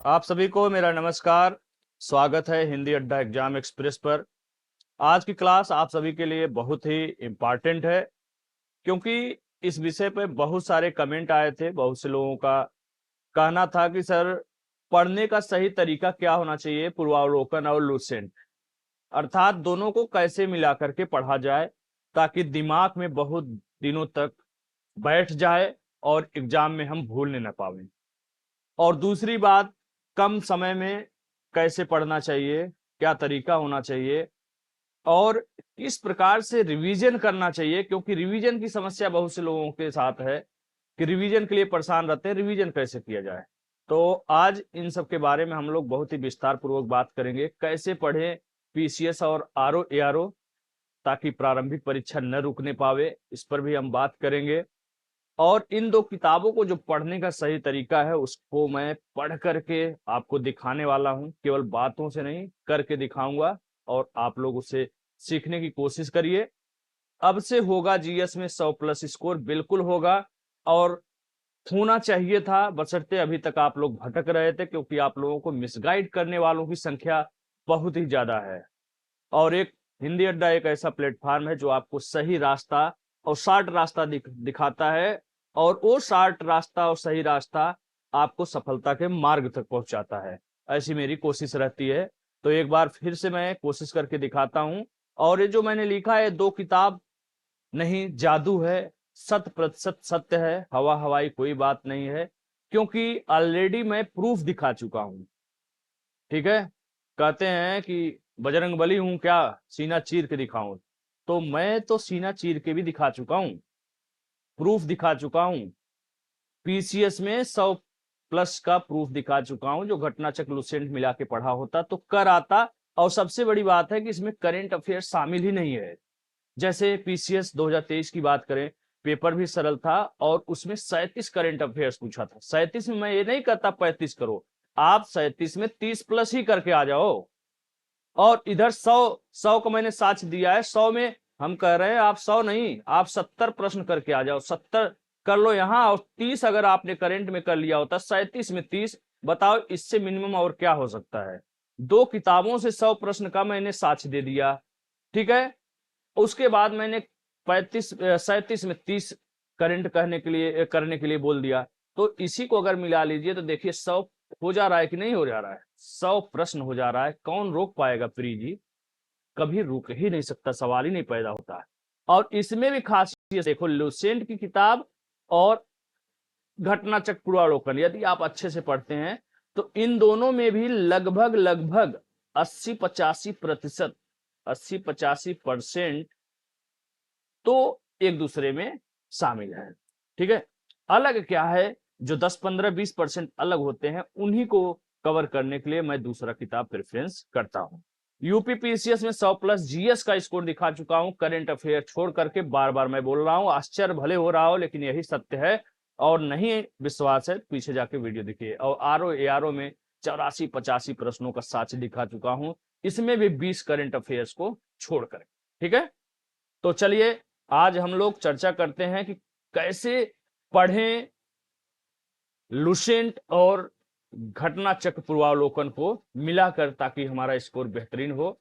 आप सभी को मेरा नमस्कार। स्वागत है हिंदी अड्डा एग्जाम एक्सप्रेस पर। आज की क्लास आप सभी के लिए बहुत ही इम्पॉर्टेंट है, क्योंकि इस विषय पे बहुत सारे कमेंट आए थे। बहुत से लोगों का कहना था कि सर, पढ़ने का सही तरीका क्या होना चाहिए, पूर्वावलोकन और लुसेंट, अर्थात दोनों को कैसे मिला करके पढ़ा जाए ताकि दिमाग में बहुत दिनों तक बैठ जाए और एग्जाम में हम भूलने न पावे। और दूसरी बात, कम समय में कैसे पढ़ना चाहिए, क्या तरीका होना चाहिए और किस प्रकार से रिवीजन करना चाहिए, क्योंकि रिवीजन की समस्या बहुत से लोगों के साथ है कि रिवीजन के लिए परेशान रहते हैं, रिवीजन कैसे किया जाए। तो आज इन सब के बारे में हम लोग बहुत ही विस्तार पूर्वक बात करेंगे। कैसे पढ़ें पीसीएस और आरओ एआरओ ताकि प्रारंभिक परीक्षा न रुकने पावे, इस पर भी हम बात करेंगे। और इन दो किताबों को जो पढ़ने का सही तरीका है उसको मैं पढ़ करके आपको दिखाने वाला हूं, केवल बातों से नहीं करके दिखाऊंगा और आप लोग उसे सीखने की कोशिश करिए। अब से होगा जीएस में 100+ स्कोर, बिल्कुल होगा। और होना चाहिए था, बशर्ते अभी तक आप लोग भटक रहे थे, क्योंकि आप लोगों को मिसगाइड करने वालों की संख्या बहुत ही ज्यादा है। और एक हिंदी अड्डा एक ऐसा प्लेटफॉर्म है जो आपको सही रास्ता और शार्ट रास्ता दिखाता है, और वो शार्ट रास्ता और सही रास्ता आपको सफलता के मार्ग तक पहुंचाता है। ऐसी मेरी कोशिश रहती है। तो एक बार फिर से मैं कोशिश करके दिखाता हूं। और ये जो मैंने लिखा है, दो किताब नहीं, जादू है, 100% सत्य है, हवा हवाई कोई बात नहीं है, क्योंकि ऑलरेडी मैं प्रूफ दिखा चुका हूं। ठीक है, कहते हैं कि बजरंग बली हूं क्या, सीना चीर के दिखाऊं। तो मैं तो सीना चीर के भी दिखा चुका हूं, प्रूफ दिखा चुका हूं। पीसीएस में 100+ का प्रूफ दिखा चुका हूं। जो घटना चक्र लुसेंट मिला के पढ़ा होता तो कर आता। और सबसे बड़ी बात है कि इसमें करंट अफेयर शामिल ही नहीं है। जैसे पीसीएस 2023 की बात करें, पेपर भी सरल था और उसमें 37 करंट अफेयर्स पूछा था। 37 में मैं ये नहीं कहता 35 करो, आप 37 में 30+ ही करके आ जाओ। और इधर 100 को मैंने साक्ष्य दिया है। 100 में हम कह रहे हैं आप 100 नहीं, आप 70 प्रश्न करके आ जाओ। 70 कर लो यहाँ, और 30 अगर आपने करंट में कर लिया होता, 37 में 30, बताओ इससे मिनिमम और क्या हो सकता है। दो किताबों से 100 प्रश्न का मैंने साक्ष्य दे दिया। ठीक है, उसके बाद मैंने 37 में 30 करंट करने के लिए बोल दिया। तो इसी को अगर मिला लीजिए तो देखिए 100 हो जा रहा है कि नहीं हो जा रहा है। 100 प्रश्न हो जा रहा है। कौन रोक पाएगा प्री जी, कभी रुक ही नहीं सकता, सवाल ही नहीं पैदा होता है। और इसमें भी खासियत देखो, लुसेंट की किताब और घटनाचक्र पूर्वावलोकन, यदि आप अच्छे से पढ़ते हैं तो इन दोनों में भी लगभग लगभग 80-85%, 80-85% तो एक दूसरे में शामिल है। ठीक है, अलग क्या है, जो 10-15-20% अलग होते हैं उन्हीं को कवर करने के लिए मैं दूसरा किताब प्रेफरेंस करता हूं। यूपी पीसीएस में 100+ जीएस का स्कोर दिखा चुका हूं, करंट अफेयर छोड़ करके। बार बार मैं बोल रहा हूं, आश्चर्य भले हो रहा हो लेकिन यही सत्य है। और नहीं विश्वास है, पीछे जाके वीडियो देखिए। और आरओ एआरओ में 84-85 प्रश्नों का साक्ष्य दिखा चुका हूं, इसमें भी 20 करंट अफेयर्स को छोड़कर। ठीक है, तो चलिए आज हम लोग चर्चा करते हैं कि कैसे पढ़ें लुसेंट और घटना चक्र पूर्वावलोकन को मिलाकर, ताकि हमारा स्कोर बेहतरीन हो।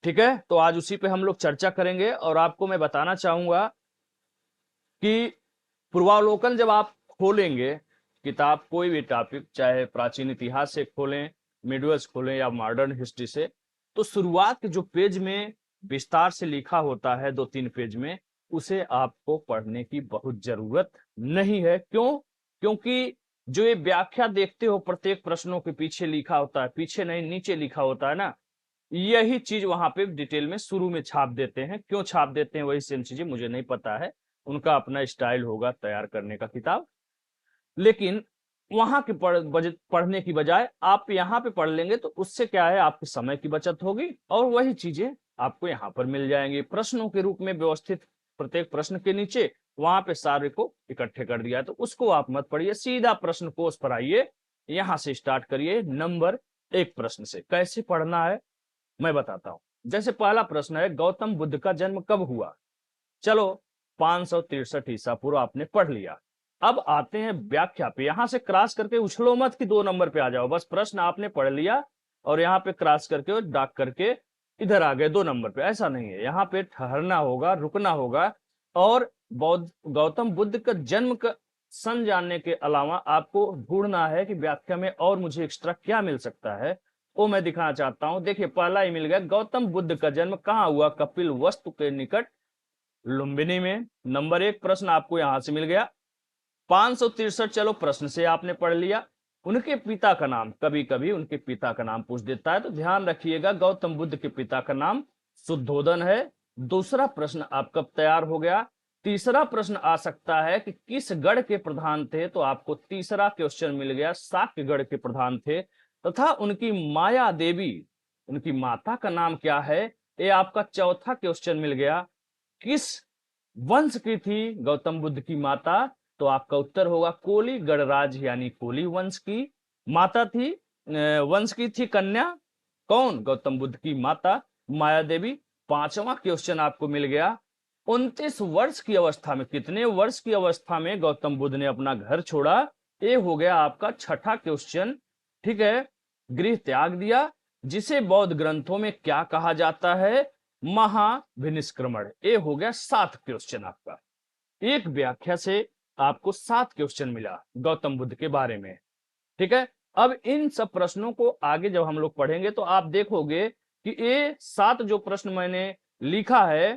ठीक है, तो आज उसी पे हम लोग चर्चा करेंगे। और आपको मैं बताना चाहूंगा कि पूर्वावलोकन जब आप खोलेंगे किताब, कोई भी टॉपिक, चाहे प्राचीन इतिहास से खोलें, मिडवेल्स खोलें या मॉडर्न हिस्ट्री से, तो शुरुआत के जो पेज में विस्तार से लिखा होता है 2-3 पेज में, उसे आपको पढ़ने की बहुत जरूरत नहीं है। क्यों? क्योंकि जो ये व्याख्या देखते हो प्रत्येक प्रश्नों के पीछे लिखा होता है, पीछे नहीं नीचे लिखा होता है ना, यही चीज वहां पे डिटेल में शुरू में छाप देते हैं। क्यों छाप देते हैं वही सेम चीजें मुझे नहीं पता है, उनका अपना स्टाइल होगा तैयार करने का किताब। लेकिन वहां के पढ़ने की बजाय आप यहाँ पे पढ़ लेंगे तो उससे क्या है, आपके समय की बचत होगी और वही चीजें आपको यहाँ पर मिल जाएंगी प्रश्नों के रूप में व्यवस्थित। प्रत्येक प्रश्न के नीचे वहां पे सारे को इकट्ठे कर दिया है, तो उसको आप मत पढ़िए, सीधा प्रश्न कोष पर आइए। यहां से स्टार्ट करिए नंबर 1 प्रश्न से। कैसे पढ़ना है मैं बताता हूं। जैसे पहला प्रश्न है, गौतम बुद्ध का जन्म कब हुआ? चलो, 563 ईसा पूर्व आपने पढ़ लिया। अब आते हैं व्याख्या पे। यहां से क्रॉस करके उछलो मत कि 2 नंबर पे आ जाओ, बस प्रश्न आपने पढ़ लिया और यहाँ पे क्रॉस करके और डाक करके इधर आ गए 2 नंबर पे, ऐसा नहीं है। यहाँ पे ठहरना होगा, रुकना होगा और बौद्ध गौतम बुद्ध का जन्म का सन जानने के अलावा आपको ढूंढना है कि व्याख्या में और मुझे एक्स्ट्रा क्या मिल सकता है, वो मैं दिखाना चाहता हूं। देखिए पहला ही मिल गया, गौतम बुद्ध का जन्म कहाँ हुआ? कपिल वस्तु के निकट लुम्बिनी में। नंबर 1 प्रश्न आपको यहां से मिल गया। 563, चलो प्रश्न से आपने पढ़ लिया। उनके पिता का नाम, कभी कभी उनके पिता का नाम पूछ देता है, तो ध्यान रखिएगा गौतम बुद्ध के पिता का नाम शुद्धोदन है। दूसरा प्रश्न आपका तैयार हो गया। तीसरा प्रश्न आ सकता है कि किस गढ़ के प्रधान थे, तो आपको तीसरा क्वेश्चन मिल गया, शाक्यगढ़ के प्रधान थे। तथा उनकी माया देवी, उनकी माता का नाम क्या है, ये आपका चौथा क्वेश्चन मिल गया। किस वंश की थी गौतम बुद्ध की माता, तो आपका उत्तर होगा कोली गणराज यानी कोली वंश की माता थी। वंश की थी कन्या कौन? गौतम बुद्ध की माता माया देवी। पांचवा क्वेश्चन आपको मिल गया, 29 वर्ष की अवस्था में, कितने वर्ष की अवस्था में गौतम बुद्ध ने अपना घर छोड़ा, ये हो गया आपका छठा क्वेश्चन। ठीक है, गृह त्याग दिया, जिसे बौद्ध ग्रंथों में क्या कहा जाता है? महाभिनिष्क्रमण। ये हो गया 7 क्वेश्चन आपका। एक व्याख्या से आपको 7 क्वेश्चन मिला गौतम बुद्ध के बारे में। ठीक है, अब इन सब प्रश्नों को आगे जब हम लोग पढ़ेंगे तो आप देखोगे कि ये 7 जो प्रश्न मैंने लिखा है,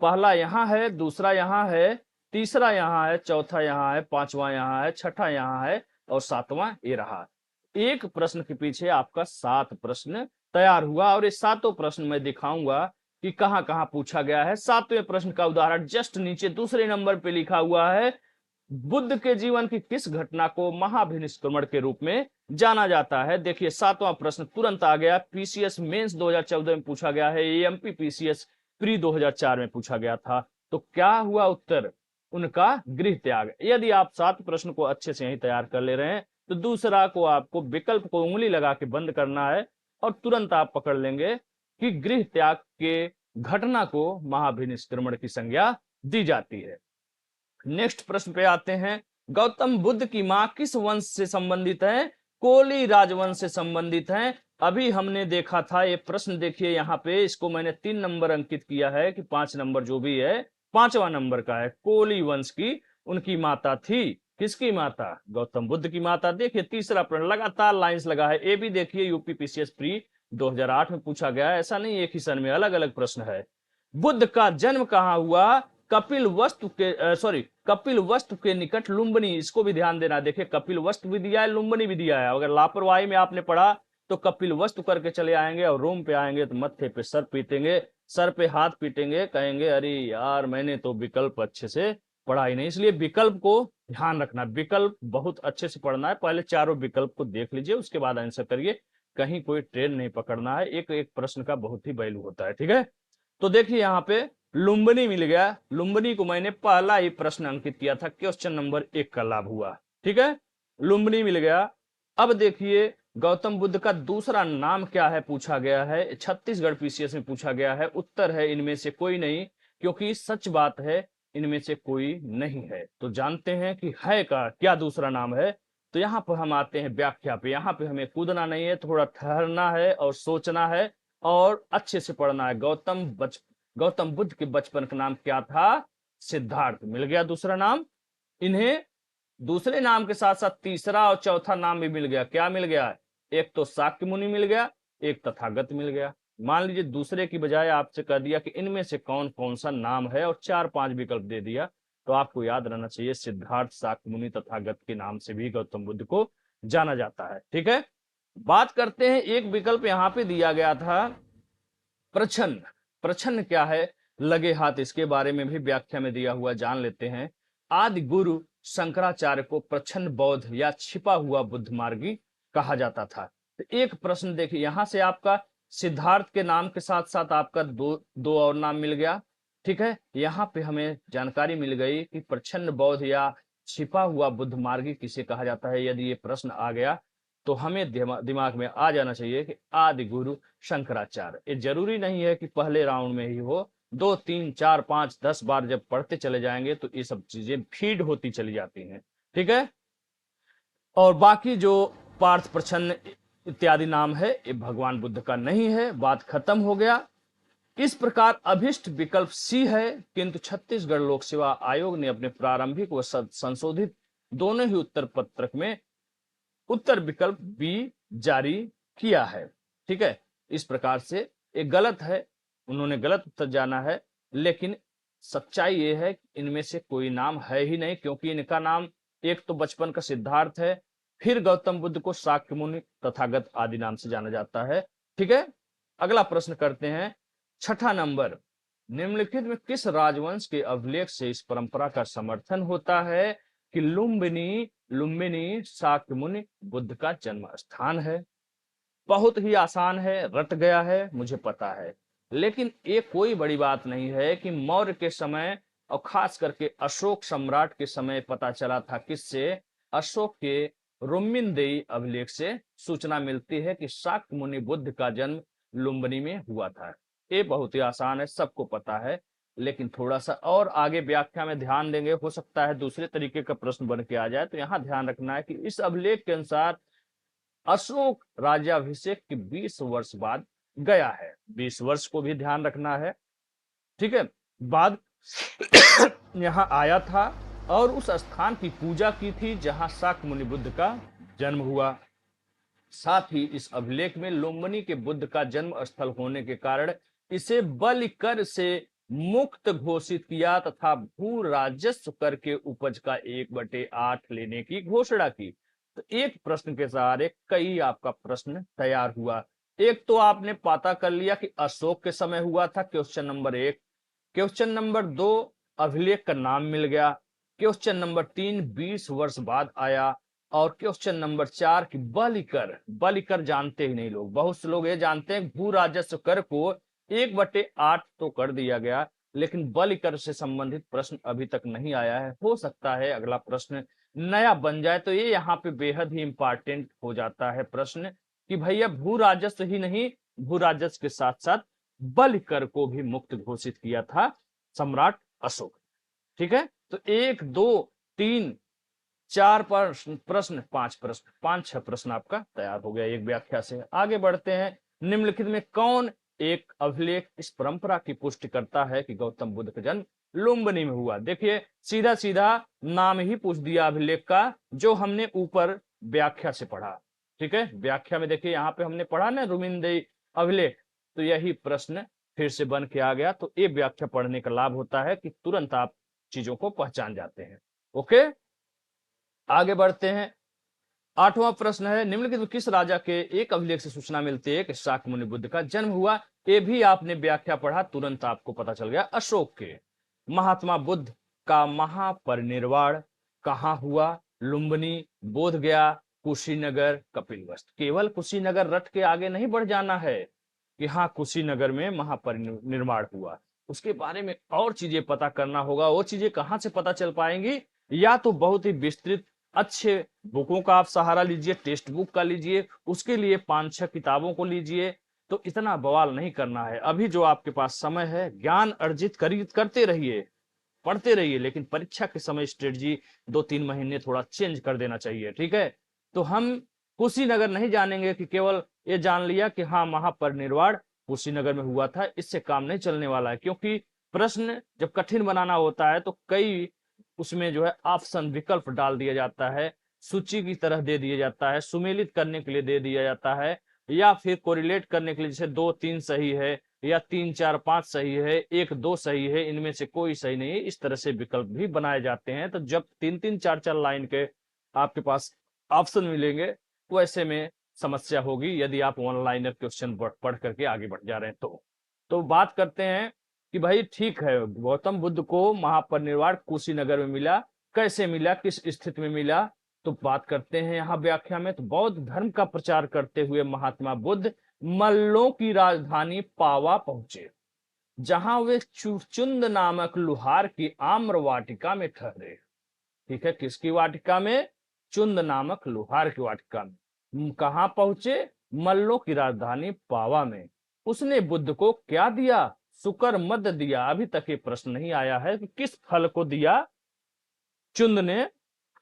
पहला यहां है, दूसरा यहां है, तीसरा यहां है, चौथा यहां है, पांचवा यहां है, छठा यहां है और सातवां ये रहा। एक प्रश्न के पीछे आपका 7 प्रश्न तैयार हुआ और ये सातों प्रश्न मैं दिखाऊंगा कि कहां कहां पूछा गया है। 7वें प्रश्न का उदाहरण जस्ट नीचे दूसरे नंबर पे लिखा हुआ है, बुद्ध के जीवन की किस घटना को महाभिनिष्क्रमण के रूप में जाना जाता है? देखिए 7वां प्रश्न तुरंत आ गया, पीसीएस मेंस 2014 में पूछा गया है, एएमपी पीसीएस प्री 2004 में पूछा गया था। तो क्या हुआ उत्तर? उनका गृह त्याग। यदि आप 7 प्रश्न को अच्छे से यही तैयार कर ले रहे हैं तो दूसरा को आपको विकल्प को उंगली लगा के बंद करना है और तुरंत आप पकड़ लेंगे कि गृह त्याग के घटना को महाभिनिष्क्रमण की संज्ञा दी जाती है। नेक्स्ट प्रश्न पे आते हैं, गौतम बुद्ध की मां किस वंश से संबंधित है? कोली राजवंश से संबंधित है। अभी हमने देखा था ये प्रश्न, देखिए यहाँ पे इसको मैंने 3 नंबर अंकित किया है कि 5 नंबर जो भी है 5वां नंबर का है। कोली वंश की उनकी माता थी। किसकी माता? गौतम बुद्ध की माता। देखिए तीसरा प्रश्न लगातार लाइंस लगा है, ये भी देखिए यूपी पीसीएस प्री 2008 में पूछा गया है, ऐसा नहीं एक ही सन में, अलग अलग प्रश्न है। बुद्ध का जन्म कहां हुआ? कपिल वस्तु के कपिल वस्तु के निकट लुम्बिनी। इसको भी ध्यान देना, देखिए कपिल वस्तु भी दिया है, लुम्बिनी भी दिया है। अगर लापरवाही में आपने पढ़ा तो कपिल वस्तु करके चले आएंगे और रोम पे आएंगे तो मत्थे पे सर पीटेंगे, सर पे हाथ पीटेंगे, कहेंगे अरे यार मैंने तो विकल्प अच्छे से पढ़ा ही नहीं। इसलिए विकल्प को ध्यान रखना, विकल्प बहुत अच्छे से पढ़ना है। पहले चारों विकल्प को देख लीजिए, उसके बाद आंसर करिए, कहीं कोई ट्रेन नहीं पकड़ना है। एक एक प्रश्न का बहुत ही वैल्यू होता है। ठीक है, तो देखिए यहाँ पे लुम्बिनी मिल गया। लुम्बिनी को मैंने पहला ही प्रश्न अंकित किया था, क्वेश्चन नंबर 1 का लाभ हुआ। ठीक है, लुम्बिनी मिल गया। अब देखिए गौतम बुद्ध का दूसरा नाम क्या है पूछा गया है, छत्तीसगढ़ पीसीएस में पूछा गया है। उत्तर है इनमें से कोई नहीं, क्योंकि सच बात है इनमें से कोई नहीं है। तो जानते हैं कि है का क्या दूसरा नाम है। तो यहाँ पर हम आते हैं व्याख्या पे। यहाँ पे हमें कूदना नहीं है, थोड़ा ठहरना है और सोचना है और अच्छे से पढ़ना है। गौतम बुद्ध के बचपन का नाम क्या था? सिद्धार्थ। मिल गया दूसरा नाम। इन्हें दूसरे नाम के साथ साथ तीसरा और चौथा नाम भी मिल गया। क्या मिल गया? एक तो शाक्य मुनि मिल गया, एक तथागत मिल गया। मान लीजिए दूसरे की बजाय आपसे कह दिया कि इनमें से कौन कौन सा नाम है और 4-5 विकल्प दे दिया, तो आपको याद रहना चाहिए सिद्धार्थ, शाक्य मुनि, तथागत के नाम से भी गौतम बुद्ध को जाना जाता है। ठीक है, बात करते हैं, एक विकल्प यहाँ पे दिया गया था प्रछन्न। प्रछन्न क्या है? लगे हाथ। इसके बारे में भी व्याख्या में दिया हुआ, जान लेते हैं। आदि गुरु शंकराचार्य को प्रछन्न बौद्ध या छिपा हुआ बुद्ध मार्गी कहा जाता था। तो एक प्रश्न देखिए, यहां से आपका सिद्धार्थ के नाम के साथ साथ आपका दो और नाम मिल गया। ठीक है, यहाँ पे हमें जानकारी मिल गई कि प्रछन्न बौद्ध या छिपा हुआ बुद्ध मार्गी किसे कहा जाता है। यदि ये प्रश्न आ गया तो हमें दिमाग में आ जाना चाहिए कि आदि गुरु शंकराचार्य। ये जरूरी नहीं है कि पहले राउंड में ही हो, 2, 3, 4, 5, 10 बार जब पढ़ते चले जाएंगे तो ये सब चीजें फीड होती चली जाती हैं। ठीक है। और बाकी जो पार्थ प्रछन्न इत्यादि नाम है ये भगवान बुद्ध का नहीं है, बात खत्म हो गया। इस प्रकार अभिष्ट विकल्प सी है, किंतु छत्तीसगढ़ लोक सेवा आयोग ने अपने प्रारंभिक व संशोधित दोनों ही उत्तर पत्रक में उत्तर विकल्प बी जारी किया है। ठीक है, इस प्रकार से ये गलत है, उन्होंने गलत उत्तर जाना है, लेकिन सच्चाई ये है कि इनमें से कोई नाम है ही नहीं, क्योंकि इनका नाम एक तो बचपन का सिद्धार्थ है, फिर गौतम बुद्ध को शाक्य मुनि तथागत आदि नाम से जाना जाता है। ठीक है, अगला प्रश्न करते हैं, छठा नंबर, निम्नलिखित में किस राजवंश के अभिलेख से इस परंपरा का समर्थन होता है कि लुम्बिनी शाक्य मुनि बुद्ध का जन्म स्थान है? बहुत ही आसान है, रट गया है, मुझे पता है, लेकिन ये कोई बड़ी बात नहीं है कि मौर्य के समय और खास करके अशोक सम्राट के समय पता चला था। किससे? अशोक के रुम्मिनदेई अभिलेख से सूचना मिलती है कि शाक्य मुनि बुद्ध का जन्म लुम्बिनी में हुआ था। ये बहुत ही आसान है, सबको पता है, लेकिन थोड़ा सा और आगे व्याख्या में ध्यान देंगे, हो सकता है दूसरे तरीके का प्रश्न बन के आ जाए। तो यहाँ ध्यान रखना है कि इस अभिलेख के अनुसार अशोक राज्याभिषेक के 20 वर्ष बाद गया है, 20 वर्ष को भी ध्यान रखना है। ठीक है, बाद यहाँ आया था और उस स्थान की पूजा की थी जहां शाक्य मुनि बुद्ध का जन्म हुआ। साथ ही इस अभिलेख में लुम्बिनी के बुद्ध का जन्म स्थल होने के कारण इसे बलि कर से मुक्त घोषित किया तथा भू राजस्व कर के उपज का 1/8 लेने की घोषणा की। तो एक प्रश्न के सहारे कई आपका प्रश्न तैयार हुआ। एक तो आपने पता कर लिया कि अशोक के समय हुआ था, क्वेश्चन नंबर 1। क्वेश्चन नंबर 2, अभिलेख का नाम मिल गया। क्वेश्चन नंबर 3, 20 वर्ष बाद आया। और क्वेश्चन नंबर 4 कि बलिकर जानते ही नहीं लोग, बहुत से लोग ये जानते हैं भू राजस्व कर को 1/8 तो कर दिया गया, लेकिन बलिकर से संबंधित प्रश्न अभी तक नहीं आया है। हो सकता है अगला प्रश्न नया बन जाए, तो ये यहाँ पे बेहद ही इंपॉर्टेंट हो जाता है प्रश्न कि भैया भू राजस्व ही नहीं, भू राजस्व के साथ साथ बलिकर को भी मुक्त घोषित किया था सम्राट अशोक। ठीक है, तो 1 2 3 4 प्रश्न 5 प्रश्न 5-6 प्रश्न आपका तैयार हो गया एक व्याख्या से। आगे बढ़ते हैं, निम्नलिखित में कौन एक अभिलेख इस परंपरा की पुष्टि करता है कि गौतम बुद्ध का जन्म लुम्बिनी में हुआ? देखिए, सीधा सीधा नाम ही पूछ दिया अभिलेख का, जो हमने ऊपर व्याख्या से पढ़ा। ठीक है, व्याख्या में देखिए यहाँ पे हमने पढ़ा ना रुम्मिनदेई अभिलेख, तो यही प्रश्न फिर से बन के आ गया। तो ये व्याख्या पढ़ने का लाभ होता है कि तुरंत आप चीजों को पहचान जाते हैं। ओके, आगे बढ़ते हैं। 8वां प्रश्न है, निम्नलिखित किस राजा के एक अभिलेख से सूचना मिलती है कि शाक्य मुनि बुद्ध का जन्म हुआ? ये भी आपने व्याख्या पढ़ा, तुरंत आपको पता चल गया। अशोक के। महात्मा बुद्ध का महापरिनिर्वाण कहां हुआ? लुम्बिनी, बोधगया, कुशीनगर, कपिलवस्तु। केवल कुशीनगर रट के आगे नहीं बढ़ जाना है कि हाँ कुशीनगर में महापरिनिर्वाण हुआ, उसके बारे में और चीजें पता करना होगा। वो चीजें कहां से पता चल पाएंगी? या तो बहुत ही विस्तृत अच्छे बुकों का आप सहारा लीजिए, टेक्स्ट बुक का लीजिए, उसके लिए 5-6 किताबों को लीजिए। तो इतना बवाल नहीं करना है, अभी जो आपके पास समय है ज्ञान अर्जित करते रहिए, पढ़ते रहिए, लेकिन परीक्षा के समय स्ट्रेटजी 2-3 महीने थोड़ा चेंज कर देना चाहिए। ठीक है, तो हम कुशीनगर नहीं जानेंगे कि केवल ये जान लिया कि हाँ महापरिनिर्वाण कुशीनगर में हुआ था, इससे काम नहीं चलने वाला है। क्योंकि प्रश्न जब कठिन बनाना होता है तो कई उसमें जो है ऑप्शन विकल्प डाल दिया जाता है, सूची की तरह दे दिया जाता है, सुमेलित करने के लिए दे दिया जाता है, या फिर कोरिलेट करने के लिए, जैसे 2-3 सही है या 3-4-5 सही है, 1-2 सही है, इनमें से कोई सही नहीं है, इस तरह से विकल्प भी बनाए जाते हैं। तो जब 3-3 4-4 लाइन के आपके पास ऑप्शन मिलेंगे तो ऐसे में समस्या होगी, यदि आप ऑनलाइन क्वेश्चन पढ़ करके आगे बढ़ जा रहे हैं। तो बात करते हैं कि भाई ठीक है, गौतम बुद्ध को महापरिनिर्वाण कुशीनगर में मिला, कैसे मिला, किस स्थिति में मिला? तो बात करते हैं यहाँ व्याख्या में। तो बौद्ध धर्म का प्रचार करते हुए महात्मा बुद्ध मल्लों की राजधानी पावा पहुंचे, जहां वे चुंद नामक लुहार की आम्र वाटिका में ठहरे। ठीक है, किसकी वाटिका में? चुंद नामक लुहार की वाटिका में। कहां पहुंचे? मल्लों की राजधानी पावा में। उसने बुद्ध को क्या दिया? शुकर मध्य दिया। अभी तक ये प्रश्न नहीं आया है कि किस फल को दिया चुंद ने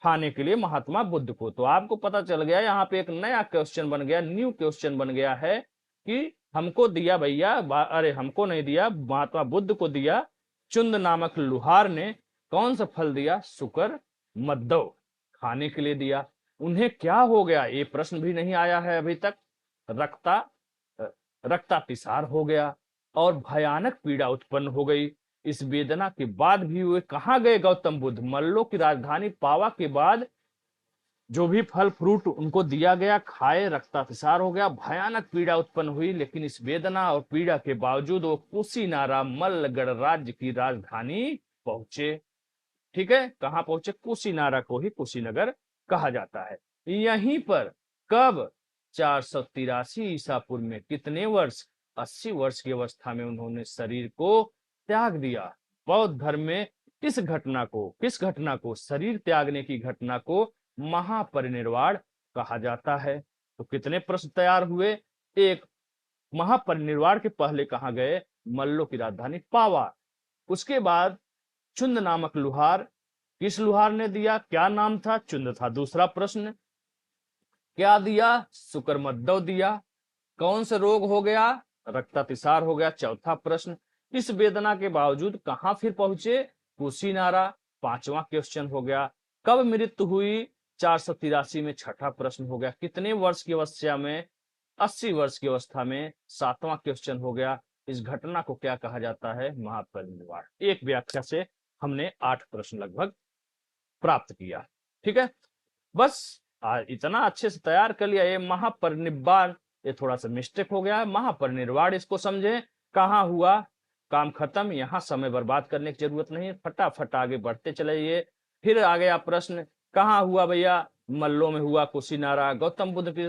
खाने के लिए महात्मा बुद्ध को। तो आपको पता चल गया यहाँ पे एक नया क्वेश्चन बन गया, न्यू क्वेश्चन बन गया है कि हमको दिया भैया, अरे हमको नहीं दिया, महात्मा बुद्ध को दिया, चुंद नामक लुहार ने कौन सा फल दिया? शुकर मद्दव खाने के लिए दिया। उन्हें क्या हो गया? ये प्रश्न भी नहीं आया है अभी तक। रक्तातिसार हो गया और भयानक पीड़ा उत्पन्न हो गई। इस वेदना के बाद भी वे कहां गए गौतम बुद्ध? मल्लों की राजधानी पावा के बाद जो भी फल फ्रूट उनको दिया गया, खाए, रक्तातिसार हो गया, भयानक पीड़ा उत्पन्न हुई, लेकिन इस वेदना और पीड़ा के बावजूद वो कुशीनारा मल्लगढ़ राज्य की राजधानी पहुंचे। ठीक है, कहां पहुंचे? कुशीनारा को ही कुशीनगर कहा जाता है। यहीं पर कब? 483 ईसा पूर्व में। कितने वर्ष? 80 वर्ष की अवस्था में उन्होंने शरीर को त्याग दिया। बौद्ध धर्म में किस घटना को, शरीर त्यागने की घटना को महापरिनिर्वाण कहा जाता है। तो कितने प्रश्न तैयार हुए? एक, महापरिनिर्वाण के पहले कहां गए? मल्लों की राजधानी पावा। उसके बाद चुंद नामक लुहार, किस लुहार ने दिया? क्या नाम था? चुंद था। दूसरा प्रश्न, क्या दिया? शुक्रमद्दव दिया। कौन से रोग हो गया? रक्तातिसार हो गया। चौथा प्रश्न, इस वेदना के बावजूद कहां फिर पहुंचे? कुशीनारा। पांचवा क्वेश्चन हो गया। कब मृत्यु हुई? 483 में। छठा प्रश्न हो गया। कितने वर्ष की अवस्था में? 80 वर्ष की अवस्था में। सातवां क्वेश्चन हो गया। इस घटना को क्या कहा जाता है? महापरिनिर्वाण। एक व्याख्या से हमने 8 प्रश्न लगभग प्राप्त किया। ठीक है, बस इतना अच्छे से तैयार कर लिया। ये महापरिनिर्वाण, ये थोड़ा सा मिस्टेक हो गया है। महापरिनिर्वाण इसको समझे, कहाँ हुआ, काम खत्म, यहाँ समय बर्बाद करने की जरूरत नहीं है, फटाफट आगे बढ़ते चले जाइए। फिर आ गया प्रश्न, कहाँ हुआ भैया? मल्लों में हुआ, कुशीनारा। गौतम बुद्ध की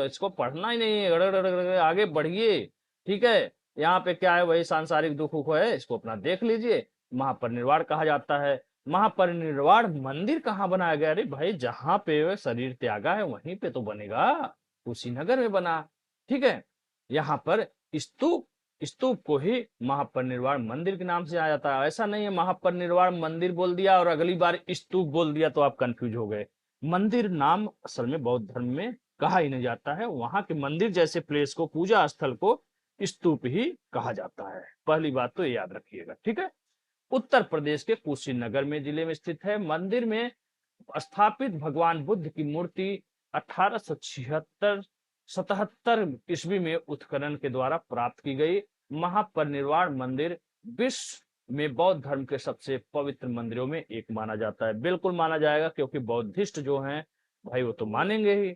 इसको पढ़ना ही नहीं है, आगे बढ़िए। ठीक है, यहाँ पे क्या है? वही सांसारिक दुख है, इसको अपना देख लीजिए। महापरिनिर्वाण कहा जाता है। महापरिनिर्वाण मंदिर कहाँ बनाया गया? अरे भाई, जहां पे शरीर त्यागा है वहीं पे तो बनेगा, कुशीनगर में बना। ठीक है, यहाँ पर स्तूप, स्तूप को ही महापरिनिर्वाण मंदिर के नाम से आया जाता है। ऐसा नहीं है महापरिनिर्वाण मंदिर बोल दिया और अगली बार स्तूप बोल दिया तो आप कंफ्यूज हो गए। मंदिर नाम असल में बौद्ध धर्म में कहा ही नहीं जाता है। वहां के मंदिर जैसे प्लेस को, पूजा स्थल को स्तूप ही कहा जाता है। पहली बात तो ये याद रखिएगा। ठीक है, उत्तर प्रदेश के कुशीनगर में जिले में स्थित है। मंदिर में स्थापित भगवान बुद्ध की मूर्ति 1877 ईस्वी में उत्खनन के द्वारा प्राप्त की गई। महापरिनिर्वाण मंदिर विश्व में बौद्ध धर्म के सबसे पवित्र मंदिरों में एक माना जाता है। बिल्कुल माना जाएगा, क्योंकि बौद्धिस्ट जो हैं भाई वो तो मानेंगे ही।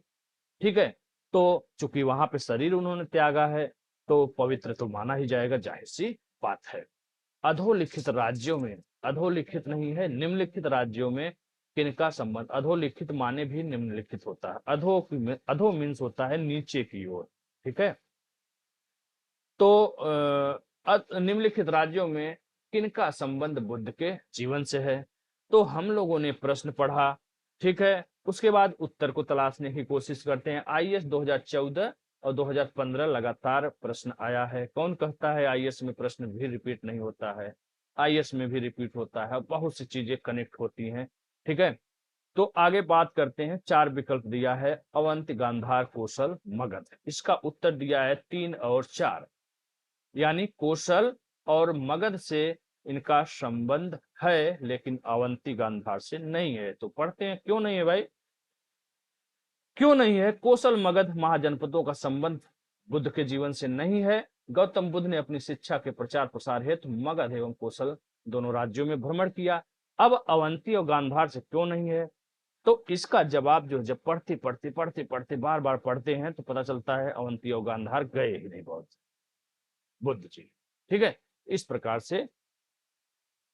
ठीक है, तो चूंकि वहां पे शरीर उन्होंने त्यागा है तो पवित्र तो माना ही जाएगा, जाहिर सी बात है। अधोलिखित राज्यों में, अधोलिखित नहीं है, निम्नलिखित राज्यों में किनका संबंध? अधोलिखित माने भी निम्नलिखित होता है। अधो मीन्स होता है नीचे की ओर। ठीक है, तो निम्नलिखित राज्यों में किनका संबंध बुद्ध के जीवन से है? तो हम लोगों ने प्रश्न पढ़ा। ठीक है, उसके बाद उत्तर को तलाशने की कोशिश करते हैं। आईएएस 2014 और 2015 लगातार प्रश्न आया है। कौन कहता है आईएएस में प्रश्न भी रिपीट नहीं होता है? आईएएस में भी रिपीट होता है, बहुत सी चीजें कनेक्ट होती हैं। ठीक है, तो आगे बात करते हैं। 4 विकल्प दिया है, अवंती, गांधार, कौशल, मगध। इसका उत्तर दिया है 3 और 4, यानी कौशल और मगध से इनका संबंध है, लेकिन अवंती गांधार से नहीं है। तो पढ़ते हैं क्यों नहीं है भाई, क्यों नहीं है? कौशल मगध महाजनपदों का संबंध बुद्ध के जीवन से नहीं है। गौतम बुद्ध ने अपनी शिक्षा के प्रचार प्रसार हेतु मगध एवं कौशल दोनों राज्यों में भ्रमण किया। अब अवंती और गांधार से क्यों नहीं है? तो इसका जवाब जो जब पढ़ते बार बार पढ़ते हैं तो पता चलता है अवंती और गांधार गए ही नहीं बुद्ध जी। ठीक है, इस प्रकार से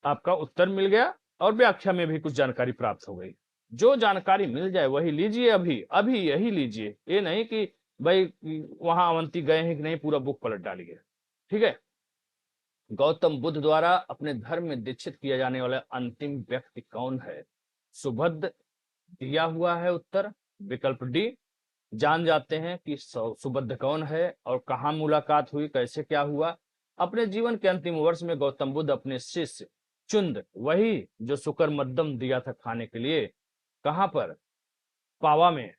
आपका उत्तर मिल गया और व्याख्या में भी कुछ जानकारी प्राप्त हो गई। जो जानकारी मिल जाए वही लीजिए, अभी अभी यही लीजिए। ये नहीं कि भाई वहां अवंती गए हैं कि नहीं, पूरा बुक पलट डालिए। ठीक है, गौतम बुद्ध द्वारा अपने धर्म में दीक्षित किया जाने वाला अंतिम व्यक्ति कौन है? सुबुद्ध दिया हुआ है उत्तर, विकल्प डी। जान जाते हैं कि सुबुद्ध कौन है और कहां मुलाकात हुई, कैसे क्या हुआ। अपने जीवन के अंतिम वर्ष में गौतम बुद्ध अपने शिष्य चुंद, वही जो शुकर मद्दम दिया था खाने के लिए, कहां पर? पावा में,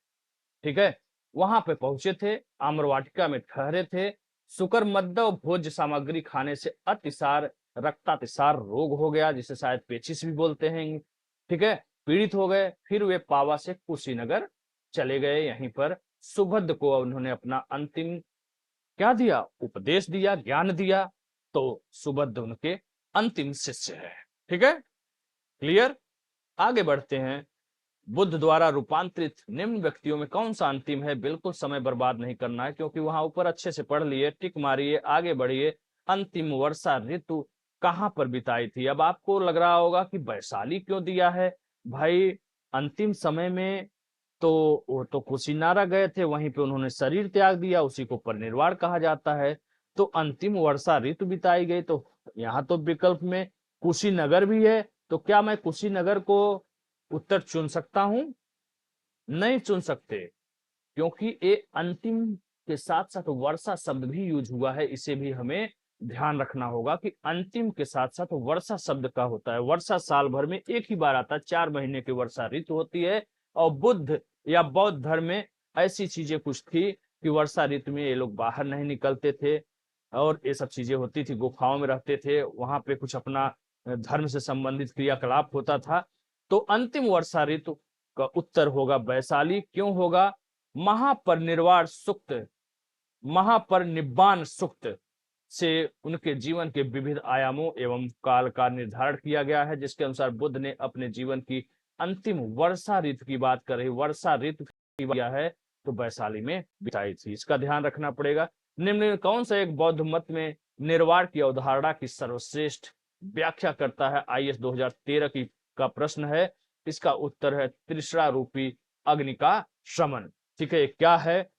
ठीक है। वहां पे पहुंचे थे, आम्रवाटिका में ठहरे थे। शुकरमद्दव भोज्य सामग्री खाने से अतिसार रक्तातिसार रोग हो गया, जिसे शायद पेचिस भी बोलते हैं, ठीक है। पीड़ित हो गए, फिर वे पावा से कुशीनगर चले गए। यहीं पर सुभद्र को उन्होंने अपना अंतिम क्या दिया? उपदेश दिया, ज्ञान दिया। तो सुभद्र उनके अंतिम शिष्य है, ठीक है। क्लियर? आगे बढ़ते हैं। बुद्ध द्वारा रूपांतरित निम्न व्यक्तियों में कौन सा अंतिम है? बिल्कुल समय बर्बाद नहीं करना है, क्योंकि वहां ऊपर अच्छे से पढ़ लिए, टिक मारिए, आगे बढ़िए। अंतिम वर्षा ऋतु कहां पर बिताई थी? अब आपको लग रहा होगा कि वैशाली क्यों दिया है भाई? अंतिम समय में तो वो तो कुशीनारा गए थे, वहीं पे उन्होंने शरीर त्याग दिया, उसी को परिनिर्वाण कहा जाता है। तो अंतिम वर्षा ऋतु बिताई गई, तो यहाँ तो विकल्प में कुशीनगर भी है। तो क्या मैं कुशीनगर को उत्तर चुन सकता हूं? नहीं चुन सकते, क्योंकि ये अंतिम के साथ साथ वर्षा शब्द भी यूज हुआ है। इसे भी हमें ध्यान रखना होगा कि अंतिम के साथ साथ वर्षा शब्द का होता है। वर्षा साल भर में एक ही बार आता है, 4 महीने की वर्षा ऋतु होती है। और बुद्ध या बौद्ध धर्म में ऐसी चीजें कुछ थी कि वर्षा ऋतु में ये लोग बाहर नहीं निकलते थे, और ये सब चीजें होती थी, गुफाओं में रहते थे, वहां पे कुछ अपना धर्म से संबंधित क्रियाकलाप होता था। तो अंतिम वर्षा ऋतु का उत्तर होगा वैशाली। क्यों होगा? महापरिनिर्वाण सूक्त, महापरिनिब्बाण सूक्त से उनके जीवन के विविध आयामों एवं काल का निर्धारण किया गया है, जिसके अनुसार बुद्ध ने अपने जीवन की अंतिम वर्षा ऋतु की बात कर रही, वर्षा ऋतु की किया है, तो वैशाली में बिताई थी। इसका ध्यान रखना पड़ेगा। निम्न में कौन सा एक बौद्ध मत में निर्वाण की अवधारणा की सर्वश्रेष्ठ व्याख्या करता है? आईएएस 2013 की का प्रश्न है। इसका उत्तर है त्रिशरा रूपी अग्नि का शमन, ठीक है। क्या है?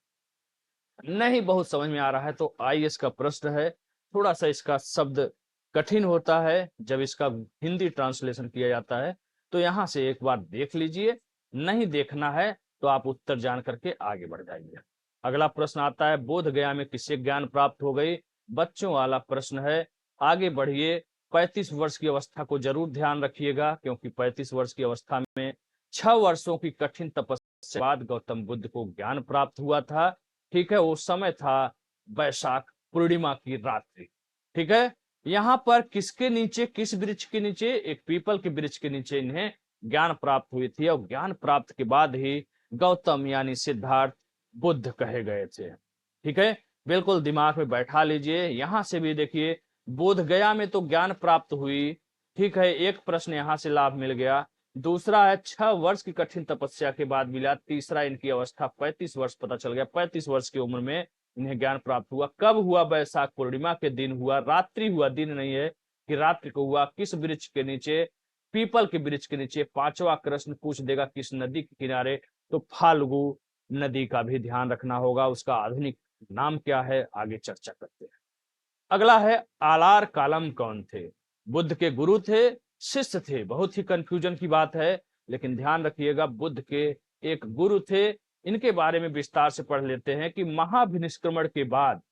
नहीं बहुत समझ में आ रहा है तो आईएएस का प्रश्न है। थोड़ा सा इसका शब्द कठिन होता है जब इसका हिंदी ट्रांसलेशन किया जाता है, तो यहां से एक बार देख लीजिए। नहीं देखना है तो आप उत्तर जान करके आगे बढ़ जाइए। अगला प्रश्न आता है, बोध गया में किससे ज्ञान प्राप्त हो गई? बच्चों वाला प्रश्न है। आगे बढ़िए। 35 वर्ष की अवस्था को जरूर ध्यान रखिएगा, क्योंकि 35 वर्ष की अवस्था में 6 वर्षों की कठिन तपस्या के बाद गौतम बुद्ध को ज्ञान प्राप्त हुआ था, ठीक है। वो समय था वैशाख पूर्णिमा की रात्रि, ठीक है। यहां पर किसके नीचे, किस वृक्ष के नीचे? एक पीपल के वृक्ष के नीचे इन्हें ज्ञान प्राप्त हुई थी, और ज्ञान प्राप्त के बाद ही गौतम यानी सिद्धार्थ बुद्ध कहे गए थे, ठीक है। बिल्कुल दिमाग में बैठा लीजिए। यहां से भी देखिए, बोध गया में तो ज्ञान प्राप्त हुई, ठीक है, एक प्रश्न यहां से लाभ मिल गया। दूसरा है 6 वर्ष की कठिन तपस्या के बाद मिला। तीसरा इनकी अवस्था 35 वर्ष पता चल गया, 35 वर्ष की उम्र में इन्हें ज्ञान प्राप्त हुआ। कब हुआ? वैशाख पूर्णिमा के दिन हुआ, रात्रि हुआ, दिन नहीं है कि रात्रि को हुआ। किस वृक्ष के नीचे? पीपल के वृक्ष के नीचे। 5वां प्रश्न पूछ देगा किस नदी के किनारे? तो फाल्गु नदी का भी ध्यान रखना होगा। उसका आधुनिक नाम क्या है? आगे चर्चा करते हैं। अगला है, आलार कालम कौन थे? बुद्ध के गुरु थे, शिष्य थे? बहुत ही कंफ्यूजन की बात है, लेकिन ध्यान रखिएगा बुद्ध के एक गुरु थे। इनके बारे में विस्तार से पढ़ लेते हैं कि महाभिनिष्क्रमण के बाद,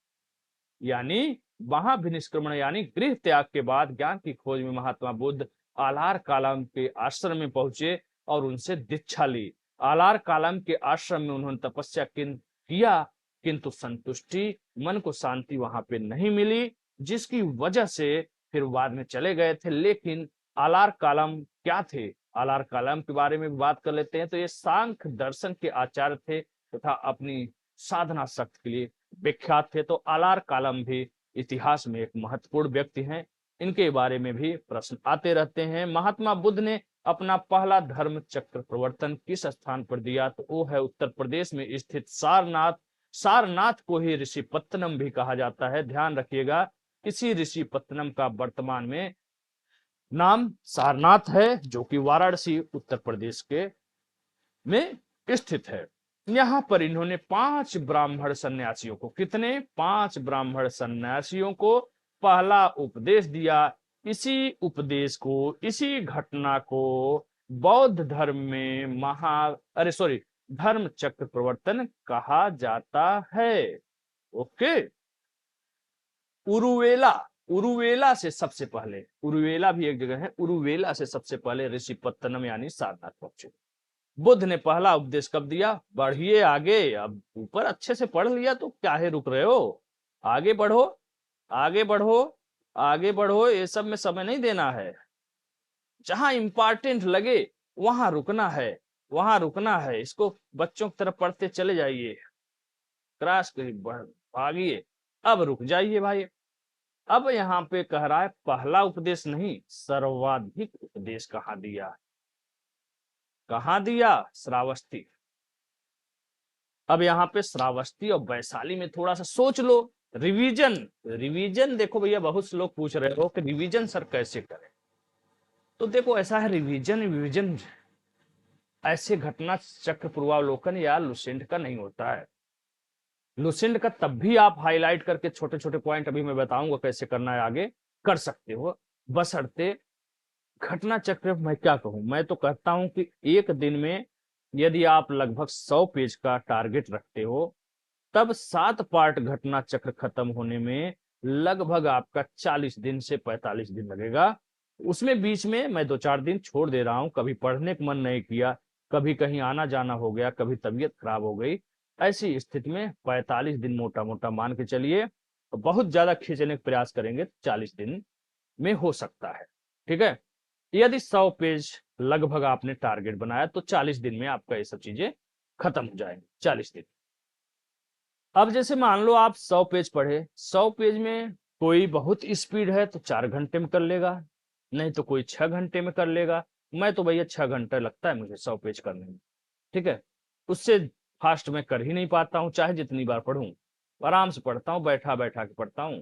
यानी महाभिनिष्क्रमण यानी गृह त्याग के बाद ज्ञान की खोज में महात्मा बुद्ध आलार कालम के आश्रम में पहुंचे और उनसे दीक्षा ली। आलार कालम के आश्रम में उन्होंने तपस्या किया, किंतु संतुष्टि, मन को शांति वहां पे नहीं मिली, जिसकी वजह से फिर बाद में चले गए थे। लेकिन आलार कालम क्या थे? आलार कालम के बारे में बात कर लेते हैं। तो ये सांख्य दर्शन के आचार्य थे तथा अपनी साधना शक्ति के लिए विख्यात थे। तो आलार कालम भी इतिहास में एक महत्वपूर्ण व्यक्ति हैं। इनके बारे में भी प्रश्न आते रहते हैं। महात्मा बुद्ध ने अपना पहला धर्म चक्र प्रवर्तन किस स्थान पर दिया? तो वो है उत्तर प्रदेश में स्थित सारनाथ। सारनाथ को ही ऋषिपत्तनम भी कहा जाता है, ध्यान रखिएगा। इसी ऋषिपत्तनम का वर्तमान में नाम सारनाथ है, जो कि वाराणसी उत्तर प्रदेश के में स्थित है। यहाँ पर इन्होंने 5 ब्राह्मण सन्यासियों को, कितने? 5 ब्राह्मण सन्यासियों को पहला उपदेश दिया। इसी उपदेश को, इसी घटना को बौद्ध धर्म में धर्म चक्र प्रवर्तन कहा जाता है। ओके। उरुवेला, उरुवेला से सबसे पहले, उरुवेला भी एक जगह है, उरुवेला से सबसे पहले ऋषिपत्तनम यानी सारनाथ पहुंचे। बुद्ध ने पहला उपदेश कब दिया? बढ़िए आगे। अब ऊपर अच्छे से पढ़ लिया तो क्या है रुक रहे हो? आगे बढ़ो, आगे बढ़ो, आगे बढ़ो। ये सब में समय नहीं देना है। जहां इंपॉर्टेंट लगे वहां रुकना है, वहां रुकना है। इसको बच्चों की तरफ पढ़ते चले जाइए, क्रॉस भागिए। अब रुक जाइए भाई। अब यहाँ पे कह रहा है पहला उपदेश नहीं, सर्वाधिक उपदेश कहाँ दिया? कहाँ दिया? श्रावस्ती। अब यहाँ पे श्रावस्ती और वैशाली में थोड़ा सा सोच लो। रिवीजन, रिवीजन देखो भैया, बहुत से लोग पूछ रहे हो कि रिवीजन सर कैसे करें। तो देखो ऐसा है, रिवीजन रिवीजन ऐसे घटना चक्र पूर्वावलोकन या लुसेंट का नहीं होता है। लुसेंट का तब भी आप हाईलाइट करके छोटे छोटे पॉइंट, अभी मैं बताऊंगा कैसे करना है, आगे कर सकते हो। बशर्ते घटना चक्र, मैं क्या कहूं, मैं तो कहता हूं कि एक दिन में यदि आप लगभग 100 पेज का टारगेट रखते हो, तब 7 पार्ट घटना चक्र खत्म होने में लगभग आपका 40 दिन से 45 दिन लगेगा। उसमें बीच में मैं 2-4 दिन छोड़ दे रहा हूं, कभी पढ़ने का मन नहीं किया, कभी कहीं आना जाना हो गया, कभी तबीयत खराब हो गई। ऐसी स्थिति में 45 दिन मोटा मोटा मान के चलिए। बहुत ज्यादा खींचने का प्रयास करेंगे 40 दिन में हो सकता है। ठीक है, यदि 100 पेज लगभग आपने टारगेट बनाया तो 40 दिन में आपका ये सब चीजें खत्म हो जाएंगी। 40 दिन। अब जैसे मान लो आप 100 पेज पढ़े, 100 पेज में कोई बहुत स्पीड है तो 4 घंटे में कर लेगा, नहीं तो कोई 6 घंटे में कर लेगा। मैं तो भैया 6 घंटा लगता है मुझे 100 पेज करने में। ठीक है, उससे फास्ट में कर ही नहीं पाता हूँ, चाहे जितनी बार पढ़ूं। आराम से पढ़ता हूँ, बैठा बैठा के पढ़ता हूँ।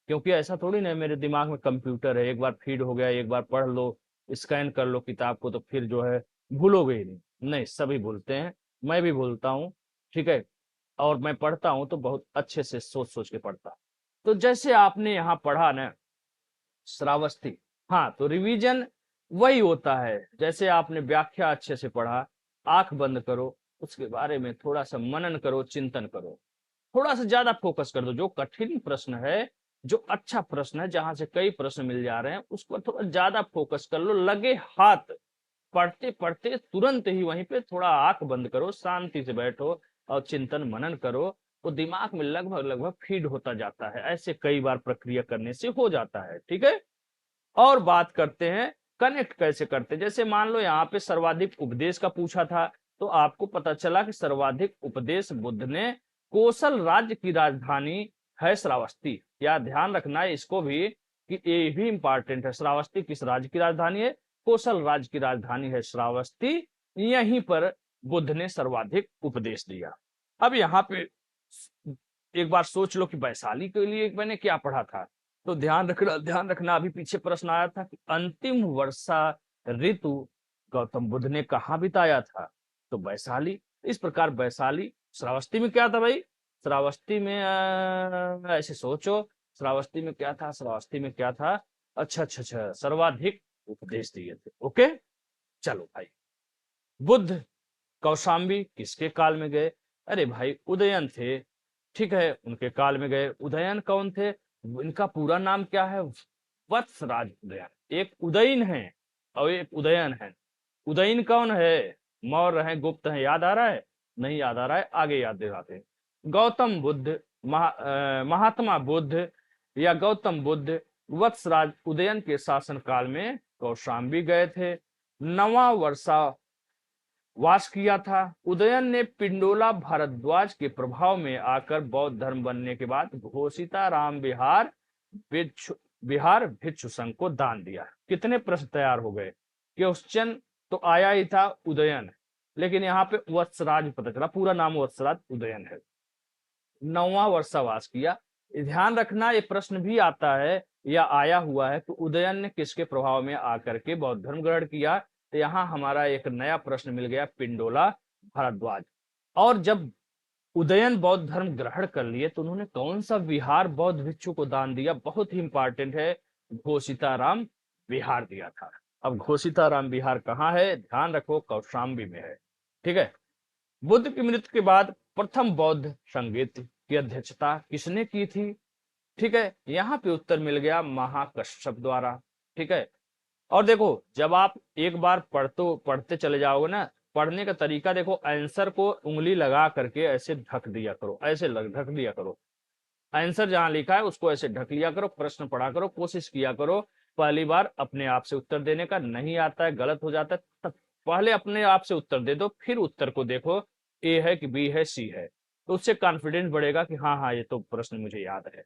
क्योंकि ऐसा थोड़ी ना मेरे दिमाग में कंप्यूटर है, एक बार फीड हो गया, एक बार पढ़ लो, स्कैन कर लो किताब को, तो फिर जो है भूलोगे ही नहीं। नहीं, सभी भूलते हैं, मैं भी भूलता हूँ। ठीक है, और मैं पढ़ता हूं तो बहुत अच्छे से सोच सोच के पढ़ता। तो जैसे आपने यहाँ पढ़ा ना श्रावस्ती, हाँ, तो रिवीजन वही होता है। जैसे आपने व्याख्या अच्छे से पढ़ा, आंख बंद करो, उसके बारे में थोड़ा सा मनन करो, चिंतन करो, थोड़ा सा ज्यादा फोकस कर दो। जो कठिन प्रश्न है, जो अच्छा प्रश्न है, जहां से कई प्रश्न मिल जा रहे हैं, उस पर थोड़ा ज्यादा फोकस कर लो, लगे हाथ। पढ़ते पढ़ते तुरंत ही वहीं पे थोड़ा आंख बंद करो, शांति से बैठो और चिंतन मनन करो। वो दिमाग में लगभग लगभग फीड होता जाता है। ऐसे कई बार प्रक्रिया करने से हो जाता है। ठीक है, और बात करते हैं कनेक्ट कैसे करते हैं। जैसे मान लो यहाँ पे सर्वाधिक उपदेश का पूछा था, तो आपको पता चला कि सर्वाधिक उपदेश बुद्ध ने कौशल राज्य की राजधानी है श्रावस्ती। या ध्यान रखना है इसको भी कि ये भी इंपॉर्टेंट है। श्रावस्ती किस राज्य की राजधानी है? कौशल राज्य की राजधानी है श्रावस्ती। यहीं पर बुद्ध ने सर्वाधिक उपदेश दिया। अब यहाँ पे एक बार सोच लो कि वैशाली के लिए मैंने क्या पढ़ा था। तो ध्यान रखना अभी पीछे प्रश्न आया था कि अंतिम वर्षा ऋतु गौतम बुद्ध ने कहाँ बिताया था? तो वैशाली। इस प्रकार वैशाली, श्रावस्ती में क्या था भाई? श्रावस्ती में ऐसे सोचो, श्रावस्ती में क्या था? श्रावस्ती में क्या था? अच्छा अच्छा अच्छा, सर्वाधिक उपदेश दिए थे। ओके, चलो भाई। बुद्ध कौशाम्बी किसके काल में गए? अरे भाई उदयन थे। ठीक है, उनके काल में गए। उदयन कौन थे? इनका पूरा नाम क्या है? वत्सराज उदयन। एक उदयन है और एक उदयन है। उदयन कौन है? मौर्य है, गुप्त है, याद आ रहा है? नहीं याद आ रहा है, आगे याद दिलाते हैं। गौतम बुद्ध, महात्मा बुद्ध या गौतम बुद्ध वत्सराज उदयन के शासन काल में कौशाम्बी गए थे। 9वां वर्षा वास किया था। उदयन ने पिंडोला भारद्वाज के प्रभाव में आकर बौद्ध धर्म बनने के बाद घोषिताराम बिहार भिक्षु संघ को दान दिया। कितने प्रश्न तैयार हो गए? क्वेश्चन तो आया ही था उदयन, लेकिन यहाँ पे वत्सराज पता चला, पूरा नाम वत्सराज उदयन है। 9वां वर्षावास किया। ध्यान रखना ये प्रश्न भी आता है या आया हुआ है कि उदयन ने किसके प्रभाव में आकर के बौद्ध धर्म ग्रहण किया। तो यहाँ हमारा एक नया प्रश्न मिल गया, पिंडोला भारद्वाज। और जब उदयन बौद्ध धर्म ग्रहण कर लिए तो उन्होंने कौन सा विहार बौद्ध भिक्षु को दान दिया? बहुत ही इंपॉर्टेंट है, घोषिताराम विहार दिया था। अब घोषिताराम विहार कहाँ है? ध्यान रखो, कौशाम्बी में है। ठीक है, बुद्ध की मृत्यु के बाद प्रथम बौद्ध संगीत की अध्यक्षता किसने की थी? ठीक है, यहाँ पे उत्तर मिल गया महाकश्यप द्वारा। ठीक है, और देखो जब आप एक बार पढ़ते चले जाओगे ना, पढ़ने का तरीका देखो, आंसर को उंगली लगा करके ऐसे ढक दिया करो, ऐसे ढक दिया करो। आंसर जहां लिखा है उसको ऐसे ढक लिया करो, प्रश्न पढ़ा करो, कोशिश किया करो पहली बार अपने आप से उत्तर देने का। नहीं आता है, गलत हो जाता है, तब पहले अपने आप से उत्तर दे दो, फिर उत्तर को देखो ए है कि बी है सी है, तो उससे कॉन्फिडेंस बढ़ेगा कि हाँ हाँ ये तो प्रश्न मुझे याद है।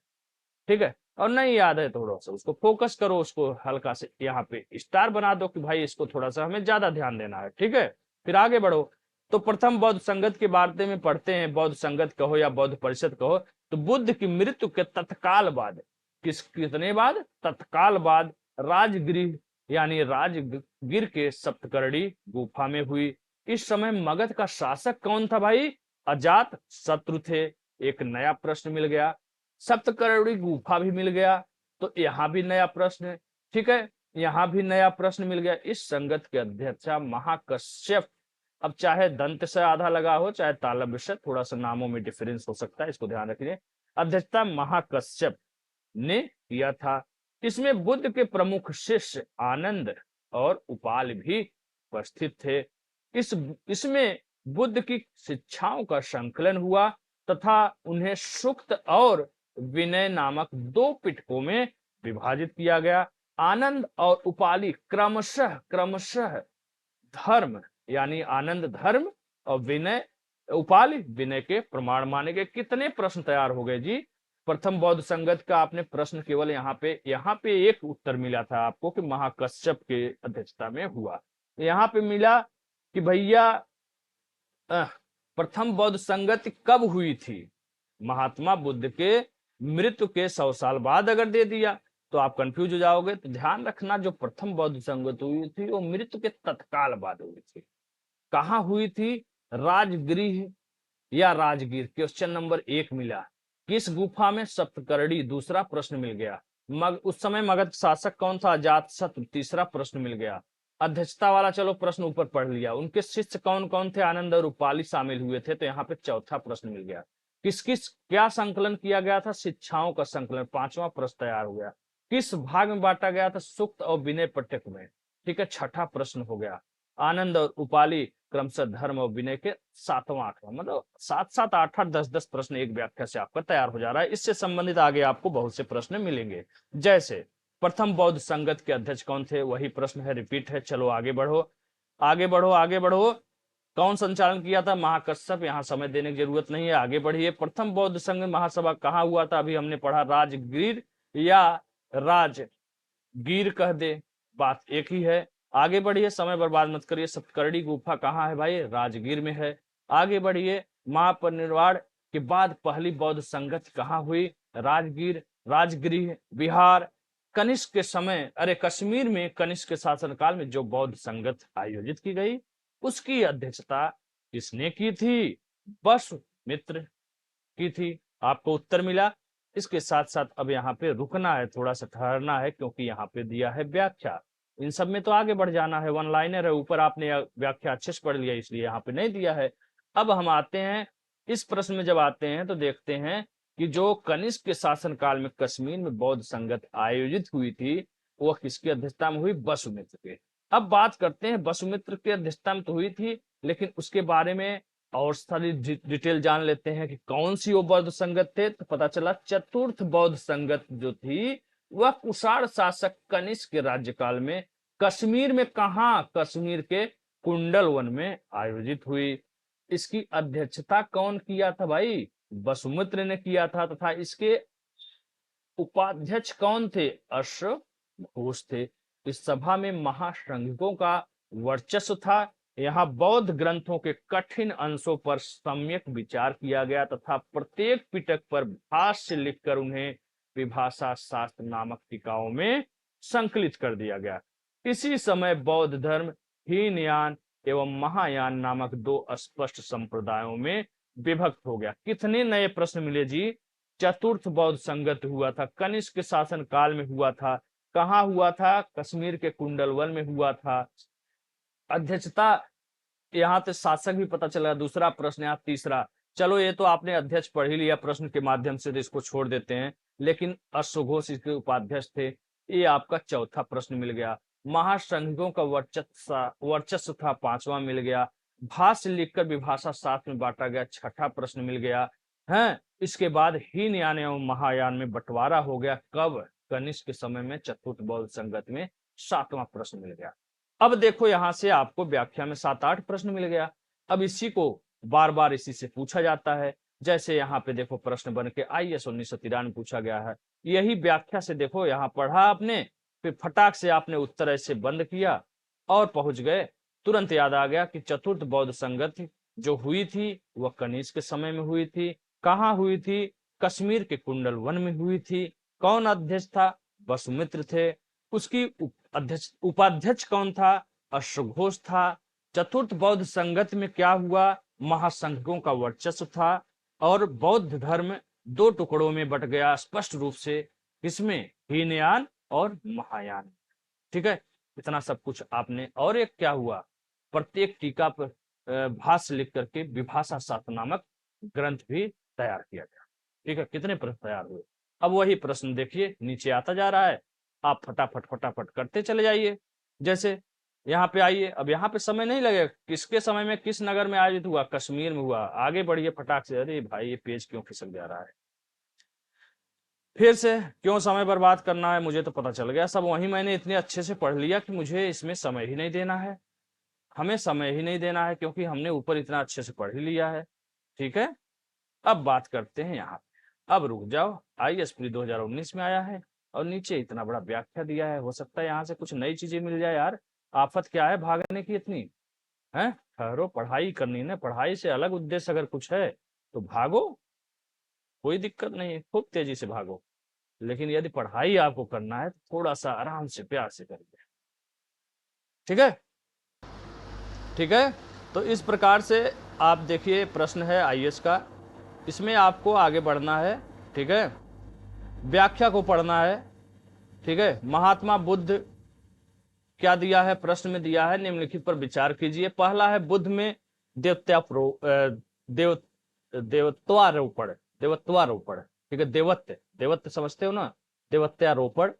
ठीक है, और नहीं याद है थोड़ा सा उसको फोकस करो, उसको हल्का से यहाँ पे स्टार बना दो कि भाई इसको थोड़ा सा हमें ज्यादा ध्यान देना है। ठीक है, फिर आगे बढ़ो। तो प्रथम बौद्ध संगत के बारे में पढ़ते हैं। बौद्ध संगत कहो या बौद्ध परिषद कहो, तो बुद्ध की मृत्यु के तत्काल बाद, कितने बाद, तत्काल बाद राजगृह यानी राजगीर के सप्तकर्णी गुफा में हुई। इस समय मगध का शासक कौन था भाई? अजात शत्रु थे। एक नया प्रश्न मिल गया। सप्तकर्णी गुफा भी मिल गया, तो यहाँ भी नया प्रश्न है। ठीक है, यहाँ भी नया प्रश्न मिल गया। इस संगत के अध्यक्ष महाकश्यप, अब चाहे दंत से आधा लगा हो चाहे तालव्य से, थोड़ा सा नामों में डिफरेंस हो सकता है, इसको ध्यान रखिए। अध्यक्षता महाकश्यप ने किया था। इसमें बुद्ध के प्रमुख शिष्य आनंद और उपाल भी उपस्थित थे। इसमें बुद्ध की शिक्षाओं का संकलन हुआ तथा उन्हें सुक्त और विनय नामक दो पिटकों में विभाजित किया गया। आनंद और उपाली क्रमशः क्रमशः धर्म यानी आनंद धर्म और विनय उपाली विनय के प्रमाण माने गए। कितने प्रश्न तैयार हो गए जी? प्रथम बौद्ध संगत का आपने प्रश्न केवल यहाँ पे एक उत्तर मिला था आपको कि महाकश्यप के अध्यक्षता में हुआ। यहाँ पे मिला कि भैया प्रथम बौद्ध संगत कब हुई थी? महात्मा बुद्ध के मृत्यु के 100 साल बाद अगर दे दिया तो आप कंफ्यूज हो जाओगे। तो ध्यान रखना, जो प्रथम बौद्ध संगत हुई थी वो मृत्यु के तत्काल बाद हुई थी। कहाँ हुई थी? राजगृह या राजगीर। क्वेश्चन नंबर 1 मिला। किस गुफा में? सप्तकर्णी। दूसरा प्रश्न मिल गया। उस समय मगध शासक कौन था? अजातशत्रु। तीसरा प्रश्न मिल गया। अध्यक्षता वाला चलो प्रश्न ऊपर पढ़ लिया। उनके शिष्य कौन कौन थे? आनंद और उपाली शामिल हुए थे, तो यहाँ पे चौथा प्रश्न मिल गया। किस किस क्या संकलन किया गया था? शिक्षाओं का संकलन। पांचवा प्रश्न तैयार हो गया। किस भाग में बांटा गया था? सुक्त और विनय पट्टक में। ठीक है, छठा प्रश्न हो गया। आनंद और उपाली क्रमशः धर्म और विनय के 7वां 8वां, मतलब 7 7 8 8 10 10 प्रश्न एक व्याख्या से आपका तैयार हो जा रहा है। इससे संबंधित आगे आपको बहुत से प्रश्न मिलेंगे। जैसे प्रथम बौद्ध संगत के अध्यक्ष कौन थे? वही प्रश्न है, रिपीट है। चलो आगे बढ़ो, आगे बढ़ो, आगे बढ़ो। कौन संचालन किया था? महाकश्यप। यहाँ समय देने की जरूरत नहीं है, आगे बढ़िए। प्रथम बौद्ध संघ महासभा कहाँ हुआ था? अभी हमने पढ़ा, राजगीर या राजगीर कह दे, बात एक ही है। आगे बढ़िए, समय बर्बाद मत करिए। सप्तकर्णी गुफा कहाँ है भाई? राजगीर में है। आगे बढ़िए। महापरिनिर्वाण के बाद पहली बौद्ध संगत कहाँ हुई? राजगीर, राजगृह, बिहार। कनिष्क के समय, अरे कश्मीर में कनिष्क के शासनकाल में जो बौद्ध संगत आयोजित की गई उसकी अध्यक्षता किसने की थी? वसुमित्र की थी। आपको उत्तर मिला। इसके साथ साथ अब यहाँ पे रुकना है, थोड़ा सा ठहरना है, क्योंकि यहाँ पे दिया है व्याख्या। इन सब में तो आगे बढ़ जाना है, वन लाइनर है, ऊपर आपने व्याख्या अच्छे से पढ़ लिया इसलिए यहाँ पे नहीं दिया है। अब हम आते हैं इस प्रश्न में, जब आते हैं तो देखते हैं कि जो कनिष्क के शासनकाल में कश्मीर में बौद्ध संगत आयोजित हुई थी वह किसकी अध्यक्षता में हुई? वसुमित्र के। अब बात करते हैं, वसुमित्र की अध्यक्षता में तो हुई थी, लेकिन उसके बारे में और सारी डिटेल जान लेते हैं कि कौन सी वो बौद्ध संगत थे। तो पता चला चतुर्थ बौद्ध संगत जो थी वह कुषाण शासक कनिष्क के राज्यकाल में कश्मीर में, कहा? कश्मीर के कुंडल वन में आयोजित हुई। इसकी अध्यक्षता कौन किया था भाई? वसुमित्र ने किया था, तथा इसके उपाध्यक्ष कौन थे? अश्वघोष थे। इस सभा में महासंघिकों का वर्चस्व था। यहाँ बौद्ध ग्रंथों के कठिन अंशों पर सम्यक विचार किया गया तथा प्रत्येक पिटक पर भाष्य लिखकर उन्हें विभाषा शास्त्र नामक टीकाओं में संकलित कर दिया गया। इसी समय बौद्ध धर्म हीनयान एवं महायान नामक दो स्पष्ट संप्रदायों में विभक्त हो गया। कितने नए प्रश्न मिले जी? चतुर्थ बौद्ध संगत हुआ था, कनिष्क के शासन काल में हुआ था। कहाँ हुआ था? कश्मीर के कुंडलवन में हुआ था। अध्यक्षता यहाँ से शासक भी पता चला। दूसरा प्रश्न यहाँ तीसरा। चलो ये तो आपने अध्यक्ष पढ़ ही लिया प्रश्न के माध्यम से, तो इसको छोड़ देते हैं। लेकिन अश्वघोष इसके उपाध्यक्ष थे। ये आपका चौथा प्रश्न मिल गया। महासंघिकों का वर्चस्व था, 5वां मिल गया। भाष्य लिखकर विभाषा शास्त्र में बांटा गया, छठा प्रश्न मिल गया है। इसके बाद हीनयान एवं महायान में बंटवारा हो गया, कब? कनिष्क के समय में, चतुर्थ बौद्ध संगत में, सातवां प्रश्न मिल गया। अब देखो यहां से आपको व्याख्या में 7-8 प्रश्न मिल गया। अब इसी को बार बार इसी से पूछा जाता है। जैसे यहाँ पे देखो प्रश्न बन के IAS 1993 पूछा गया है, यही व्याख्या से देखो यहाँ पढ़ा आपने, फिर फटाक से आपने उत्तर ऐसे बंद किया और पहुंच गए। तुरंत याद आ गया कि चतुर्थ बौद्ध संगति जो हुई थी वह कनिष्क के समय में हुई थी। कहाँ हुई थी? कश्मीर के कुंडल वन में हुई थी। कौन अध्यक्ष था? वसुमित्र थे। उसकी उपाध्यक्ष कौन था? अश्वघोष था। चतुर्थ बौद्ध संगत में क्या हुआ? महासंघों का वर्चस्व था और बौद्ध धर्म 2 टुकड़ों में बट गया स्पष्ट रूप से, किसमें? हीनयान और महायान। ठीक है, इतना सब कुछ आपने। और एक क्या हुआ? प्रत्येक टीका पर भाष्य लिख करके विभाषा शास्त्र नामक ग्रंथ भी तैयार किया गया। ठीक है, कितने प्रश्न तैयार हुए? अब वही प्रश्न देखिए नीचे आता जा रहा है, आप फटाफट फटाफट करते चले जाइए। जैसे यहाँ पे आइए, अब यहाँ पे समय नहीं लगेगा, किसके समय में किस नगर में आयोजित हुआ? कश्मीर में हुआ। आगे बढ़िए फटाक से। अरे भाई ये पेज क्यों खिसक जा रहा है? फिर से क्यों समय बर्बाद करना है? मुझे तो पता चल गया सब, वही मैंने इतने अच्छे से पढ़ लिया कि मुझे इसमें समय ही नहीं देना है। हमें समय ही नहीं देना है क्योंकि हमने ऊपर इतना अच्छे से पढ़ ही लिया है। ठीक है, अब बात करते हैं यहाँ। अब रुक जाओ, IAS प्री 2019 में आया है और नीचे इतना बड़ा व्याख्या दिया है। हो सकता है यहाँ से कुछ नई चीजें मिल जाए यार। आफत क्या है भागने की इतनी है? ठहरो, पढ़ाई करनी है। पढ़ाई से अलग उद्देश्य अगर कुछ है तो भागो, कोई दिक्कत नहीं है, खूब तेजी से भागो। लेकिन यदि पढ़ाई आपको करना है तो थोड़ा सा आराम से प्यार से करिए। ठीक है, ठीक है। तो इस प्रकार से आप देखिए प्रश्न है IAS का, इसमें आपको आगे बढ़ना है। ठीक है, व्याख्या को पढ़ना है। ठीक है, महात्मा बुद्ध क्या दिया है? प्रश्न में दिया है निम्नलिखित पर विचार कीजिए। पहला है बुद्ध में देवत्वारोपण। देवत्वारोपण, ठीक है, देवत्व समझते हो ना, देवत्वारोपण।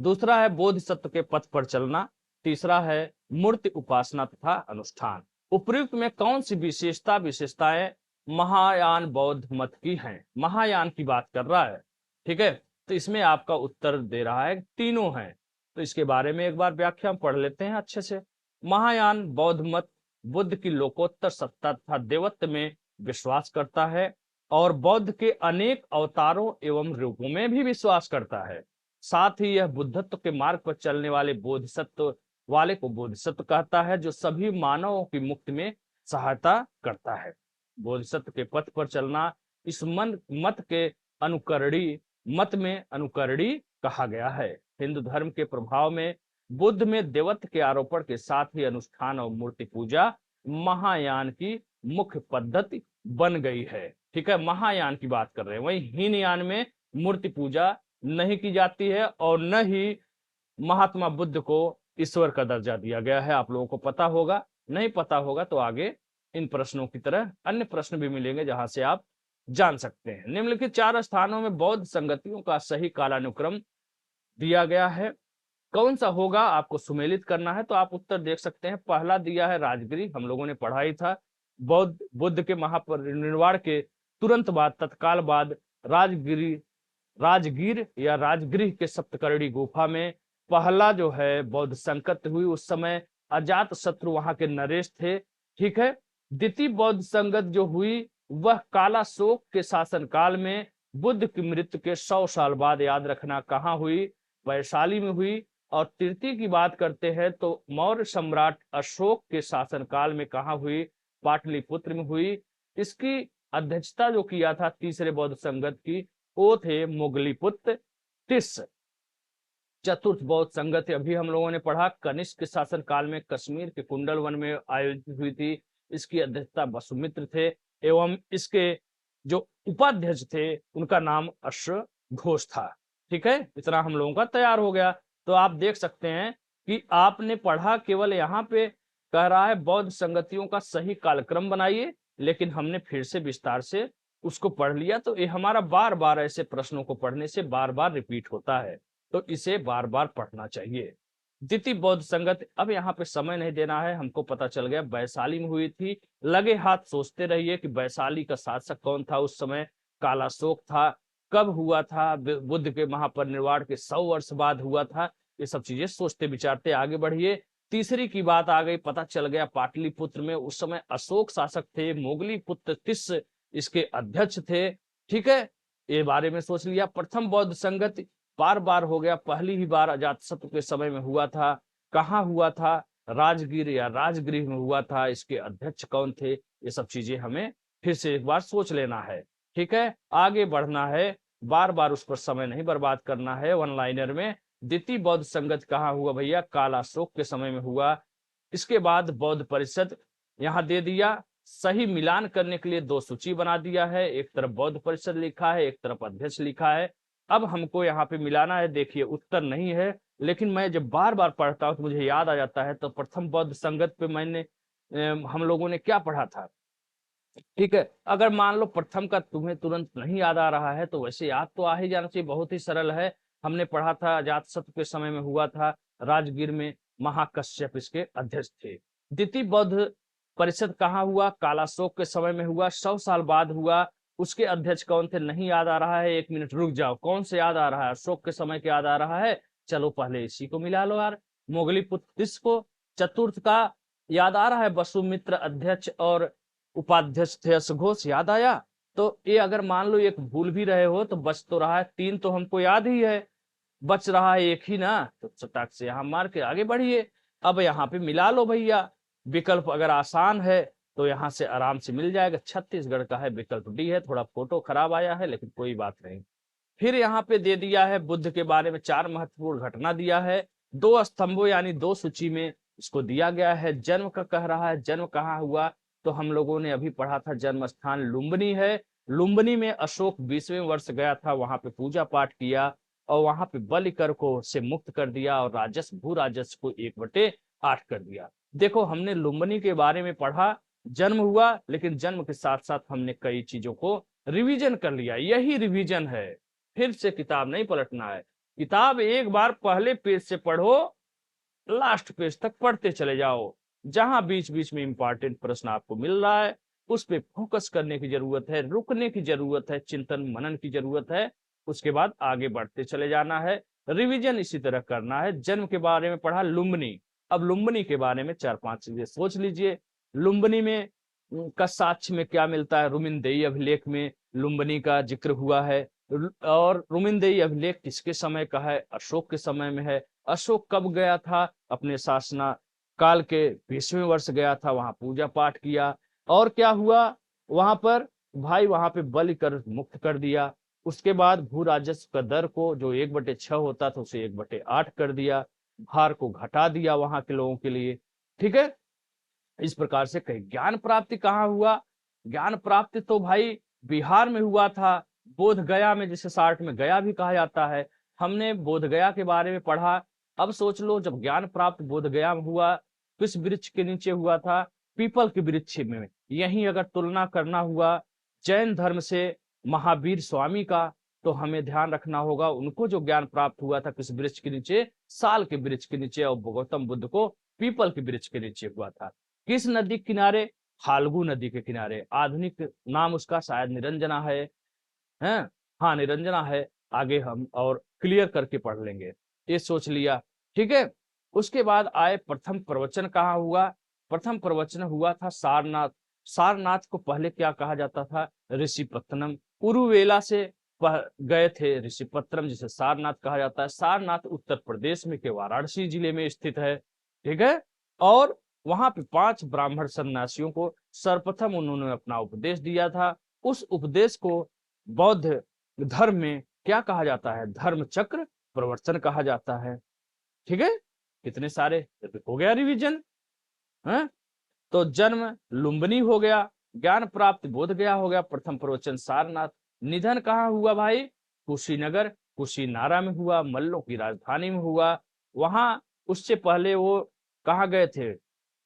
दूसरा है बोधिसत्व के पथ पर चलना। तीसरा है मूर्ति उपासना तथा अनुष्ठान। उपयुक्त में कौन सी विशेषताएं महायान बौद्ध मत की हैं? महायान की बात कर रहा है। ठीक है, तो इसमें आपका उत्तर दे रहा है तीनों हैं। तो इसके बारे में एक बार व्याख्या पढ़ लेते हैं अच्छे से। महायान बौद्ध मत बुद्ध की लोकोत्तर सत्ता तथा देवत्व में विश्वास करता है और बौद्ध के अनेक अवतारों एवं रूपों में भी विश्वास करता है। साथ ही यह बुद्धत्व के मार्ग पर चलने वाले बोधिसत्व वाले को बोधिसत्व कहता है, जो सभी मानवों की मुक्ति में सहायता करता है। बोधिसत्व के पथ पर चलना इस मत के मत में अनुकरणी कहा गया है। हिंदू धर्म के प्रभाव में बुद्ध में देवत्व के आरोपण के साथ ही अनुष्ठान और मूर्ति पूजा महायान की मुख्य पद्धति बन गई है। ठीक है, महायान की बात कर रहे हैं। वहीं हीनयान में मूर्ति पूजा नहीं की जाती है और न ही महात्मा बुद्ध को ईश्वर का दर्जा दिया गया है। आप लोगों को पता होगा, नहीं पता होगा तो आगे इन प्रश्नों की तरह अन्य प्रश्न भी मिलेंगे जहां से आप जान सकते हैं। निम्नलिखित 4 स्थानों में बौद्ध संगतियों का सही कालानुक्रम दिया गया है, कौन सा होगा? आपको सुमेलित करना है तो आप उत्तर देख सकते हैं। पहला दिया है राजगिरी, हम लोगों ने पढ़ा ही था। बुद्ध के महापरिनिर्वाण के तुरंत बाद, तत्काल बाद राजगीर या राजगृह के सप्तकर्णी गुफा में पहला जो है बौद्ध संगत हुई। उस समय अजात शत्रु वहां के नरेश थे। ठीक है, द्वितीय बौद्ध संगत जो हुई वह काला शोक के शासनकाल में बुद्ध की मृत्यु के 100 साल बाद, याद रखना कहाँ हुई? वैशाली में हुई। और तृतीय की बात करते हैं तो मौर्य सम्राट अशोक के शासनकाल में कहाँ हुई? पाटलिपुत्र में हुई। इसकी अध्यक्षता जो किया था तीसरे बौद्ध संगत की, वो थे मोगलीपुत्र तिस्स। चतुर्थ बौद्ध संगत अभी हम लोगों ने पढ़ा, कनिष्क के शासन काल में कश्मीर के कुंडल वन में आयोजित हुई थी। इसकी अध्यक्षता वसुमित्र थे एवं इसके जो उपाध्यक्ष थे उनका नाम अश्वघोष था। ठीक है, इतना हम लोगों का तैयार हो गया। तो आप देख सकते हैं कि आपने पढ़ा, केवल यहाँ पे कह रहा है बौद्ध संगतियों का सही कालक्रम बनाइए, लेकिन हमने फिर से विस्तार से उसको पढ़ लिया। तो ये हमारा बार बार ऐसे प्रश्नों को पढ़ने से बार बार रिपीट होता है, तो इसे बार बार पढ़ना चाहिए। द्वितीय बौद्ध संगत, अब यहाँ पे समय नहीं देना है, हमको पता चल गया वैशाली में हुई थी। लगे हाथ सोचते रहिए कि वैशाली का शासक कौन था उस समय, कालाशोक था, कब हुआ था, बुद्ध के महापरिनिर्वाण के 100 वर्ष बाद हुआ था। ये सब चीजें सोचते विचारते आगे बढ़िए। तीसरी की बात आ गई, पता चल गया पाटलिपुत्र में उस समय अशोक शासक थे, मोगली पुत्र तिस इसके अध्यक्ष थे। ठीक है, ये बारे में सोच लिया। प्रथम बौद्ध संगत बार बार हो गया, पहली ही बार अजातशत्रु के समय में हुआ था। कहाँ हुआ था, राजगीर या राजगृह में हुआ था, इसके अध्यक्ष कौन थे, ये सब चीजें हमें फिर से एक बार सोच लेना है। ठीक है, आगे बढ़ना है, बार बार उस पर समय नहीं बर्बाद करना है। वन लाइनर में द्वितीय बौद्ध संगत कहाँ हुआ भैया, कालाशोक के समय में हुआ। इसके बाद बौद्ध परिषद यहाँ दे दिया, सही मिलान करने के लिए दो सूची बना दिया है, एक तरफ बौद्ध परिषद लिखा है, एक तरफ अध्यक्ष लिखा है। अब हमको यहाँ पे मिलाना है। देखिए उत्तर नहीं है, लेकिन मैं जब बार बार पढ़ता हूँ तो मुझे याद आ जाता है। तो प्रथम बौद्ध संगत पे हम लोगों ने क्या पढ़ा था। ठीक है, अगर मान लो प्रथम का तुम्हें तुरंत नहीं याद आ रहा है तो वैसे याद तो आ ही जाना चाहिए, बहुत ही सरल है। हमने पढ़ा था अजातशत्रु के समय में हुआ था, राजगीर में महाकश्यप इसके अध्यक्ष थे। द्वितीय बौद्ध परिषद कहाँ हुआ, कालाशोक के समय में हुआ, 100 साल बाद हुआ। उसके अध्यक्ष कौन थे नहीं याद आ रहा है, 1 मिनट रुक जाओ, कौन से याद आ रहा है, अशोक के समय के याद आ रहा है, चलो पहले इसी को मिला लो यार, मोगली पुत्र को। चतुर्थ का याद आ रहा है, वसुमित्र अध्यक्ष और उपाध्यक्ष थे अशोघोष, याद आया। तो ये अगर मान लो एक भूल भी रहे हो तो बच तो रहा है, 3 तो हमको याद ही है, बच रहा है एक ही ना, तो चटाक से यहाँ मार के आगे बढ़िए। अब यहाँ पे मिला लो भैया, विकल्प अगर आसान है तो यहाँ से आराम से मिल जाएगा। छत्तीसगढ़ का है, विकल्प डी है, थोड़ा फोटो खराब आया है लेकिन कोई बात नहीं। फिर यहाँ पे दे दिया है बुद्ध के बारे में 4 महत्वपूर्ण घटना दिया है, 2 स्तंभों यानी 2 सूची में इसको दिया गया है। जन्म का कह रहा है, जन्म कहाँ हुआ, तो हम लोगों ने अभी पढ़ा था जन्म स्थान लुम्बिनी है। लुम्बिनी में अशोक 20वें वर्ष गया था, वहां पे पूजा पाठ किया और वहां पे बलि कर को से मुक्त कर दिया और राजस्व भू राजस्व को 1/8 कर दिया। देखो हमने लुम्बिनी के बारे में पढ़ा, जन्म हुआ, लेकिन जन्म के साथ साथ हमने कई चीजों को रिवीजन कर लिया, यही रिवीजन है। फिर से किताब नहीं पलटना है, किताब एक बार पहले पेज से पढ़ो, लास्ट पेज तक पढ़ते चले जाओ। जहां बीच बीच में इंपॉर्टेंट प्रश्न आपको मिल रहा है उस पे फोकस करने की जरूरत है, रुकने की जरूरत है, चिंतन मनन की जरूरत है, उसके बाद आगे बढ़ते चले जाना है। रिवीजन इसी तरह करना है। जन्म के बारे में पढ़ा, लुम्बिनी, अब लुम्बिनी के बारे में 4-5 चीजें सोच लीजिए। लुम्बिनी में का साक्ष्य में क्या मिलता है, रुमिनदेई अभिलेख में लुम्बिनी का जिक्र हुआ है। और रुमिनदेई अभिलेख किसके समय का है, अशोक के समय में है। अशोक कब गया था, अपने शासना काल के 20वें वर्ष गया था, वहां पूजा पाठ किया। और क्या हुआ वहां पर भाई, वहां पे बलि कर मुक्त कर दिया। उसके बाद भू राजस्व का दर को जो 1/6 होता था उसे 1/8 कर दिया, भार को घटा दिया वहां के लोगों के लिए। ठीक है, इस प्रकार से कहीं ज्ञान प्राप्ति कहाँ हुआ, ज्ञान प्राप्ति तो भाई बिहार में हुआ था, बोध गया में, जिसे शार्ट में गया भी कहा जाता है। हमने बोध गया के बारे में पढ़ा। अब सोच लो, जब ज्ञान प्राप्त बोध गया में हुआ, किस वृक्ष के नीचे हुआ था, पीपल के वृक्ष में। यहीं अगर तुलना करना हुआ जैन धर्म से महावीर स्वामी का, तो हमें ध्यान रखना होगा उनको जो ज्ञान प्राप्त हुआ था किस वृक्ष के नीचे, साल के वृक्ष के नीचे, और गौतम बुद्ध को पीपल के वृक्ष के नीचे हुआ था। किस नदी के किनारे, फाल्गु नदी के किनारे। आधुनिक नाम उसका शायद निरंजना है, हैं? हाँ निरंजना है, आगे हम और क्लियर करके पढ़ लेंगे, ये सोच लिया। ठीक है, उसके बाद आए प्रथम प्रवचन कहाँ हुआ, प्रथम प्रवचन हुआ था सारनाथ। सारनाथ को पहले क्या कहा जाता था, ऋषिपत्तनम। उरुवेला से गए थे ऋषिपत्तनम, जिसे सारनाथ कहा जाता है। सारनाथ उत्तर प्रदेश में के वाराणसी जिले में स्थित है। ठीक है, और वहां पे 5 ब्राह्मण सन्यासियों को सर्वप्रथम उन्होंने अपना उपदेश दिया था। उस उपदेश को बौद्ध धर्म में क्या कहा जाता है, धर्म चक्र प्रवर्तन कहा जाता है। ठीक है, कितने सारे हो गया रिवीजन है। तो जन्म लुम्बिनी हो गया, ज्ञान प्राप्त बोध गया हो गया, प्रथम प्रवचन सारनाथ। निधन कहाँ हुआ भाई, कुशीनगर, कुशीनारा में हुआ, मल्लों की राजधानी में हुआ। वहां उससे पहले वो कहाँ गए थे,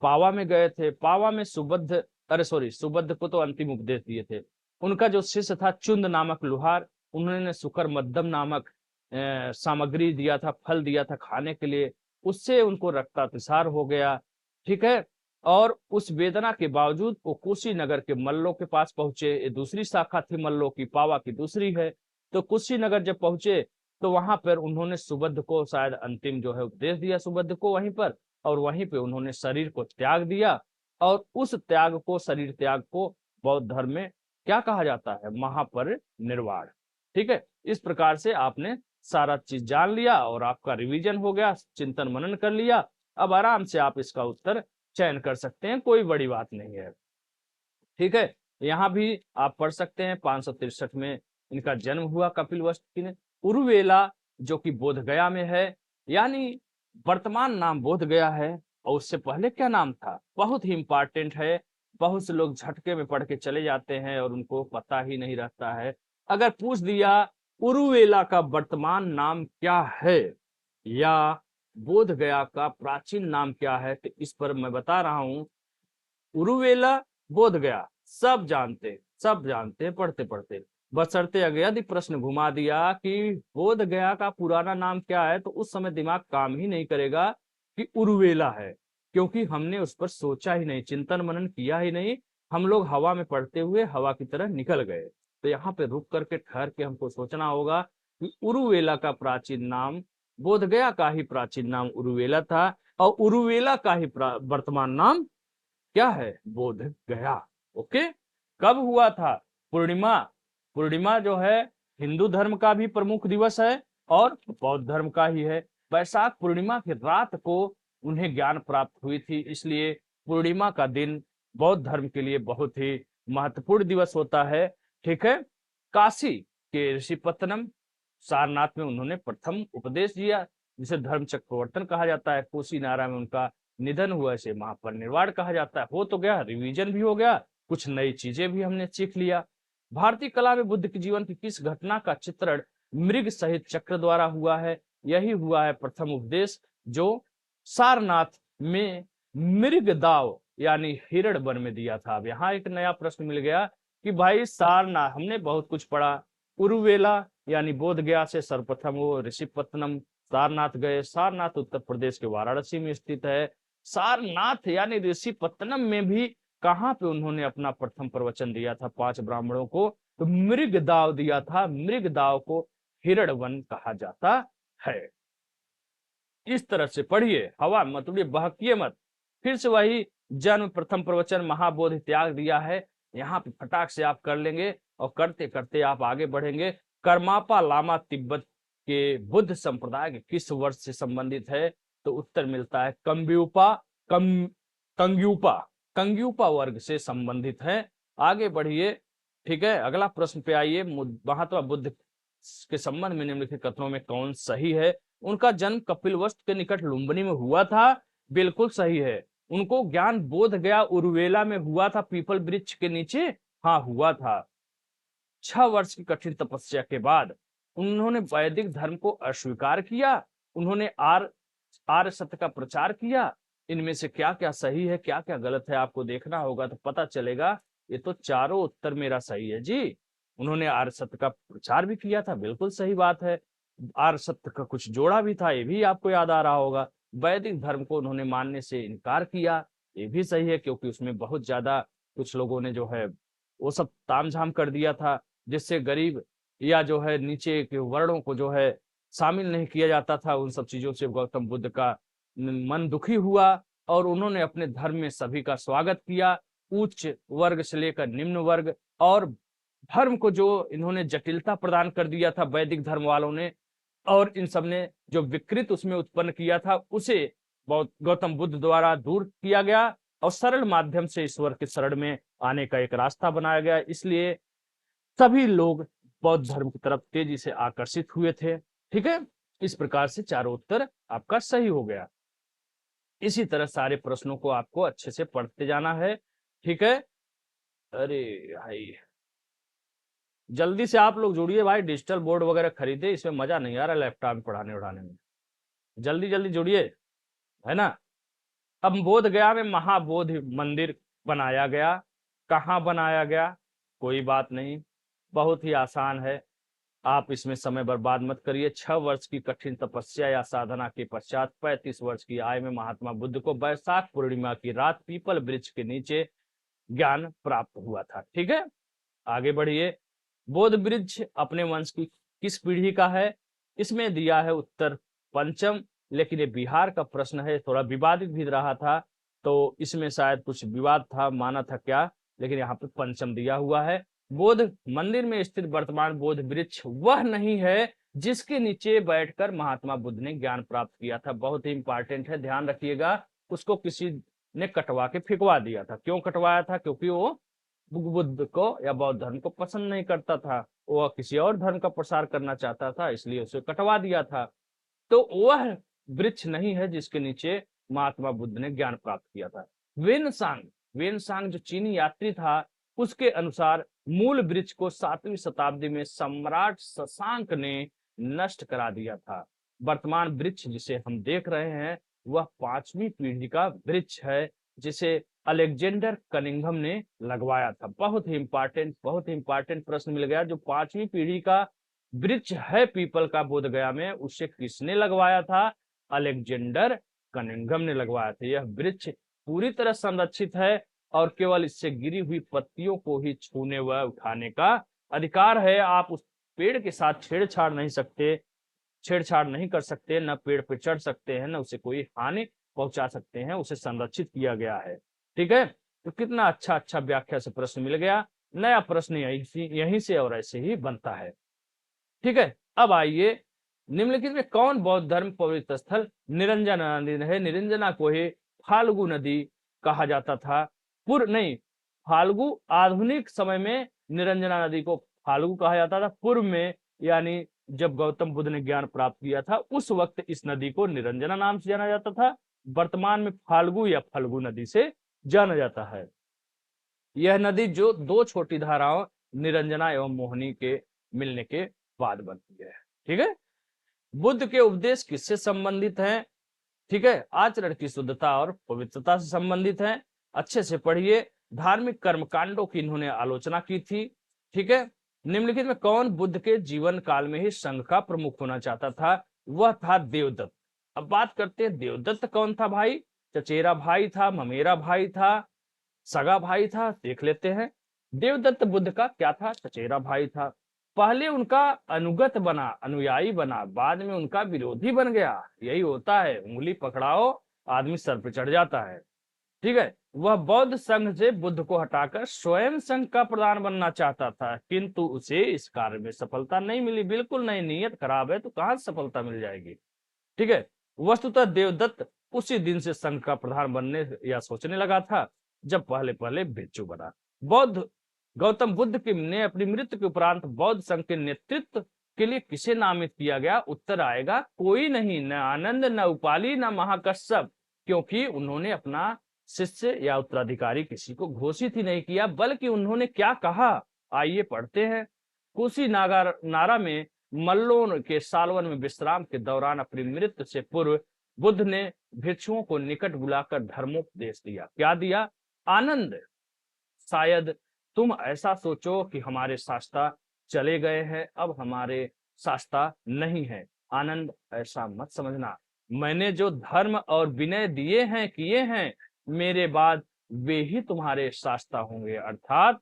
पावा में गए थे। पावा में सुबुद्ध, अरे सॉरी, सुबुद्ध को तो अंतिम उपदेश दिए थे। उनका जो शिष्य था चुंद नामक लुहार, उन्होंने सुकर मध्यम नामक सामग्री दिया था, फल दिया था खाने के लिए। उससे उनको रक्तातिसार हो गया, ठीक है। और उस वेदना के बावजूद वो कुशीनगर के मल्लों के पास पहुंचे। ये दूसरी शाखा थी मल्लों की, पावा की दूसरी है। तो कुशीनगर जब पहुंचे तो वहां पर उन्होंने सुबुद्ध को शायद अंतिम जो है उपदेश दिया सुबुद्ध को वहीं पर, और वहीं पे उन्होंने शरीर को त्याग दिया। और उस त्याग को, शरीर त्याग को बौद्ध धर्म में क्या कहा जाता है? महापरिनिर्वाण। ठीक है, इस प्रकार से आपने सारा चीज जान लिया और आपका रिवीजन हो गया, चिंतन मनन कर लिया। अब आराम से आप इसका उत्तर चयन कर सकते हैं, कोई बड़ी बात नहीं है। ठीक है, यहाँ भी आप पढ़ सकते हैं 563 में इनका जन्म हुआ कपिलवस्तु ने। उरुवेला जो कि बोध गया में है, यानी वर्तमान नाम बोध गया है, और उससे पहले क्या नाम था? बहुत ही इंपॉर्टेंट है। बहुत से लोग झटके में पढ़ के चले जाते हैं और उनको पता ही नहीं रहता है। अगर पूछ दिया उरुवेला का वर्तमान नाम क्या है या बोध गया का प्राचीन नाम क्या है, तो इस पर मैं बता रहा हूं, उरुवेला, बोध गया सब जानते हैं पढ़ते पढ़ते। बशर्ते अगर यदि प्रश्न घुमा दिया कि बोध गया का पुराना नाम क्या है, तो उस समय दिमाग काम ही नहीं करेगा कि उरुवेला है, क्योंकि हमने उस पर सोचा ही नहीं, चिंतन मनन किया ही नहीं। हम लोग हवा में पढ़ते हुए हवा की तरह निकल गए। तो यहाँ पे रुक करके ठहर के हमको सोचना होगा कि उरुवेला का प्राचीन नाम, बोध गया का ही प्राचीन नाम उरुवेला था, और उरुवेला का ही वर्तमान नाम क्या है? बोध गया। ओके, कब हुआ था? पूर्णिमा। पूर्णिमा जो है हिंदू धर्म का भी प्रमुख दिवस है और बौद्ध धर्म का ही है। वैशाख पूर्णिमा की रात को उन्हें ज्ञान प्राप्त हुई थी, इसलिए पूर्णिमा का दिन बौद्ध धर्म के लिए बहुत ही महत्वपूर्ण दिवस होता है। ठीक है, काशी के ऋषिपत्तनम सारनाथ में उन्होंने प्रथम उपदेश दिया, जिसे धर्म चक्रवर्तन कहा जाता है। कुशीनारा में उनका निधन हुआ, इसे महापरिनिर्वाण कहा जाता है। हो तो गया, रिवीजन भी हो गया, कुछ नई चीजें भी हमने सीख लिया। भारतीय कला में बुद्ध के जीवन की किस घटना का चित्रण मृग सहित चक्र द्वारा हुआ है? यही हुआ है प्रथम उपदेश, जो सारनाथ में मृग दाव यानी हिरण वन में दिया था। अब यहाँ एक नया प्रश्न मिल गया कि भाई सारनाथ, हमने बहुत कुछ पढ़ा, उरुवेला यानी बोध गया से सर्वप्रथम वो ऋषिपत्तनम सारनाथ गए। सारनाथ उत्तर प्रदेश के वाराणसी में स्थित है। सारनाथ यानी ऋषिपत्तनम में भी कहाँ पे उन्होंने अपना प्रथम प्रवचन दिया था 5 ब्राह्मणों को? तो मृग दाव दिया था। मृग दाव को हिरण वन कहा जाता है। इस तरह से पढ़िए, हवा मत उड़िए, बहकिए मत। फिर से वही जन्म, प्रथम प्रवचन, महाबोधि, त्याग दिया है। यहाँ पे फटाक से आप कर लेंगे और करते करते आप आगे बढ़ेंगे। कर्मापा लामा तिब्बत के बुद्ध संप्रदाय के किस वर्ष से संबंधित है? तो उत्तर मिलता है कंग्यूपा, कंग्यूपा, कंग्यूपा वर्ग से संबंधित है। आगे बढ़िए। ठीक है, अगला प्रश्न पे आइए। महात्मा बुद्ध के संबंध में निम्नलिखित कथनों में कौन सही है? उनका जन्म कपिलवस्तु के निकट लुम्बिनी में हुआ था, बिल्कुल सही है। उनको ज्ञान बोध गया उरुवेला में हुआ था, पीपल वृक्ष के नीचे, हाँ हुआ था। 6 वर्ष की कठिन तपस्या के बाद उन्होंने वैदिक धर्म को अस्वीकार किया। उन्होंने आर्य सत्य का प्रचार किया। इनमें से क्या क्या सही है, क्या क्या गलत है, आपको देखना होगा तो पता चलेगा। ये तो चारों उत्तर मेरा सही है जी। उन्होंने आर्य सत्य का प्रचार भी किया था, बिल्कुल सही बात है। आर्य सत्य का कुछ जोड़ा भी था, ये भी आपको याद आ रहा होगा। वैदिक धर्म को उन्होंने मानने से इनकार किया, ये भी सही है, क्योंकि उसमें बहुत ज्यादा कुछ लोगों ने जो है वो सब तामझाम कर दिया था, जिससे गरीब या जो है नीचे के वर्णों को जो है शामिल नहीं किया जाता था। उन सब चीजों से गौतम बुद्ध का मन दुखी हुआ और उन्होंने अपने धर्म में सभी का स्वागत किया, उच्च वर्ग से लेकर निम्न वर्ग। और धर्म को जो इन्होंने जटिलता प्रदान कर दिया था वैदिक धर्म वालों ने, और इन सब ने जो विकृत उसमें उत्पन्न किया था, उसे गौतम बुद्ध द्वारा दूर किया गया और सरल माध्यम से ईश्वर के शरण में आने का एक रास्ता बनाया गया। इसलिए सभी लोग बौद्ध धर्म की तरफ तेजी से आकर्षित हुए थे। ठीक है, इस प्रकार से चारों उत्तर आपका सही हो गया। इसी तरह सारे प्रश्नों को आपको अच्छे से पढ़ते जाना है। ठीक है, अरे भाई जल्दी से आप लोग जुड़िए भाई, डिजिटल बोर्ड वगैरह खरीदे, इसमें मजा नहीं आ रहा लैपटॉप में पढ़ाने उड़ाने में। जल्दी जल्दी जुड़िए, है ना। अब बोध गया में महाबोधि मंदिर बनाया गया। कहाँ बनाया गया? कोई बात नहीं, बहुत ही आसान है। आप इसमें समय बर्बाद मत करिए। 6 वर्ष की कठिन तपस्या या साधना के पश्चात 35 वर्ष की आयु में महात्मा बुद्ध को वैशाख पूर्णिमा की रात पीपल वृक्ष के नीचे ज्ञान प्राप्त हुआ था। ठीक है, आगे बढ़िए। बोध वृक्ष अपने वंश की किस पीढ़ी का है? इसमें दिया है उत्तर पंचम, लेकिन ये बिहार का प्रश्न है, थोड़ा विवादित भी रहा था, तो इसमें शायद कुछ विवाद था, माना था क्या, लेकिन यहाँ पे पंचम दिया हुआ है। बोध मंदिर में स्थित वर्तमान बोध वृक्ष वह नहीं है जिसके नीचे बैठकर महात्मा बुद्ध ने ज्ञान प्राप्त किया था। बहुत ही इंपॉर्टेंट है, ध्यान रखिएगा। उसको किसी ने कटवा के फेंकवा दिया था। क्यों कटवाया था? क्योंकि वो बुद्ध को या बौद्ध धर्म को पसंद नहीं करता था, वह किसी और धर्म का प्रसार करना चाहता था, इसलिए उसे कटवा दिया था। तो वह वृक्ष नहीं है जिसके नीचे महात्मा बुद्ध ने ज्ञान प्राप्त किया था। वेनसांग जो चीनी यात्री था, उसके अनुसार मूल वृक्ष को 7वीं शताब्दी में सम्राट शशांक ने नष्ट करा दिया था। वर्तमान वृक्ष जिसे हम देख रहे हैं वह 5वीं पीढ़ी का वृक्ष है, जिसे अलेक्जेंडर कनिंघम ने लगवाया था। बहुत ही इंपॉर्टेंट प्रश्न मिल गया। जो 5वीं पीढ़ी का वृक्ष है पीपल का बोध गया में, उसे किसने लगवाया था? अलेक्जेंडर कनिंघम ने लगवाया था। यह वृक्ष पूरी तरह संरक्षित है और केवल इससे गिरी हुई पत्तियों को ही छूने व उठाने का अधिकार है। आप उस पेड़ के साथ छेड़छाड़ नहीं कर सकते, न पेड़ पे चढ़ सकते हैं, न उसे कोई हानि पहुंचा सकते हैं। उसे संरक्षित किया गया है। ठीक है, तो कितना अच्छा व्याख्या से प्रश्न मिल गया। नया प्रश्न यहीं से और ऐसे ही बनता है। ठीक है, अब आइए, निम्नलिखित में कौन बौद्ध धर्म पवित्र स्थल निरंजना नदी है? निरंजना को ही फाल्गु नदी कहा जाता था। फाल्गु आधुनिक समय में निरंजना नदी को फाल्गु कहा जाता था। पूर्व में यानी जब गौतम बुद्ध ने ज्ञान प्राप्त किया था उस वक्त इस नदी को निरंजना नाम से जाना जाता था। वर्तमान में फाल्गु या फल्गु नदी से जाना जाता है। यह नदी जो 2 छोटी धाराओं निरंजना एवं मोहिनी के मिलने के बाद बनती है। ठीक है, बुद्ध के उपदेश किससे संबंधित हैं? ठीक है, आचरण की शुद्धता और पवित्रता से संबंधित हैं। अच्छे से पढ़िए। धार्मिक कर्मकांडों की इन्होंने आलोचना की थी। ठीक है, निम्नलिखित में कौन बुद्ध के जीवन काल में ही संघ का प्रमुख होना चाहता था? वह था देवदत्त। अब बात करते हैं देवदत्त कौन था भाई? चचेरा भाई था, ममेरा भाई था, सगा भाई था? देख लेते हैं। देवदत्त बुद्ध का क्या था? चचेरा भाई था। पहले उनका अनुगत बना, अनुयायी बना, बाद में उनका विरोधी बन गया। यही होता है, उंगली पकड़ाओ आदमी सर पे चढ़ जाता है। ठीक है, वह बौद्ध संघ से बुद्ध को हटाकर स्वयं संघ का प्रधान बनना चाहता था, किंतु उसे इस कार्य में सफलता नहीं मिली। बिल्कुल नहीं, नीयत खराब है तो कहां से सफलता मिल जाएगी। ठीक है, वस्तुतः देवदत्त उसी दिन से संघ का प्रधान बनने या सोचने लगा था जब पहले भिक्षु बना। गौतम बुद्ध ने अपनी मृत्यु के उपरांत बौद्ध संघ के नेतृत्व के लिए किसे नामित किया गया? उत्तर आएगा कोई नहीं, न आनंद, न उपाली, न महाकश्यप, क्योंकि उन्होंने अपना शिष्य या उत्तराधिकारी किसी को घोषित ही नहीं किया, बल्कि उन्होंने क्या कहा आइए पढ़ते हैं। कुशी नारा में मल्लों के सालवन में विश्राम के दौरान अपनी मृत्यु से पूर्व बुद्ध ने भिक्षुओं को निकट बुलाकर धर्मोपदेश दिया। क्या दिया? आनंद, शायद तुम ऐसा सोचो कि हमारे शास्त्रा चले गए हैं, अब हमारे शास्त्रा नहीं है। आनंद, ऐसा मत समझना। मैंने जो धर्म और विनय दिए हैं, किए हैं, मेरे बाद वे ही तुम्हारे शास्त्रा होंगे। अर्थात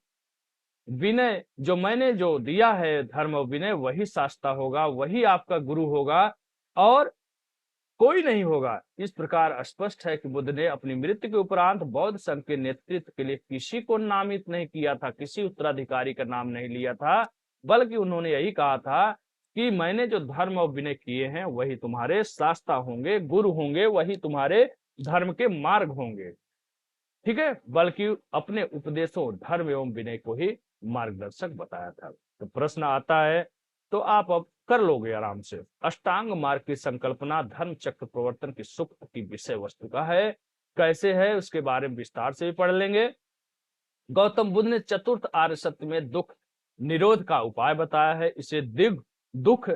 विनय जो मैंने जो दिया है, धर्म और विनय, वही शास्त्रा होगा, वही आपका गुरु होगा और कोई नहीं होगा। इस प्रकार स्पष्ट है कि बुद्ध ने अपनी मृत्यु के उपरांत बौद्ध संघ के नेतृत्व के लिए किसी को नामित नहीं किया था, किसी उत्तराधिकारी का नाम नहीं लिया था, बल्कि उन्होंने यही कहा था कि मैंने जो धर्म और विनय किए हैं वही तुम्हारे शास्त्रा होंगे, गुरु होंगे, वही तुम्हारे धर्म के मार्ग होंगे। ठीक है, बल्कि अपने उपदेशों, धर्म एवं विनय को ही मार्गदर्शक बताया था। तो प्रश्न आता है, तो आप अब कर लोगे आराम से। अष्टांग मार्ग की संकल्पना धर्म चक्र प्रवर्तन की सूक्त की विषय वस्तु का है। कैसे है उसके बारे में विस्तार से भी पढ़ लेंगे। गौतम बुद्ध ने चतुर्थ आर्य सत्य में दुख निरोध का उपाय बताया है। इसे दुख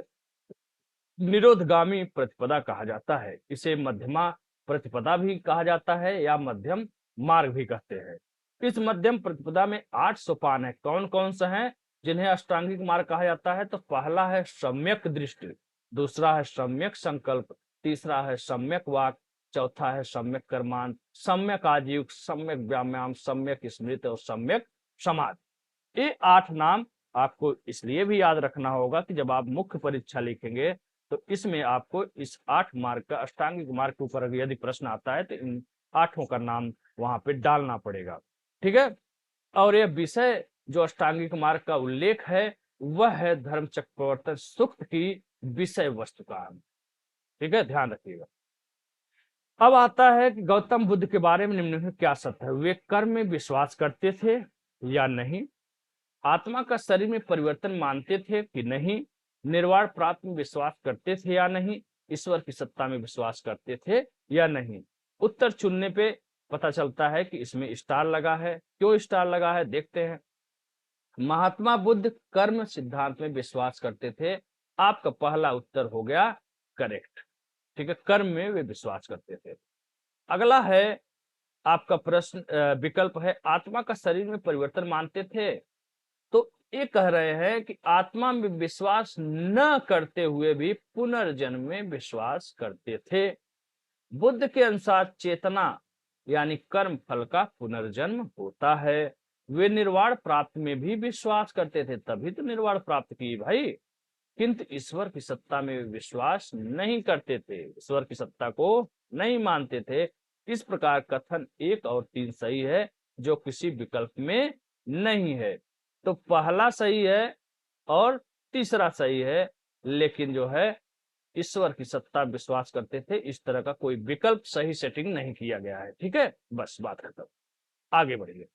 निरोधगामी प्रतिपदा कहा जाता है। इसे मध्यमा प्रतिपदा भी कहा जाता है या मध्यम मार्ग भी कहते हैं। इस मध्यम प्रतिपदा में 8 सोपान है। कौन कौन सा है? जिन्हें अष्टांगिक मार्ग कहा जाता है। तो पहला है सम्यक दृष्टि, दूसरा है सम्यक संकल्प, तीसरा है सम्यक वाक, चौथा है सम्यक कर्मांत, सम्यक आजीव, सम्यक व्यायाम, सम्यक स्मृति और सम्यक समाधि। ये 8 नाम आपको इसलिए भी याद रखना होगा कि जब आप मुख्य परीक्षा लिखेंगे तो इसमें आपको इस 8 मार्ग का, अष्टांगिक मार्ग के ऊपर यदि प्रश्न आता है तो इन 8 का नाम वहां पे डालना पड़ेगा। ठीक है। और यह विषय जो अष्टांगिक मार्ग का उल्लेख है वह है धर्म चक्र प्रवर्तन सूक्त की विषय वस्तु का। ठीक है, ध्यान रखिएगा। अब आता है कि गौतम बुद्ध के बारे में निम्नलिखित क्या सत्य है। वे कर्म में विश्वास करते थे या नहीं, आत्मा का शरीर में परिवर्तन मानते थे कि नहीं, निर्वाण प्राप्त में विश्वास करते थे या नहीं, ईश्वर की सत्ता में विश्वास करते थे या नहीं। उत्तर चुनने पे पता चलता है कि इसमें स्टार लगा है। क्यों स्टार लगा है देखते हैं। महात्मा बुद्ध कर्म सिद्धांत में विश्वास करते थे। आपका पहला उत्तर हो गया करेक्ट। ठीक है, कर्म में वे विश्वास करते थे। अगला है आपका प्रश्न, विकल्प है आत्मा का शरीर में परिवर्तन मानते थे। तो ये कह रहे हैं कि आत्मा में विश्वास न करते हुए भी पुनर्जन्म में विश्वास करते थे। बुद्ध के अनुसार चेतना यानी कर्म फल का पुनर्जन्म होता है। वे निर्वाण प्राप्त में भी विश्वास करते थे, तभी तो निर्वाण प्राप्त की भाई। किंतु ईश्वर की सत्ता में विश्वास नहीं करते थे, ईश्वर की सत्ता को नहीं मानते थे। इस प्रकार कथन 1 और 3 सही है, जो किसी विकल्प में नहीं है। तो पहला सही है और तीसरा सही है, लेकिन जो है ईश्वर की सत्ता विश्वास करते थे, इस तरह का कोई विकल्प सही सेटिंग नहीं किया गया है। ठीक है, बस बात खत्म। आगे बढ़िए।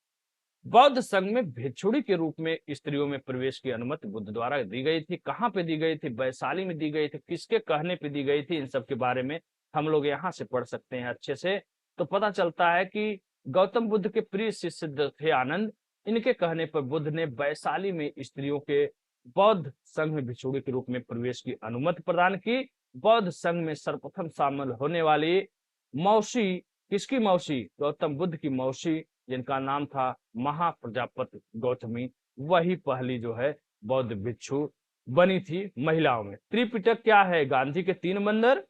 बौद्ध संघ में भिक्षुणी के रूप में स्त्रियों में प्रवेश की अनुमति बुद्ध द्वारा दी गई थी। कहाँ पे दी गई थी? वैशाली में दी गई थी। किसके कहने पे दी गई थी? इन सब के बारे में हम लोग यहाँ से पढ़ सकते हैं अच्छे से। तो पता चलता है कि गौतम बुद्ध के प्रिय शिष्य थे आनंद, इनके कहने पर बुद्ध ने वैशाली में स्त्रियों के बौद्ध संघ में भिक्षुणी के रूप में प्रवेश की अनुमति प्रदान की। बौद्ध संघ में सर्वप्रथम शामिल होने वाली मौसी, किसकी मौसी? गौतम बुद्ध की मौसी, जिनका नाम था महाप्रजापति गौतमी, वही पहली जो है बौद्ध भिक्षु बनी थी महिलाओं में। त्रिपिटक क्या है? गांधी के 3 बंदर।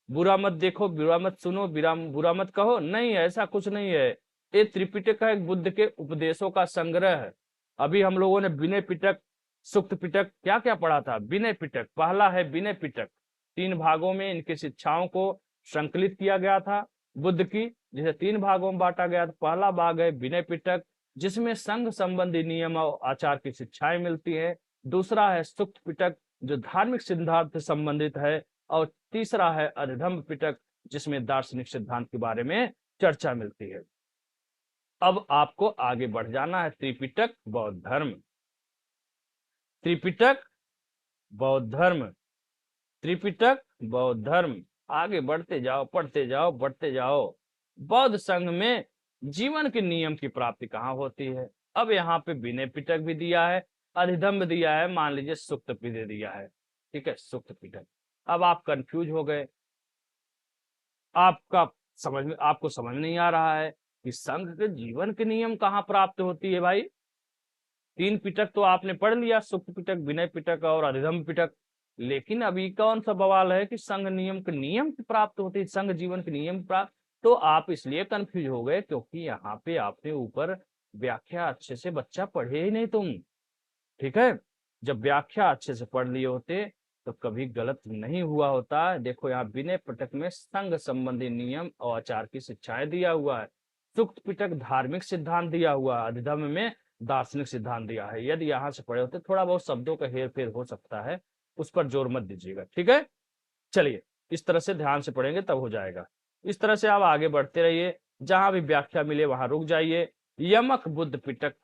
बुरा मत देखो, बुरा मत सुनो, बुरा मत कहो, नहीं ऐसा कुछ नहीं है। ये त्रिपिटक है बुद्ध के उपदेशों का संग्रह है। अभी हम लोगों ने विनय पिटक, सुक्त पिटक, क्या क्या पढ़ा था? विनय पिटक पहला है। विनय पिटक 3 भागों में इनकी शिक्षाओं को संकलित किया गया था बुद्ध की, जिसे 3 भागों में बांटा गया था। पहला भाग है विनय पिटक, जिसमें संघ संबंधी नियम और आचार की शिक्षाएं मिलती है। दूसरा है सुक्त पिटक, जो धार्मिक सिद्धांत से संबंधित है। और तीसरा है अधिधम्म पिटक, जिसमें दार्शनिक सिद्धांत के बारे में चर्चा मिलती है। अब आपको आगे बढ़ जाना है। त्रिपिटक बौद्ध धर्म, त्रिपिटक बौद्ध धर्म, त्रिपिटक बौद्ध धर्म। आगे बढ़ते जाओ, पढ़ते जाओ, बढ़ते जाओ। बौद्ध संघ में जीवन के नियम की प्राप्ति कहाँ होती है? अब यहाँ पे विनय पिटक भी दिया है, अधिधम्म दिया है, मान लीजिए सुक्त भी दे दिया है। ठीक है, सुक्त पिटक। अब आप कंफ्यूज हो गए, आपको समझ नहीं आ रहा है कि संघ के जीवन के नियम कहाँ प्राप्त होती है भाई। 3 पिटक तो आपने पढ़ लिया, सुक्त पिटक, विनय पिटक और अधिधम्म पिटक। लेकिन अभी कौन सा बवाल है कि संघ नियम के नियम प्राप्त होते, संघ जीवन के नियम प्राप्त। तो आप इसलिए कंफ्यूज हो गए क्योंकि यहाँ पे आपने ऊपर व्याख्या अच्छे से बच्चा पढ़े ही नहीं तुम। ठीक है, जब व्याख्या अच्छे से पढ़ लिए होते तो कभी गलत नहीं हुआ होता। देखो यहाँ विनय पिटक में संघ संबंधी नियम और आचार की शिक्षाएं दिया हुआ है। सुक्त पिटक धार्मिक सिद्धांत दिया हुआ है। अधिधम्म में दार्शनिक सिद्धांत दिया है। यदि यहाँ से पढ़े होते, थोड़ा बहुत शब्दों का हेर फेर हो सकता है, उस पर जोर मत दीजिएगा। ठीक है, चलिए इस तरह से ध्यान से पढ़ेंगे तब हो जाएगा। इस तरह से आप आगे बढ़ते रहिए, जहां भी व्याख्या मिले वहां रुक जाइए। यमक बुद्ध पिटक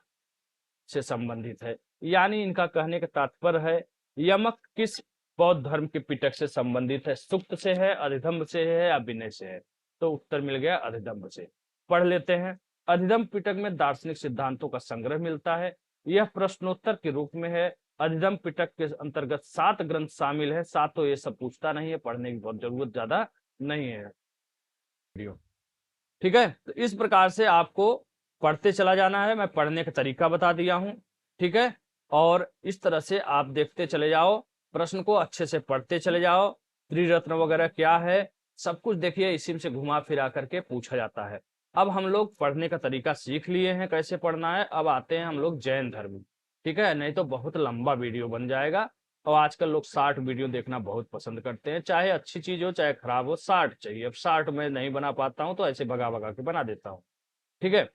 से संबंधित है, यानी इनका कहने का तात्पर्य है यमक किस बौद्ध धर्म के पिटक से संबंधित है? सुक्त से है, अधिधम्म से है या विनय से है? तो उत्तर मिल गया अधिधम्म से। पढ़ लेते हैं। अधिधम्म पिटक में दार्शनिक सिद्धांतों का संग्रह मिलता है। यह प्रश्नोत्तर के रूप में है। अधिधम्म पिटक के अंतर्गत 7 ग्रंथ शामिल है। 7 तो ये सब पूछता नहीं है, पढ़ने की बहुत जरूरत ज्यादा नहीं है। ठीक है, तो इस प्रकार से आपको पढ़ते चला जाना है। मैं पढ़ने का तरीका बता दिया हूं। ठीक है, और इस तरह से आप देखते चले जाओ, प्रश्न को अच्छे से पढ़ते चले जाओ। त्रिरत्न वगैरह क्या है, सब कुछ देखिए इसी से घुमा फिरा करके पूछा जाता है। अब हम लोग पढ़ने का तरीका सीख लिए हैं कैसे पढ़ना है, अब आते हैं हम लोग जैन धर्म। ठीक है, नहीं तो बहुत लंबा वीडियो बन जाएगा। और आजकल लोग शॉर्ट वीडियो देखना बहुत पसंद करते हैं, चाहे अच्छी चीज हो चाहे खराब हो, शॉर्ट चाहिए। अब शॉर्ट में नहीं बना पाता हूँ तो ऐसे भगा भगा के बना देता हूँ। ठीक है,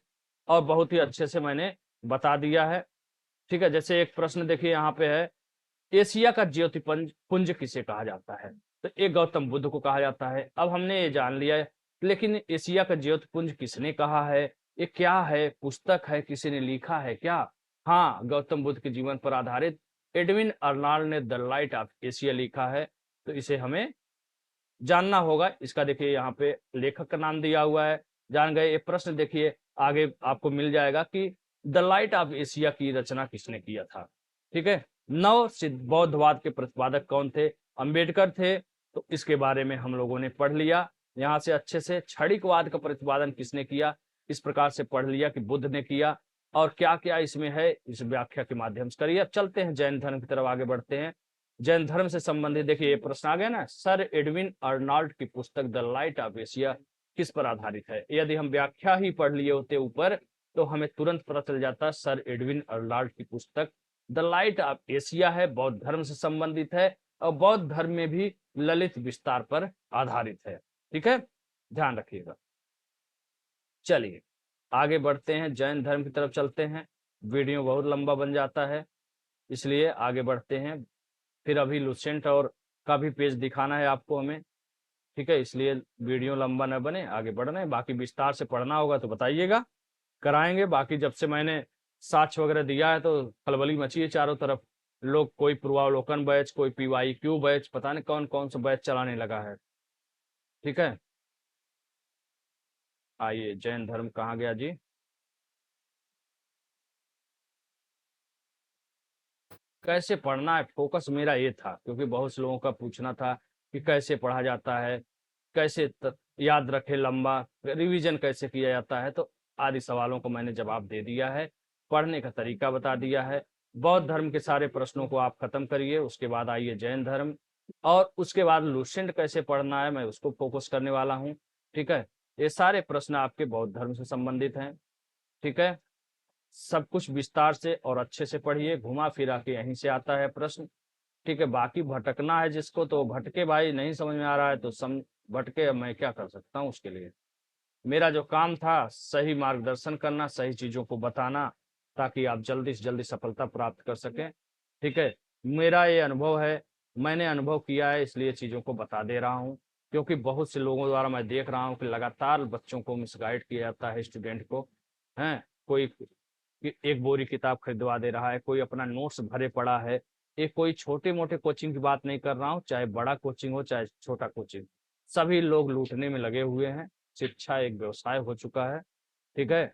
और बहुत ही अच्छे से मैंने बता दिया है। ठीक है, जैसे एक प्रश्न देखिए यहाँ पे है, एशिया का ज्योतिपुंज पुंज किसे कहा जाता है? तो एक गौतम बुद्ध को कहा जाता है। अब हमने ये जान लिया है, लेकिन एशिया का ज्योतिपुंज किसने कहा है, ये क्या है, पुस्तक है, किसी ने लिखा है क्या? हाँ, गौतम बुद्ध के जीवन पर आधारित एडविन अर्नाल्ड ने द लाइट ऑफ एशिया लिखा है। तो इसे हमें जानना होगा। इसका देखिए यहाँ पे लेखक का नाम दिया हुआ है, जान गए। ये प्रश्न देखिए आगे आपको मिल जाएगा कि द लाइट ऑफ एशिया की रचना किसने किया था। ठीक है, नव सिद्ध बौद्धवाद के प्रतिपादक कौन थे? अंबेडकर थे। तो इसके बारे में हम लोगों ने पढ़ लिया यहाँ से अच्छे से। क्षणिकवाद का प्रतिपादन किसने किया, इस प्रकार से पढ़ लिया कि बुद्ध ने किया। और क्या क्या इसमें है, इस व्याख्या के माध्यम से करिए। अब चलते हैं जैन धर्म की तरफ, आगे बढ़ते हैं। जैन धर्म से संबंधित देखिए ये प्रश्न आ गया ना, सर एडविन अर्नाल्ड की पुस्तक द लाइट ऑफ एशिया किस पर आधारित है? यदि हम व्याख्या ही पढ़ लिए होते ऊपर तो हमें तुरंत पता चल जाता, सर एडविन अर्नाल्ड की पुस्तक द लाइट ऑफ एशिया है, बौद्ध धर्म से संबंधित है और बौद्ध धर्म में भी ललित विस्तार पर आधारित है। ठीक है, ध्यान रखिएगा। चलिए आगे बढ़ते हैं, जैन धर्म की तरफ चलते हैं। वीडियो बहुत लंबा बन जाता है, इसलिए आगे बढ़ते हैं। फिर अभी लुसेंट और का भी पेज दिखाना है आपको हमें। ठीक है, इसलिए वीडियो लंबा न बने, आगे बढ़ना है। बाकी विस्तार से पढ़ना होगा तो बताइएगा, कराएंगे। बाकी जब से मैंने साक्ष्य वगैरह दिया है तो खलबली मची है चारों तरफ। लोग कोई पूर्वावलोकन बैच, कोई PYQ बैच, पता नहीं कौन कौन सा बैच चलाने लगा है। ठीक है, आइए जैन धर्म कहाँ गया जी? कैसे पढ़ना है, फोकस मेरा ये था, क्योंकि बहुत से लोगों का पूछना था कि कैसे पढ़ा जाता है, कैसे याद रखे, लंबा रिवीजन कैसे किया जाता है। तो आदि सवालों को मैंने जवाब दे दिया है, पढ़ने का तरीका बता दिया है। बौद्ध धर्म के सारे प्रश्नों को आप खत्म करिए, उसके बाद आइए जैन धर्म, और उसके बाद लुसेंट कैसे पढ़ना है मैं उसको फोकस करने वाला हूँ। ठीक है, ये सारे प्रश्न आपके बौद्ध धर्म से संबंधित हैं। ठीक है, सब कुछ विस्तार से और अच्छे से पढ़िए, घुमा फिरा के यहीं से आता है प्रश्न। ठीक है, बाकी भटकना है जिसको तो भटके भाई, नहीं समझ में आ रहा है तो भटके, अब मैं क्या कर सकता हूँ उसके लिए। मेरा जो काम था सही मार्गदर्शन करना, सही चीजों को बताना, ताकि आप जल्दी से जल्दी सफलता प्राप्त कर सकें। ठीक है, मेरा ये अनुभव है, मैंने अनुभव किया है, इसलिए चीजों को बता दे रहा हूँ। क्योंकि बहुत से लोगों द्वारा मैं देख रहा हूँ कि लगातार बच्चों को मिसगाइड किया जाता है, स्टूडेंट को। हैं, कोई एक बोरी किताब खरीदवा दे रहा है, कोई अपना नोट्स भरे पड़ा है। ये कोई छोटे मोटे कोचिंग की बात नहीं कर रहा हूँ, चाहे बड़ा कोचिंग हो चाहे छोटा कोचिंग, सभी लोग लूटने में लगे हुए हैं। शिक्षा एक व्यवसाय हो चुका है। ठीक है,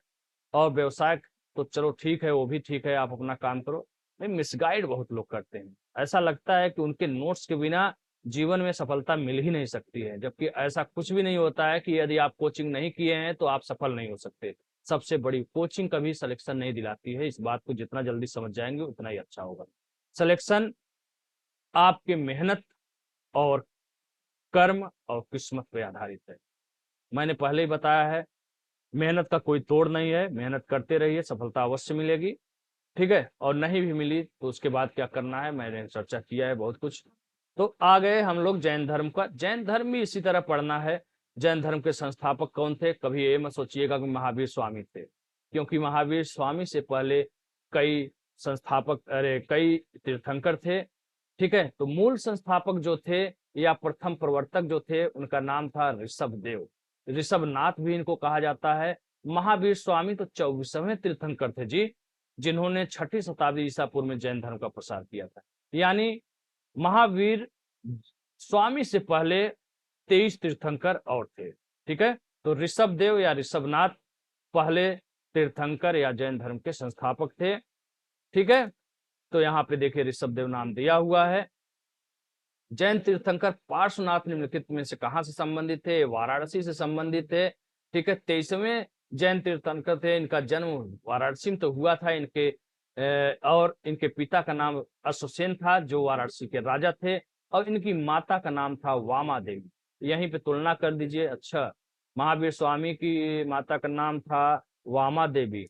और व्यवसाय तो चलो ठीक है, वो भी ठीक है, आप अपना काम करो। नहीं, मिसगाइड बहुत लोग करते हैं। ऐसा लगता है कि उनके नोट्स के बिना जीवन में सफलता मिल ही नहीं सकती है, जबकि ऐसा कुछ भी नहीं होता है कि यदि आप कोचिंग नहीं किए हैं तो आप सफल नहीं हो सकते। सबसे बड़ी कोचिंग कभी सिलेक्शन नहीं दिलाती है, इस बात को जितना जल्दी समझ जाएंगे उतना ही अच्छा होगा। सिलेक्शन आपके मेहनत और कर्म और किस्मत पे आधारित है। मैंने पहले ही बताया है, मेहनत का कोई तोड़ नहीं है, मेहनत करते रहिए, सफलता अवश्य मिलेगी। ठीक है, और नहीं भी मिली तो उसके बाद क्या करना है मैंने चर्चा किया है बहुत कुछ। तो आ गए हम लोग जैन धर्म का। जैन धर्म भी इसी तरह पढ़ना है। जैन धर्म के संस्थापक कौन थे? कभी ये मत सोचिएगा कि महावीर स्वामी थे, क्योंकि महावीर स्वामी से पहले कई संस्थापक, अरे कई तीर्थंकर थे। ठीक है, तो मूल संस्थापक जो थे या प्रथम प्रवर्तक जो थे उनका नाम था ऋषभ देव, ऋषभनाथ भी इनको कहा जाता है। महावीर स्वामी तो 24वें तीर्थंकर थे जी, जिन्होंने 6ठी शताब्दी ईसा पूर्व में जैन धर्म का प्रसार किया था। यानी महावीर स्वामी से पहले 23 तीर्थंकर और थे। ठीक है, तो ऋषभ देव या ऋषभनाथ पहले तीर्थंकर या जैन धर्म के संस्थापक थे। ठीक है, तो यहाँ पे देखिए ऋषभ देव नाम दिया हुआ है। जैन तीर्थंकर पार्श्वनाथ निम्नलिखित में से कहां से संबंधित थे? वाराणसी से संबंधित थे। ठीक है, 23वें जैन तीर्थंकर थे, इनका जन्म वाराणसी में तो हुआ था। इनके और इनके पिता का नाम अश्वसेन था जो वाराणसी के राजा थे, और इनकी माता का नाम था वामा देवी। यहीं पे तुलना कर दीजिए। अच्छा, महावीर स्वामी की माता का नाम था वामा देवी,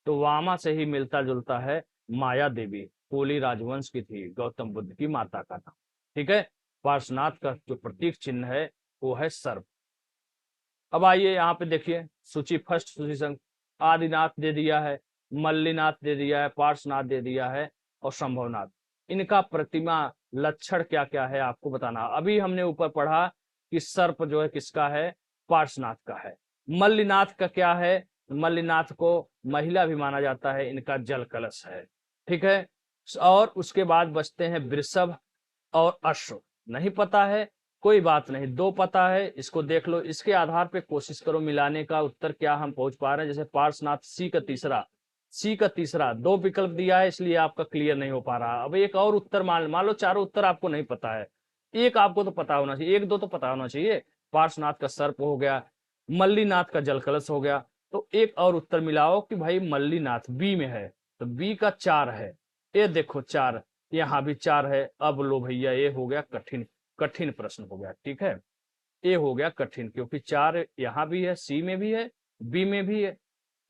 तो वामा से ही मिलता जुलता है माया देवी, कोली राजवंश की थी, गौतम बुद्ध की माता का नाम। ठीक है। पार्श्वनाथ का जो प्रतीक चिन्ह है वो है सर्प। अब आइए यहाँ पे देखिए, सूची फर्स्ट सूची संघ, आदिनाथ दे दिया है, मल्लीनाथ दे दिया है, पार्श्वनाथ दे दिया है और संभवनाथ। इनका प्रतिमा लक्षण क्या क्या है आपको बताना। अभी हमने ऊपर पढ़ा कि सर्प जो है किसका है, पार्श्वनाथ का है। मल्लीनाथ का क्या है, मल्लीनाथ को महिला भी माना जाता है, इनका जल कलश है। ठीक है। और उसके बाद बचते हैं वृषभ और अश्व। नहीं पता है, कोई बात नहीं, दो पता है, इसको देख लो, इसके आधार पे कोशिश करो मिलाने का उत्तर क्या हम पहुंच पा रहे हैं। जैसे पार्श्वनाथ सी का तीसरा दो विकल्प दिया है, इसलिए आपका क्लियर नहीं हो पा रहा। अब एक और उत्तर मान लो चारों उत्तर आपको नहीं पता है, एक आपको तो पता होना चाहिए, एक दो तो पता होना चाहिए। पार्श्वनाथ का सर्प हो गया, मल्लीनाथ का जल कलश हो गया, तो एक और उत्तर मिलाओ कि भाई मल्लीनाथ बी में है, तो बी का 4 है। ये देखो 4, यहाँ भी 4 है। अब लो भैया, ये हो गया कठिन, कठिन प्रश्न हो गया। ठीक है, ए हो गया कठिन, क्योंकि 4 यहाँ भी है, सी में भी है, बी में भी है,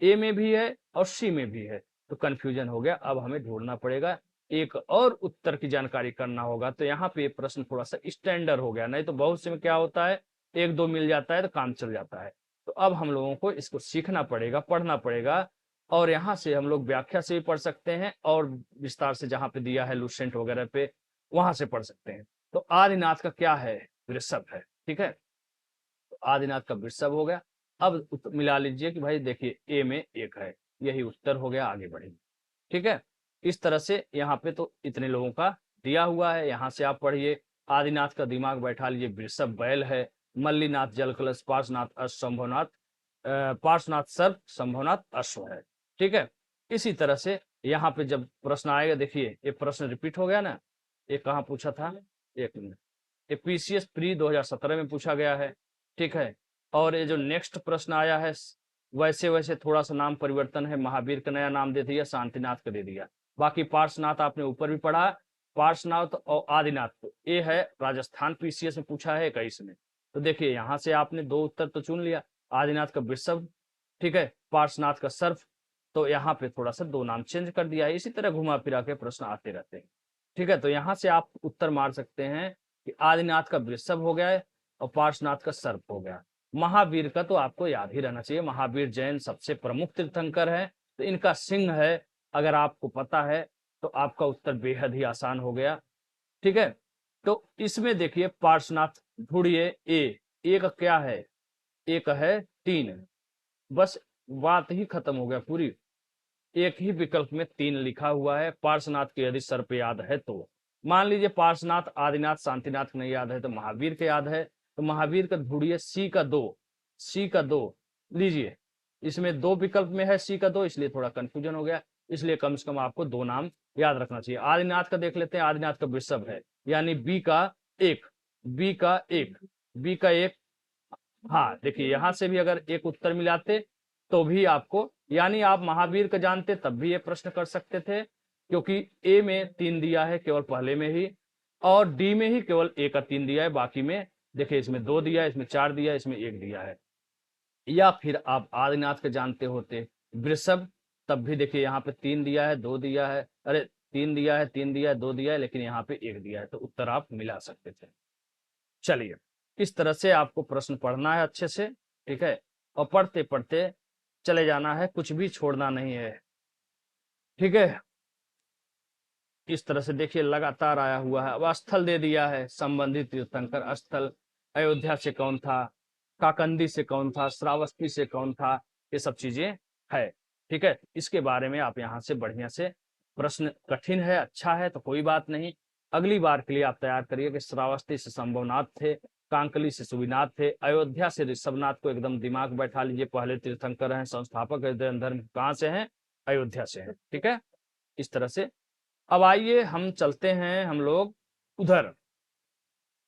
ए में भी है और सी में भी है, तो कंफ्यूजन हो गया। अब हमें ढूंढना पड़ेगा, एक और उत्तर की जानकारी करना होगा। तो यहाँ पे प्रश्न थोड़ा सा स्टैंडर्ड हो गया, नहीं तो बहुत से में क्या होता है, एक दो मिल जाता है तो काम चल जाता है। तो अब हम लोगों को इसको सीखना पड़ेगा, पढ़ना पड़ेगा, और यहाँ से हम लोग व्याख्या से भी पढ़ सकते हैं और विस्तार से जहाँ पे दिया है लूसेंट वगैरह पे, वहां से पढ़ सकते हैं। तो आदिनाथ का क्या है, वृषभ है। ठीक है, तो आदिनाथ का वृषभ हो गया। अब मिला लीजिए कि भाई देखिए ए में 1 है, यही उत्तर हो गया, आगे बढ़ेंगे। ठीक है, इस तरह से यहाँ पे तो इतने लोगों का दिया हुआ है, यहाँ से आप पढ़िए। आदिनाथ का दिमाग बैठा लीजिए, वृषभ बैल है, मल्लीनाथ जल कलश, पार्श्वनाथ अश्व, संभवनाथ पार्श्वनाथ सर्प, संभवनाथ अश्व है। ठीक है, इसी तरह से यहाँ पे जब प्रश्न आएगा, देखिए ये प्रश्न रिपीट हो गया ना, ये कहाँ पूछा था, एक मिनट, ये पीसीएस प्री 2017 में पूछा गया है। ठीक है, और ये जो नेक्स्ट प्रश्न आया है, वैसे वैसे थोड़ा सा नाम परिवर्तन है, महावीर का नया नाम दे दिया, शांतिनाथ का दे दिया। बाकी पार्श्वनाथ आपने ऊपर भी पढ़ा, पार्श्वनाथ और आदिनाथ, तो ये है राजस्थान पीसीएस में पूछा है 21 में। तो देखिए यहाँ से आपने दो उत्तर तो चुन लिया, आदिनाथ का वृषभ, ठीक है, पार्श्वनाथ का सर्प, तो यहाँ पे थोड़ा सा दो नाम चेंज कर दिया है। इसी तरह घुमा फिरा के प्रश्न आते रहते हैं। ठीक है, तो यहाँ से आप उत्तर मार सकते हैं कि आदिनाथ का वृषभ हो गया है और पार्श्वनाथ का सर्प हो गया। महावीर का तो आपको याद ही रहना चाहिए, महावीर जैन सबसे प्रमुख तीर्थंकर है, तो इनका सिंह है। अगर आपको पता है तो आपका उत्तर बेहद ही आसान हो गया। ठीक है, तो इसमें देखिए पार्श्वनाथ ढूंढिए, ए का क्या है, एक है 3, बस बात ही खत्म हो गया पूरी। एक ही विकल्प में 3 लिखा हुआ है। पार्श्वनाथ के यदि सर्प याद है तो मान लीजिए, पार्श्वनाथ आदिनाथ शांतिनाथ नहीं याद है तो महावीर के याद है, तो महावीर का ढूंढिए, सी का दो लीजिए। इसमें दो विकल्प में है सी का 2, इसलिए थोड़ा कंफ्यूजन हो गया, इसलिए कम से कम आपको 2 नाम याद रखना चाहिए। आदिनाथ का देख लेते हैं, आदिनाथ का वृषभ है, यानी बी का 1, बी का 1, बी का 1। हाँ देखिए, यहां से भी अगर एक उत्तर मिलाते तो भी आपको, यानी आप महावीर का जानते तब भी ये प्रश्न कर सकते थे, क्योंकि ए में 3 दिया है केवल पहले में ही, और डी में ही केवल ए का 3 दिया है, बाकी में देखिए इसमें 2 दिया है, इसमें 4 दिया है, इसमें 1 दिया है। या फिर आप आदिनाथ के जानते होते वृषभ, तब भी देखिए यहाँ पे 3 दिया है, 2 दिया है, अरे 3 दिया है, 3 दिया है, 2 दिया है, लेकिन यहाँ पे 1 दिया है, तो उत्तर आप मिला सकते थे। चलिए, इस तरह से आपको प्रश्न पढ़ना है अच्छे से। ठीक है, और पढ़ते पढ़ते चले जाना है, कुछ भी छोड़ना नहीं है। ठीक है, इस तरह से देखिए लगातार आया हुआ है। अब स्थल दे दिया है, संबंधित तीर्थंकर स्थल, अयोध्या से कौन था, काकंदी से कौन था, श्रावस्ती से कौन था, ये सब चीजें है। ठीक है, इसके बारे में आप यहाँ से बढ़िया से, प्रश्न कठिन है, अच्छा है तो कोई बात नहीं, अगली बार के लिए आप तैयार करिए कि श्रावस्ती से संभवनाथ थे, कांकली से सुविनाथ थे, अयोध्या से ऋषभनाथ को एकदम दिमाग बैठा लीजिए, पहले तीर्थंकर हैं, संस्थापक जैन धर्म कहाँ से हैं, अयोध्या से हैं। ठीक है, इस तरह से। अब आइए हम चलते हैं हम लोग उधर,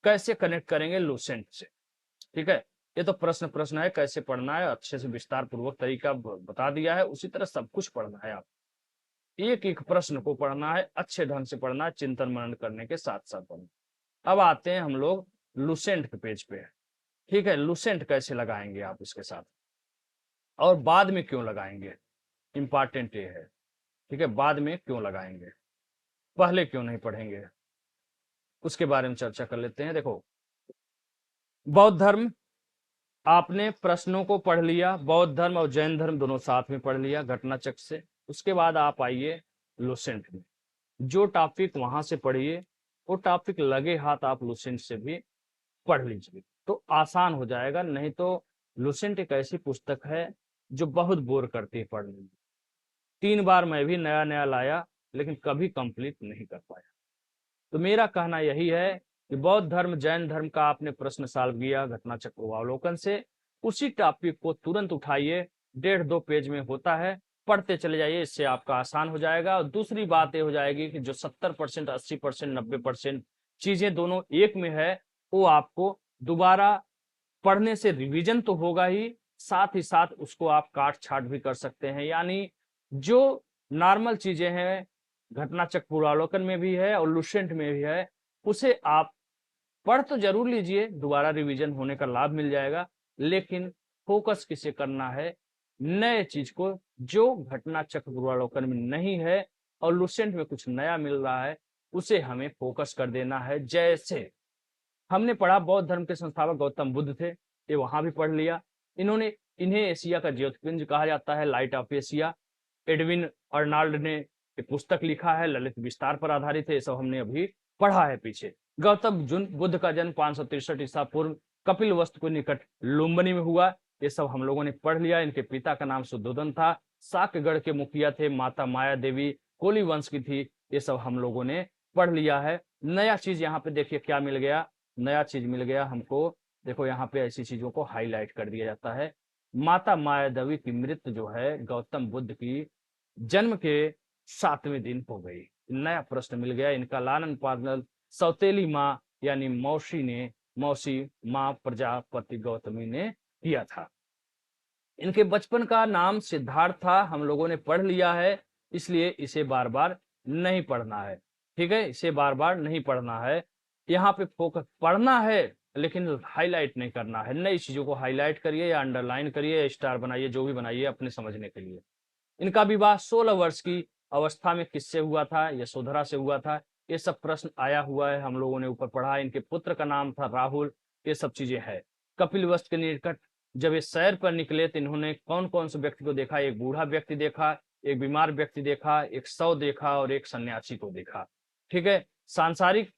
कैसे कनेक्ट करेंगे लूसेंट से। ठीक है, ये तो प्रश्न प्रश्न है, कैसे पढ़ना है अच्छे से विस्तार पूर्वक तरीका बता दिया है, उसी तरह सब कुछ पढ़ना है आप। एक एक प्रश्न को पढ़ना है, अच्छे ढंग से पढ़ना है, चिंतन मनन करने के साथ साथ पढ़ना। अब आते हैं हम लोग लुसेंट के पेज पे। ठीक है, लुसेंट कैसे लगाएंगे आप इसके साथ, और बाद में क्यों लगाएंगे, इंपॉर्टेंट ये है। ठीक है, बाद में क्यों लगाएंगे, पहले क्यों नहीं पढ़ेंगे, उसके बारे में चर्चा कर लेते हैं। देखो, बौद्ध धर्म, आपने प्रश्नों को पढ़ लिया, बौद्ध धर्म और जैन धर्म दोनों साथ में पढ़ लिया घटना चक्र से। उसके बाद आप आइए लुसेंट में, जो टॉपिक वहां से पढ़िए वो टॉपिक लगे हाथ आप लुसेंट से भी पढ़ लीजिए, तो आसान हो जाएगा। नहीं तो लुसेंट एक ऐसी पुस्तक है जो बहुत बोर करती है पढ़ने में। 3 बार मैं भी नया नया लाया लेकिन कभी कंप्लीट नहीं कर पाया। तो मेरा कहना यही है कि बौद्ध धर्म जैन धर्म का आपने प्रश्न सॉल्व किया घटना चक्र अवलोकन से, उसी टॉपिक को तुरंत उठाइए, 1.5-2 पेज में होता है, पढ़ते चले जाइए, इससे आपका आसान हो जाएगा। और दूसरी बात ये हो जाएगी कि जो 70%, 80%, 90% चीजें दोनों एक में है, वो आपको दोबारा पढ़ने से रिवीजन तो होगा ही, साथ ही साथ उसको आप काट छाट भी कर सकते हैं। यानी जो नॉर्मल चीजें हैं घटना चक्र पूर्वावलोकन में भी है और लुसेंट में भी है, उसे आप पढ़ तो जरूर लीजिए, दोबारा रिवीजन होने का लाभ मिल जाएगा, लेकिन फोकस किसे करना है, नए चीज को, जो घटना चक्र पूर्वावलोकन में नहीं है और लुसेंट में कुछ नया मिल रहा है, उसे हमें फोकस कर देना है। जैसे हमने पढ़ा बौद्ध धर्म के संस्थापक गौतम बुद्ध थे, ये वहां भी पढ़ लिया। इन्हें एशिया का ज्योतिर्पुंज कहा जाता है, light of Asia. Edwin Arnold ने एक पुस्तक लिखा है, ललित विस्तार पर आधारित है, ये सब हमने अभी पढ़ा है पीछे। गौतम बुद्ध का जन्म 563 ईसा पूर्व कपिल वस्तु के निकट लुम्बिनी में हुआ, ये सब हम लोगों ने पढ़ लिया। इनके पिता का नाम शुद्धोधन था, साक्यगढ़ के मुखिया थे, माता माया देवी कोली वंश की थी, ये सब हम लोगों ने पढ़ लिया है। नया चीज यहाँ पे देखिए क्या मिल गया, नया चीज मिल गया हमको। देखो यहाँ पे ऐसी चीजों को हाईलाइट कर दिया जाता है। माता माया देवी की मृत्यु जो है गौतम बुद्ध की जन्म के 7वें दिन हो गई। नया प्रश्न मिल गया। इनका लालन पालन सौतेली माँ यानी मौसी माँ प्रजापति गौतमी ने किया था। इनके बचपन का नाम सिद्धार्थ था, हम लोगों ने पढ़ लिया है, इसलिए इसे बार बार नहीं पढ़ना है। ठीक है, इसे बार बार नहीं पढ़ना है, यहाँ पे फोकस पढ़ना है लेकिन हाईलाइट नहीं करना है। नई चीजों को हाईलाइट करिए या अंडरलाइन करिए या स्टार बनाइए, जो भी बनाइए अपने समझने के लिए। इनका विवाह 16 वर्ष की अवस्था में किससे हुआ था, यशोधरा से हुआ था, ये सब प्रश्न आया हुआ है, हम लोगों ने ऊपर पढ़ा। इनके पुत्र का नाम था राहुल, ये सब चीजें है। कपिल वस्तु के निकट जब ये सैर पर निकले तो इन्होंने कौन कौन से व्यक्ति को देखा, एक बूढ़ा व्यक्ति देखा, एक बीमार व्यक्ति देखा, एक शव देखा और एक सन्यासी को देखा। ठीक है, सांसारिक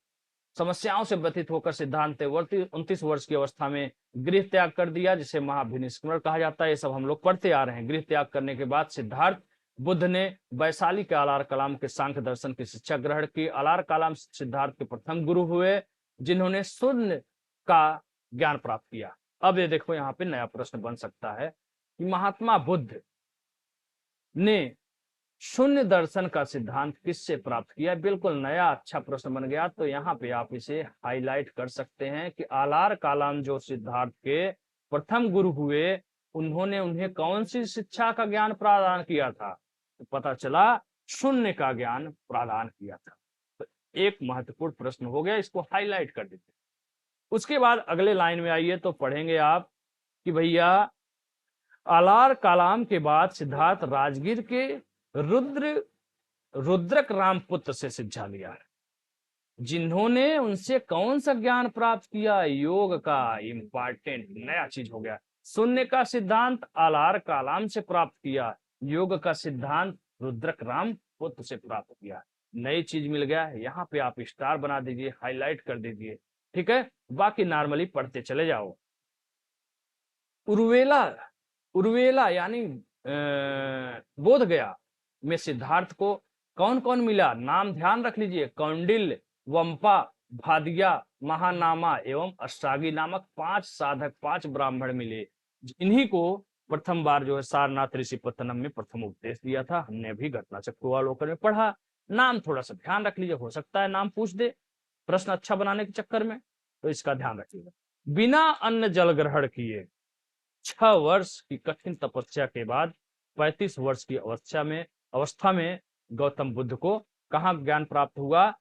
समस्याओं से व्यथित होकर सिद्धांत 29 वर्ष की अवस्था में गृह त्याग कर दिया, जिसे महाभिनिष्क्रमण कहा जाता है। ये सब हम लोग पढ़ते आ रहे हैं। गृह त्याग करने के बाद सिद्धार्थ बुद्ध ने वैशाली के अलार कलाम के सांख्य दर्शन की शिक्षा ग्रहण की। अलार कलाम सिद्धार्थ के प्रथम गुरु हुए, जिन्होंने शून्य का ज्ञान प्राप्त किया। अब ये देखो यहाँ पे नया प्रश्न बन सकता है कि महात्मा बुद्ध ने शून्य दर्शन का सिद्धांत किससे प्राप्त किया। बिल्कुल नया अच्छा प्रश्न बन गया। तो यहाँ पे आप इसे हाईलाइट कर सकते हैं कि आलार कालाम जो सिद्धार्थ के प्रथम गुरु हुए, उन्होंने उन्हें कौन सी शिक्षा का ज्ञान प्रदान किया था, तो पता चला शून्य का ज्ञान प्रदान किया था। तो एक महत्वपूर्ण प्रश्न हो गया, इसको हाईलाइट कर देते। उसके बाद अगले लाइन में आइए तो पढ़ेंगे आप कि भैया आलार कालाम के बाद सिद्धार्थ राजगीर के रुद्रक रामपुत्र से शिक्षा लिया है, जिन्होंने उनसे कौन सा ज्ञान प्राप्त किया, योग का। इंपॉर्टेंट नया चीज हो गया। शून्य का सिद्धांत आलार कालाम से प्राप्त किया, योग का सिद्धांत रुद्रक रामपुत्र से प्राप्त किया। नई चीज मिल गया, यहाँ पे आप स्टार बना दीजिए, हाईलाइट कर दीजिए। ठीक है, बाकी नॉर्मली पढ़ते चले जाओ। उर्वेला यानी बोध गया में सिद्धार्थ को कौन कौन मिला, नाम ध्यान रख लीजिए। कौंडिल्य, वंपा, भादिया, महानामा एवं अष्टागी नामक 5 साधक, 5 ब्राह्मण मिले। इन्हीं को प्रथम बार जो है सारनाथ ऋषिपत्तनम में प्रथम उपदेश दिया था। हमने अभी घटना चक्रवालोकन में पढ़ा। नाम थोड़ा सा ध्यान रख लीजिए, हो सकता है नाम पूछ दे प्रश्न अच्छा बनाने के चक्कर में, तो इसका ध्यान रखिएगा। बिना अन्न जल ग्रहण किए 6 वर्ष की कठिन तपस्या के बाद 35 वर्ष की अवस्था में गौतम बुद्ध को कहाँ ज्ञान प्राप्त हुआ?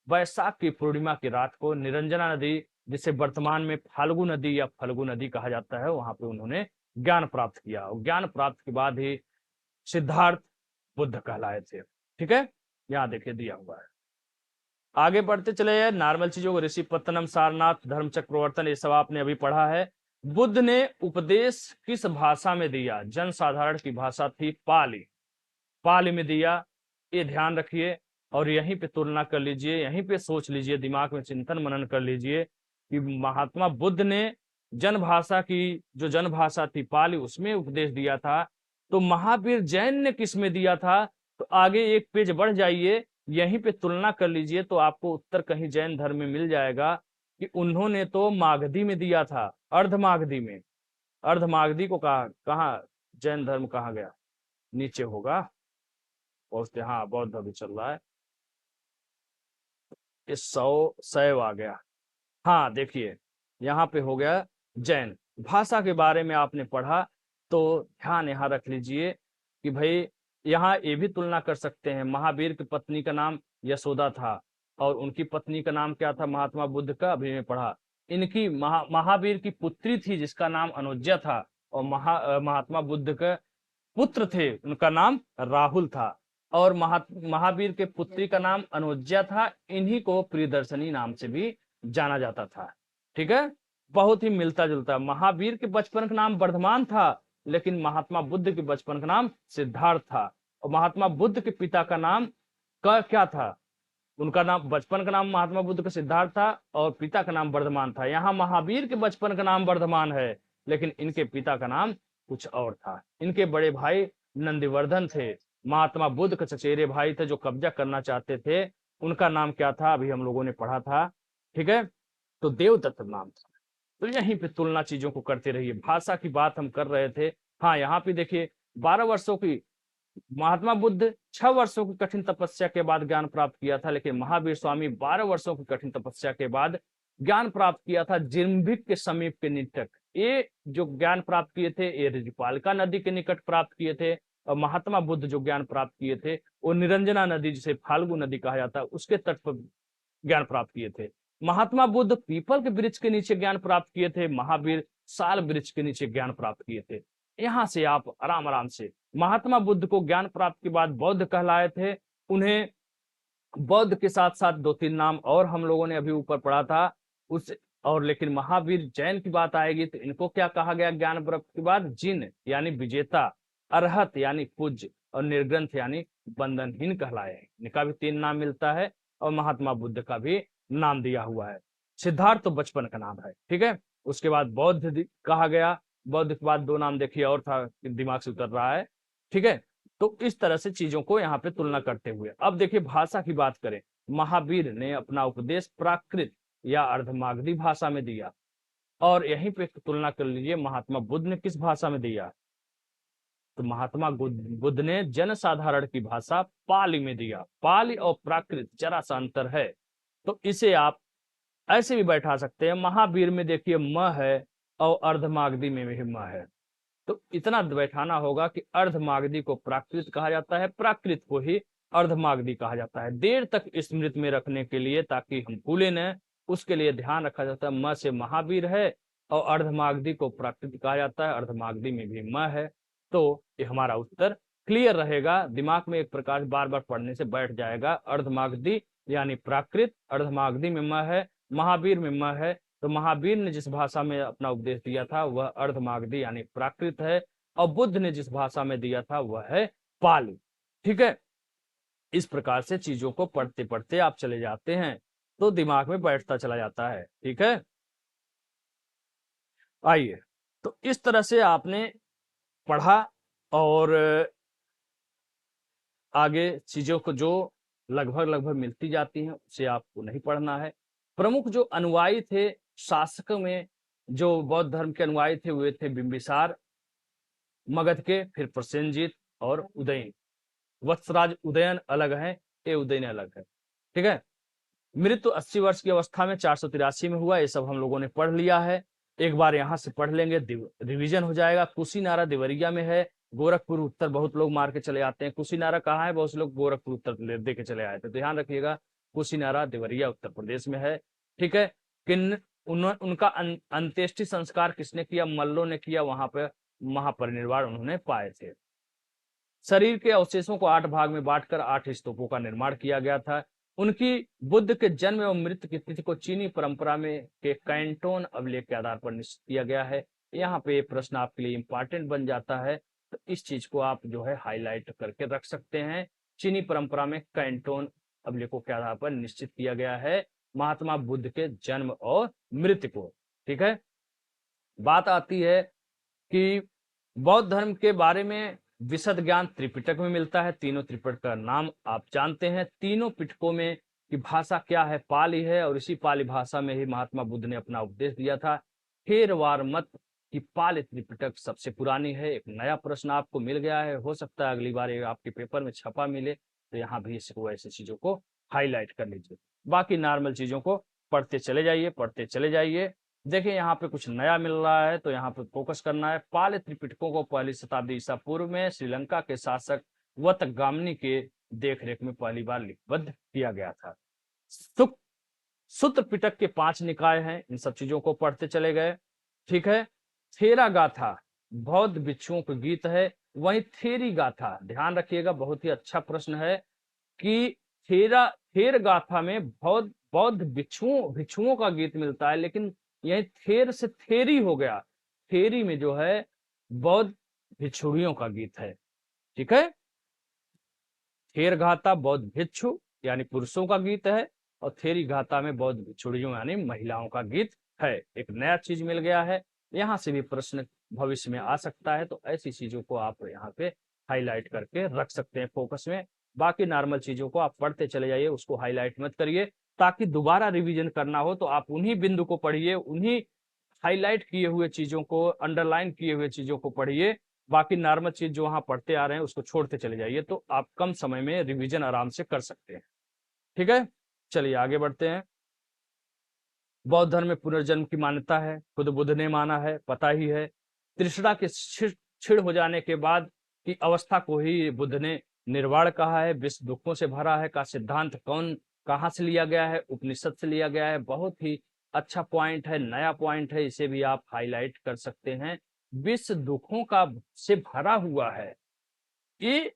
वैशाख की पूर्णिमा की रात को निरंजना नदी, जिसे वर्तमान में फाल्गु नदी या फल्गु नदी कहा जाता है, वहां पे उन्होंने ज्ञान प्राप्त किया और ज्ञान प्राप्त के बाद ही सिद्धार्थ बुद्ध कहलाए थे। ठीक है, यहाँ देखिए दिया हुआ है। आगे बढ़ते चले जाए, नॉर्मल चीजों को, ऋषि पत्तनम, सारनाथ, धर्म चक्रवर्तन, ये सब आपने अभी पढ़ा है। बुद्ध ने उपदेश किस भाषा में दिया? जनसाधारण की भाषा थी पाली, पाली में दिया, ये ध्यान रखिए। और यहीं पे तुलना कर लीजिए, यहीं पे सोच लीजिए, दिमाग में चिंतन मनन कर लीजिए कि महात्मा बुद्ध ने जनभाषा की, जो जनभाषा थी पाली, उसमें उपदेश दिया था, तो महावीर जैन ने किस में दिया था? तो आगे एक पेज बढ़ जाइए, यहीं पे तुलना कर लीजिए तो आपको उत्तर कहीं जैन धर्म में मिल जाएगा कि उन्होंने तो मागधी में दिया था, अर्धमागधी में। अर्धमागधी को कहा जैन धर्म कहा गया? नीचे होगा, पहुंचते, हाँ बौद्ध अभी चल रहा है, इस शैव आ गया। हाँ देखिए यहाँ पे हो गया जैन। भाषा के बारे में आपने पढ़ा तो ध्यान यहाँ रख लीजिए कि भाई यहाँ ये भी तुलना कर सकते हैं, महावीर की पत्नी का नाम यशोदा था और उनकी पत्नी का नाम क्या था महात्मा बुद्ध का? अभी मैं पढ़ा। इनकी महावीर की पुत्री थी जिसका नाम अनुज्जा था, और महात्मा बुद्ध के पुत्र थे, उनका नाम राहुल था, और महावीर के पुत्री का नाम अनुज्जा था। इन्हीं को प्रियदर्शनी नाम से भी जाना जाता था। ठीक है, बहुत ही मिलता जुलता। महावीर के बचपन का नाम वर्धमान था, लेकिन महात्मा बुद्ध के बचपन का नाम सिद्धार्थ था। और महात्मा बुद्ध के पिता का नाम क्या था? उनका नाम, बचपन का नाम महात्मा बुद्ध का सिद्धार्थ था और पिता का नाम वर्धमान था। यहाँ महावीर के बचपन का नाम वर्धमान है, लेकिन इनके पिता का नाम कुछ और था। इनके बड़े भाई नंदिवर्धन थे, महात्मा बुद्ध के चचेरे भाई थे जो कब्जा करना चाहते थे, उनका नाम क्या था? अभी हम लोगों ने पढ़ा था। ठीक है, तो देवदत्त नाम था। तो यहीं पे तुलना चीजों को करते रहिए। भाषा की बात हम कर रहे थे, हाँ यहाँ पे देखिए 12 वर्षों की, महात्मा बुद्ध 6 वर्षों की कठिन तपस्या के बाद ज्ञान प्राप्त किया था, लेकिन महावीर स्वामी 12 वर्षों की कठिन तपस्या के बाद ज्ञान प्राप्त किया था जिम्भिक के समीप के निकट। ये जो ज्ञान प्राप्त किए थे ये ऋजुपालिका नदी के निकट प्राप्त किए थे, और महात्मा बुद्ध जो ज्ञान प्राप्त किए थे वो निरंजना नदी, जिसे फाल्गु नदी कहा जाता है, उसके तट पर ज्ञान प्राप्त किए थे। महात्मा बुद्ध पीपल के वृक्ष के नीचे ज्ञान प्राप्त किए थे, महावीर साल वृक्ष के नीचे ज्ञान प्राप्त किए थे। यहाँ से आप आराम आराम से, महात्मा बुद्ध को ज्ञान प्राप्त के बाद बौद्ध कहलाए थे। उन्हें बौद्ध के साथ साथ 2-3 नाम और हम लोगों ने अभी ऊपर पढ़ा था उस, और लेकिन महावीर जैन की बात आएगी तो इनको क्या कहा गया ज्ञान प्राप्त के बाद? जिन यानी विजेता, अरहत यानी पूज्य, और निर्ग्रंथ यानी बंधनहीन कहलाए। इनका भी 3 नाम मिलता है, और महात्मा बुद्ध का भी नाम दिया हुआ है। सिद्धार्थ तो बचपन का नाम है। ठीक है, उसके बाद बौद्ध कहा गया, बौद्ध के बाद 2 नाम देखिए और था, दिमाग से उतर रहा है। ठीक है, तो इस तरह से चीजों को यहाँ पे तुलना करते हुए अब देखिए भाषा की बात करें। महावीर ने अपना उपदेश प्राकृत या अर्धमागधी भाषा में दिया, और यहीं पे तुलना कर लीजिए महात्मा बुद्ध ने किस भाषा में दिया? तो महात्मा बुद्ध ने जनसाधारण की भाषा पाली में दिया। पाली और प्राकृत जरा सा अंतर है, तो इसे आप ऐसे भी बैठा सकते हैं। महावीर में देखिए म है और अर्धमागधी में भी म है, तो इतना बैठाना होगा कि अर्धमागधी को प्राकृत कहा जाता है, प्राकृत को ही अर्धमागधी कहा जाता है। देर तक स्मृति में रखने के लिए, ताकि हम भूले न, उसके लिए ध्यान रखा जाता है। म से महावीर है और अर्धमागधी को प्राकृत कहा जाता है, अर्धमागधी में भी म है। तो ये हमारा उत्तर क्लियर रहेगा, दिमाग में एक प्रकार बार बार पढ़ने से बैठ जाएगा। अर्धमागधी यानी प्राकृत, अर्धमागधी में म है, महावीर में म है। तो महावीर ने जिस भाषा में अपना उपदेश दिया था वह अर्धमागधी यानी प्राकृत है, और बुद्ध ने जिस भाषा में दिया था वह है पाली। ठीक है, इस प्रकार से चीजों को पढ़ते पढ़ते आप चले जाते हैं तो दिमाग में बैठता चला जाता है। ठीक है, आइए, तो इस तरह से आपने पढ़ा, और आगे चीजों को जो लगभग मिलती जाती हैं उसे आपको नहीं पढ़ना है। प्रमुख जो अनुयायी थे शासक में, जो बौद्ध धर्म के अनुयायी थे, वे थे बिंबिसार मगध के, फिर प्रसेनजीत और उदयन। वत्सराज उदयन अलग है, ये उदयन अलग है। ठीक है, मृत्यु 80 वर्ष की अवस्था में 483 में हुआ। ये सब हम लोगों ने पढ़ लिया है, एक बार यहाँ से पढ़ लेंगे, रिवीजन हो जाएगा। कुशीनारा देवरिया में है, गोरखपुर उत्तर बहुत लोग मार के चले आते हैं। कुशीनारा कहाँ है, बहुत से लोग गोरखपुर उत्तर दे के चले आए थे, तो ध्यान रखिएगा कुशीनारा देवरिया उत्तर प्रदेश में है। ठीक है, किन उनका अंत्येष्टि संस्कार किसने किया, मल्लों ने किया, वहां पे महापरिनिर्वाण उन्होंने पाए थे। शरीर के अवशेषों को 8 भाग में बांटकर 8 स्तूपों का निर्माण किया गया था। उनकी बुद्ध के जन्म एवं मृत्यु की तिथि को चीनी परंपरा में के कैंटोन अभिलेख के आधार पर निश्चित किया गया है। यहाँ पे प्रश्न आपके लिए इंपॉर्टेंट बन जाता है, तो इस चीज को आप जो है हाईलाइट करके रख सकते हैं। चीनी परंपरा में कैंटोन अभिलेखों के आधार पर निश्चित किया गया है महात्मा बुद्ध के जन्म और मृत्यु को। ठीक है, बात आती है कि बौद्ध धर्म के बारे में विशद ज्ञान त्रिपिटक में मिलता है। तीनों त्रिपिटक का नाम आप जानते हैं। तीनों पिटकों में की भाषा क्या है, पाली है, और इसी पाली भाषा में ही महात्मा बुद्ध ने अपना उपदेश दिया था। थेरवाद मत की पाली त्रिपिटक सबसे पुरानी है। एक नया प्रश्न आपको मिल गया है, हो सकता है अगली बार आपके पेपर में छपा मिले, तो यहाँ भी इसको ऐसी चीजों को हाईलाइट कर लीजिए। बाकी नॉर्मल चीजों को पढ़ते चले जाइए, पढ़ते चले जाइए। देखिए यहाँ पे कुछ नया मिल रहा है, तो यहाँ पे फोकस करना है। पाल त्रिपिटकों को 1वीं शताब्दी ईसा पूर्व में श्रीलंका के शासक वतगामनी के देखरेख में पहली बार लिपिबद्ध किया गया था। सूत्र पिटक के 5 निकाय हैं, इन सब चीजों को पढ़ते चले गए। ठीक है, थेरा गाथा बौद्ध भिक्षुओं का गीत है, वहीं थेरी गाथा, ध्यान रखिएगा बहुत ही अच्छा प्रश्न है कि थेर गाथा में बौद्ध भिक्षुओं का गीत मिलता है, लेकिन यही थेर से थेरी हो गया। थेरी में जो है बौद्ध भिक्षुड़ियों का गीत है। ठीक है, थेर गाथा बौद्ध भिक्षु यानी पुरुषों का गीत है, और थेरी गाथा में बौद्ध भिक्षुड़ियों यानी महिलाओं का गीत है। एक नया चीज मिल गया है, यहाँ से भी प्रश्न भविष्य में आ सकता है, तो ऐसी चीजों को आप यहाँ पे हाईलाइट करके रख सकते हैं फोकस में। बाकी नॉर्मल चीजों को आप पढ़ते चले जाइए, उसको हाईलाइट मत करिए, ताकि दोबारा रिवीजन करना हो तो आप उन्हीं बिंदु को पढ़िए, उन्हीं हाईलाइट किए हुए चीजों को, अंडरलाइन किए हुए चीजों को पढ़िए। बाकी नॉर्मल चीज जो वहां पढ़ते आ रहे हैं उसको छोड़ते चले जाइए, तो आप कम समय में रिवीजन आराम से कर सकते हैं। ठीक है, चलिए आगे बढ़ते हैं। बौद्ध धर्म में पुनर्जन्म की मान्यता है, खुद बुद्ध ने माना है, पता ही है। तृष्णा के छिड़ हो जाने के बाद की अवस्था को ही बुद्ध ने निर्वाण कहा है। विश्व दुखों से भरा है का सिद्धांत कहाँ से लिया गया है, उपनिषद से लिया गया है। बहुत ही अच्छा पॉइंट है, नया पॉइंट है, इसे भी आप हाईलाइट कर सकते हैं। विश्व दुखों का से भरा हुआ है, ये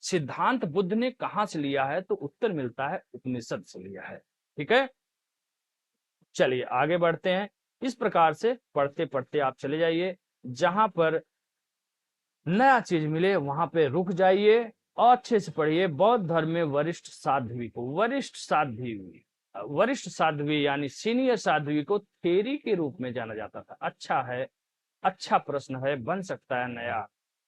सिद्धांत बुद्ध ने कहां से लिया है, तो उत्तर मिलता है उपनिषद से लिया है। ठीक है, चलिए आगे बढ़ते हैं। इस प्रकार से पढ़ते पढ़ते आप चले जाइए, जहां पर नया चीज मिले वहां पे रुक जाइए और अच्छे से पढ़िए। बौद्ध धर्म में वरिष्ठ साध्वी यानी सीनियर साध्वी को थेरी के रूप में जाना जाता था। अच्छा है, अच्छा प्रश्न है, बन सकता है नया।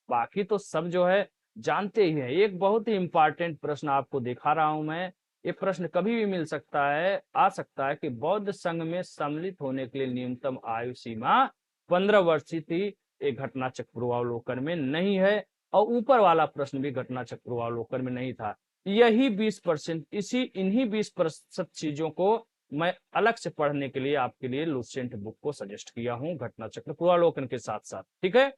बाकी तो सब जो है जानते ही हैं। एक बहुत ही इंपॉर्टेंट प्रश्न आपको दिखा रहा हूं मैं, ये प्रश्न कभी भी मिल सकता है, आ सकता है कि बौद्ध संघ में सम्मिलित होने के लिए न्यूनतम आयु सीमा 15 वर्ष थी। एक घटना चक्र पूर्वावलोकन में नहीं है, और ऊपर वाला प्रश्न भी घटना चक्र पूर्वावलोकन में नहीं था। यही 20%, इन्हीं 20% चीजों को मैं अलग से पढ़ने के लिए आपके लिए लुसेंट बुक को सजेस्ट किया हूं, घटना चक्र पूर्वावलोकन के साथ साथ। ठीक है,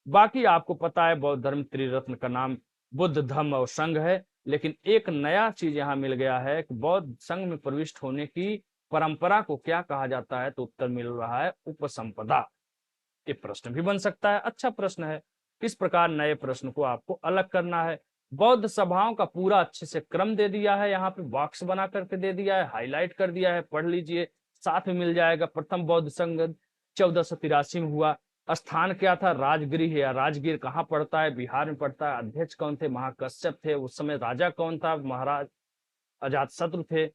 बाकी आपको पता है बौद्ध धर्म त्रिरत्न का नाम बुद्ध, धम्म और संघ है। लेकिन एक नया चीज यहाँ मिल गया है कि बौद्ध संघ में प्रविष्ट होने की परंपरा को क्या कहा जाता है, तो उत्तर मिल रहा है उपसंपदा। ये प्रश्न भी बन सकता है, अच्छा प्रश्न है। किस प्रकार नए प्रश्न को आपको अलग करना है। बौद्ध सभाओं का पूरा अच्छे से क्रम दे दिया है, यहाँ पे बॉक्स बना करके दे दिया है, हाईलाइट कर दिया है, पढ़ लीजिए, साथ में मिल जाएगा। प्रथम बौद्ध संघ 1483 में हुआ। स्थान क्या था, राजगृह या राजगीर कहाँ पड़ता है, बिहार में पड़ता है। अध्यक्ष कौन थे, महाकश्यप थे। उस समय राजा कौन था, महाराज अजातशत्रु थे।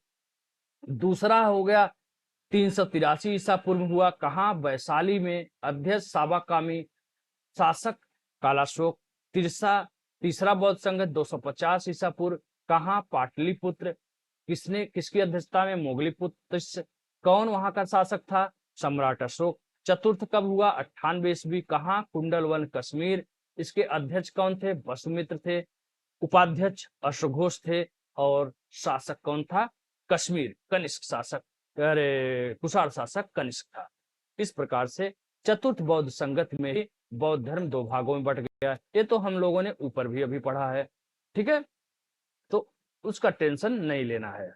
दूसरा हो गया 383 ईसा पूर्व हुआ, कहाँ, वैशाली में। अध्यक्ष साबाकामी, शासक कालाशोक। तीसरा बौद्ध संघ 250 ईसा पूर्व, कहाँ, पाटलिपुत्र। किसकी अध्यक्षता में, मोगलीपुत्र। कौन वहां का शासक था, सम्राट अशोक। चतुर्थ कब हुआ, 98 ईस्वी, कहाँ, कुंडलवन कश्मीर। इसके अध्यक्ष कौन थे, वसुमित्र थे। उपाध्यक्ष अश्वघोष थे, और शासक कौन था, कश्मीर, कनिष्क शासक, अरे कुषाण शासक कनिष्क था। इस प्रकार से चतुर्थ बौद्ध संगत में बौद्ध धर्म 2 भागों में बट गया। ये तो हम लोगों ने ऊपर भी अभी पढ़ा है, ठीक है, तो उसका टेंशन नहीं लेना है।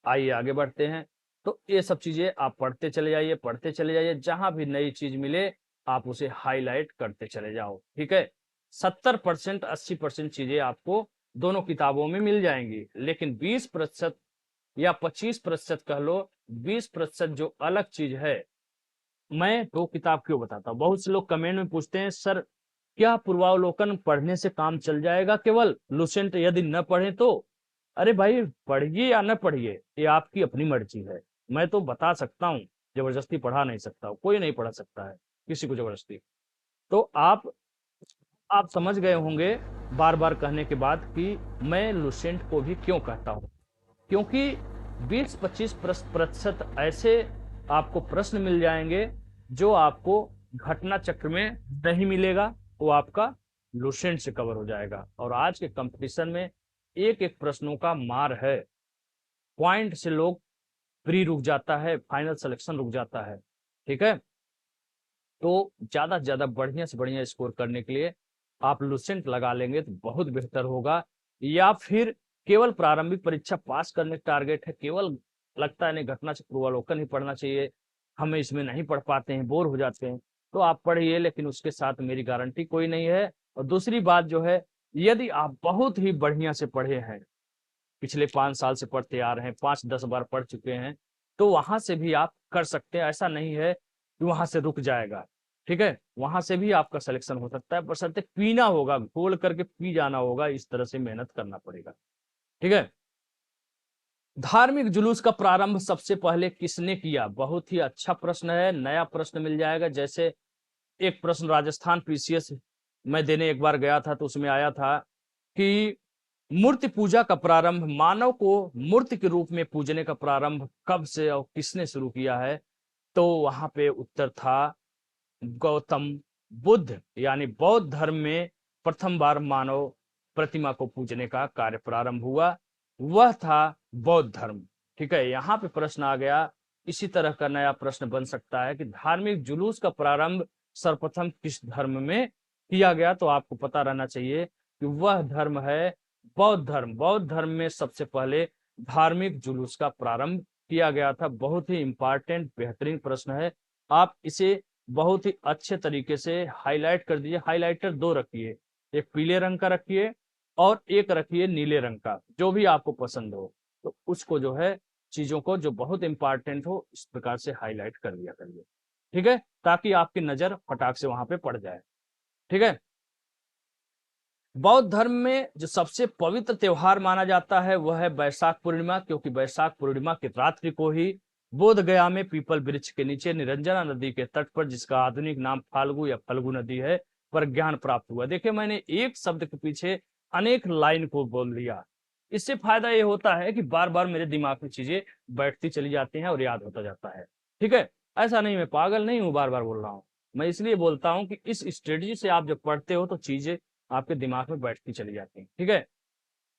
आइए आगे बढ़ते हैं। तो ये सब चीजें आप पढ़ते चले जाइए, पढ़ते चले जाइए, जहां भी नई चीज मिले आप उसे हाईलाइट करते चले जाओ, ठीक है। 70% 80% चीजें आपको दोनों किताबों में मिल जाएंगी, लेकिन 20% या 25% कह लो, 20% जो अलग चीज है, मैं 2 किताब क्यों बताता हूँ। बहुत से लोग कमेंट में पूछते हैं, सर क्या पूर्वावलोकन पढ़ने से काम चल जाएगा केवल, लुसेंट यदि न पढ़े तो? अरे भाई, पढ़िए या न पढ़िए ये आपकी अपनी मर्जी है। मैं तो बता सकता हूँ, जबरदस्ती पढ़ा नहीं सकता हूँ, कोई नहीं पढ़ा सकता है किसी को जबरदस्ती। तो आप समझ गए होंगे बार बार कहने के बाद कि मैं लुसेंट को भी क्यों कहता हूँ। क्योंकि 20-25% ऐसे आपको प्रश्न मिल जाएंगे जो आपको घटना चक्र में नहीं मिलेगा, वो आपका लुसेंट से कवर हो जाएगा। और आज के कंपटीशन में एक एक प्रश्नों का मार है, पॉइंट से लोग प्री रुक जाता है, फाइनल सिलेक्शन रुक जाता है, ठीक है। तो ज्यादा से ज्यादा बढ़िया से बढ़िया स्कोर करने के लिए आप लुसेंट लगा लेंगे तो बहुत बेहतर होगा। या फिर केवल प्रारंभिक परीक्षा पास करने का टारगेट है, केवल लगता है नहीं घटना से पूर्वावलोकन ही पढ़ना चाहिए, हमें इसमें नहीं पढ़ पाते हैं, बोर हो जाते हैं, तो आप पढ़िए, लेकिन उसके साथ मेरी गारंटी कोई नहीं है। और दूसरी बात जो है, यदि आप बहुत ही बढ़िया से पढ़े हैं, पिछले 5 साल से पढ़ते आ रहे हैं, 5-10 बार पढ़ चुके हैं, तो वहां से भी आप कर सकते हैं। ऐसा नहीं है कि वहां से रुक जाएगा, ठीक है, वहां से भी आपका सिलेक्शन हो सकता है, बशर्ते पीना होगा, घोल करके पी जाना होगा, इस तरह से मेहनत करना पड़ेगा, ठीक है। धार्मिक जुलूस का प्रारंभ सबसे पहले किसने किया? बहुत ही अच्छा प्रश्न है, नया प्रश्न मिल जाएगा। जैसे एक प्रश्न राजस्थान पीसीएस मैं देने एक बार गया था, तो उसमें आया था कि मूर्ति पूजा का प्रारंभ, मानव को मूर्ति के रूप में पूजने का प्रारंभ कब से और किसने शुरू किया है? तो वहां पे उत्तर था गौतम बुद्ध, यानी बौद्ध धर्म में प्रथम बार मानव प्रतिमा को पूजने का कार्य प्रारंभ हुआ, वह था बौद्ध धर्म, ठीक है। यहाँ पे प्रश्न आ गया, इसी तरह का नया प्रश्न बन सकता है कि धार्मिक जुलूस का प्रारंभ सर्वप्रथम किस धर्म में किया गया? तो आपको पता रहना चाहिए कि वह धर्म है बौद्ध धर्म। बौद्ध धर्म में सबसे पहले धार्मिक जुलूस का प्रारंभ किया गया था। बहुत ही इंपॉर्टेंट बेहतरीन प्रश्न है, आप इसे बहुत ही अच्छे तरीके से हाईलाइट कर दीजिए। हाईलाइटर 2 रखिए, एक पीले रंग का रखिए और एक रखिए नीले रंग का, जो भी आपको पसंद हो, तो उसको जो है चीजों को जो बहुत इंपॉर्टेंट हो इस प्रकार से हाईलाइट कर दिया करिए, ठीक है, ताकि आपकी नजर फटाक से वहां पे पड़ जाए, ठीक है। बौद्ध धर्म में जो सबसे पवित्र त्योहार माना जाता है वह है बैसाख पूर्णिमा, क्योंकि बैसाख पूर्णिमा की रात्रि को ही बोध गया में पीपल वृक्ष के नीचे निरंजना नदी के तट पर, जिसका आधुनिक नाम फाल्गु या फल्गु नदी है, पर ज्ञान प्राप्त हुआ। देखिए, मैंने एक शब्द के पीछे अनेक लाइन को बोल दिया। इससे फायदा ये होता है कि बार बार मेरे दिमाग में चीजें बैठती चली जाती हैं और याद होता जाता है, ठीक है। ऐसा नहीं, मैं पागल नहीं हूं बार बार बोल रहा हूं, मैं इसलिए बोलता हूं कि इस स्ट्रेटजी से आप जब पढ़ते हो तो चीजें आपके दिमाग में बैठती चली जाती है, ठीक है।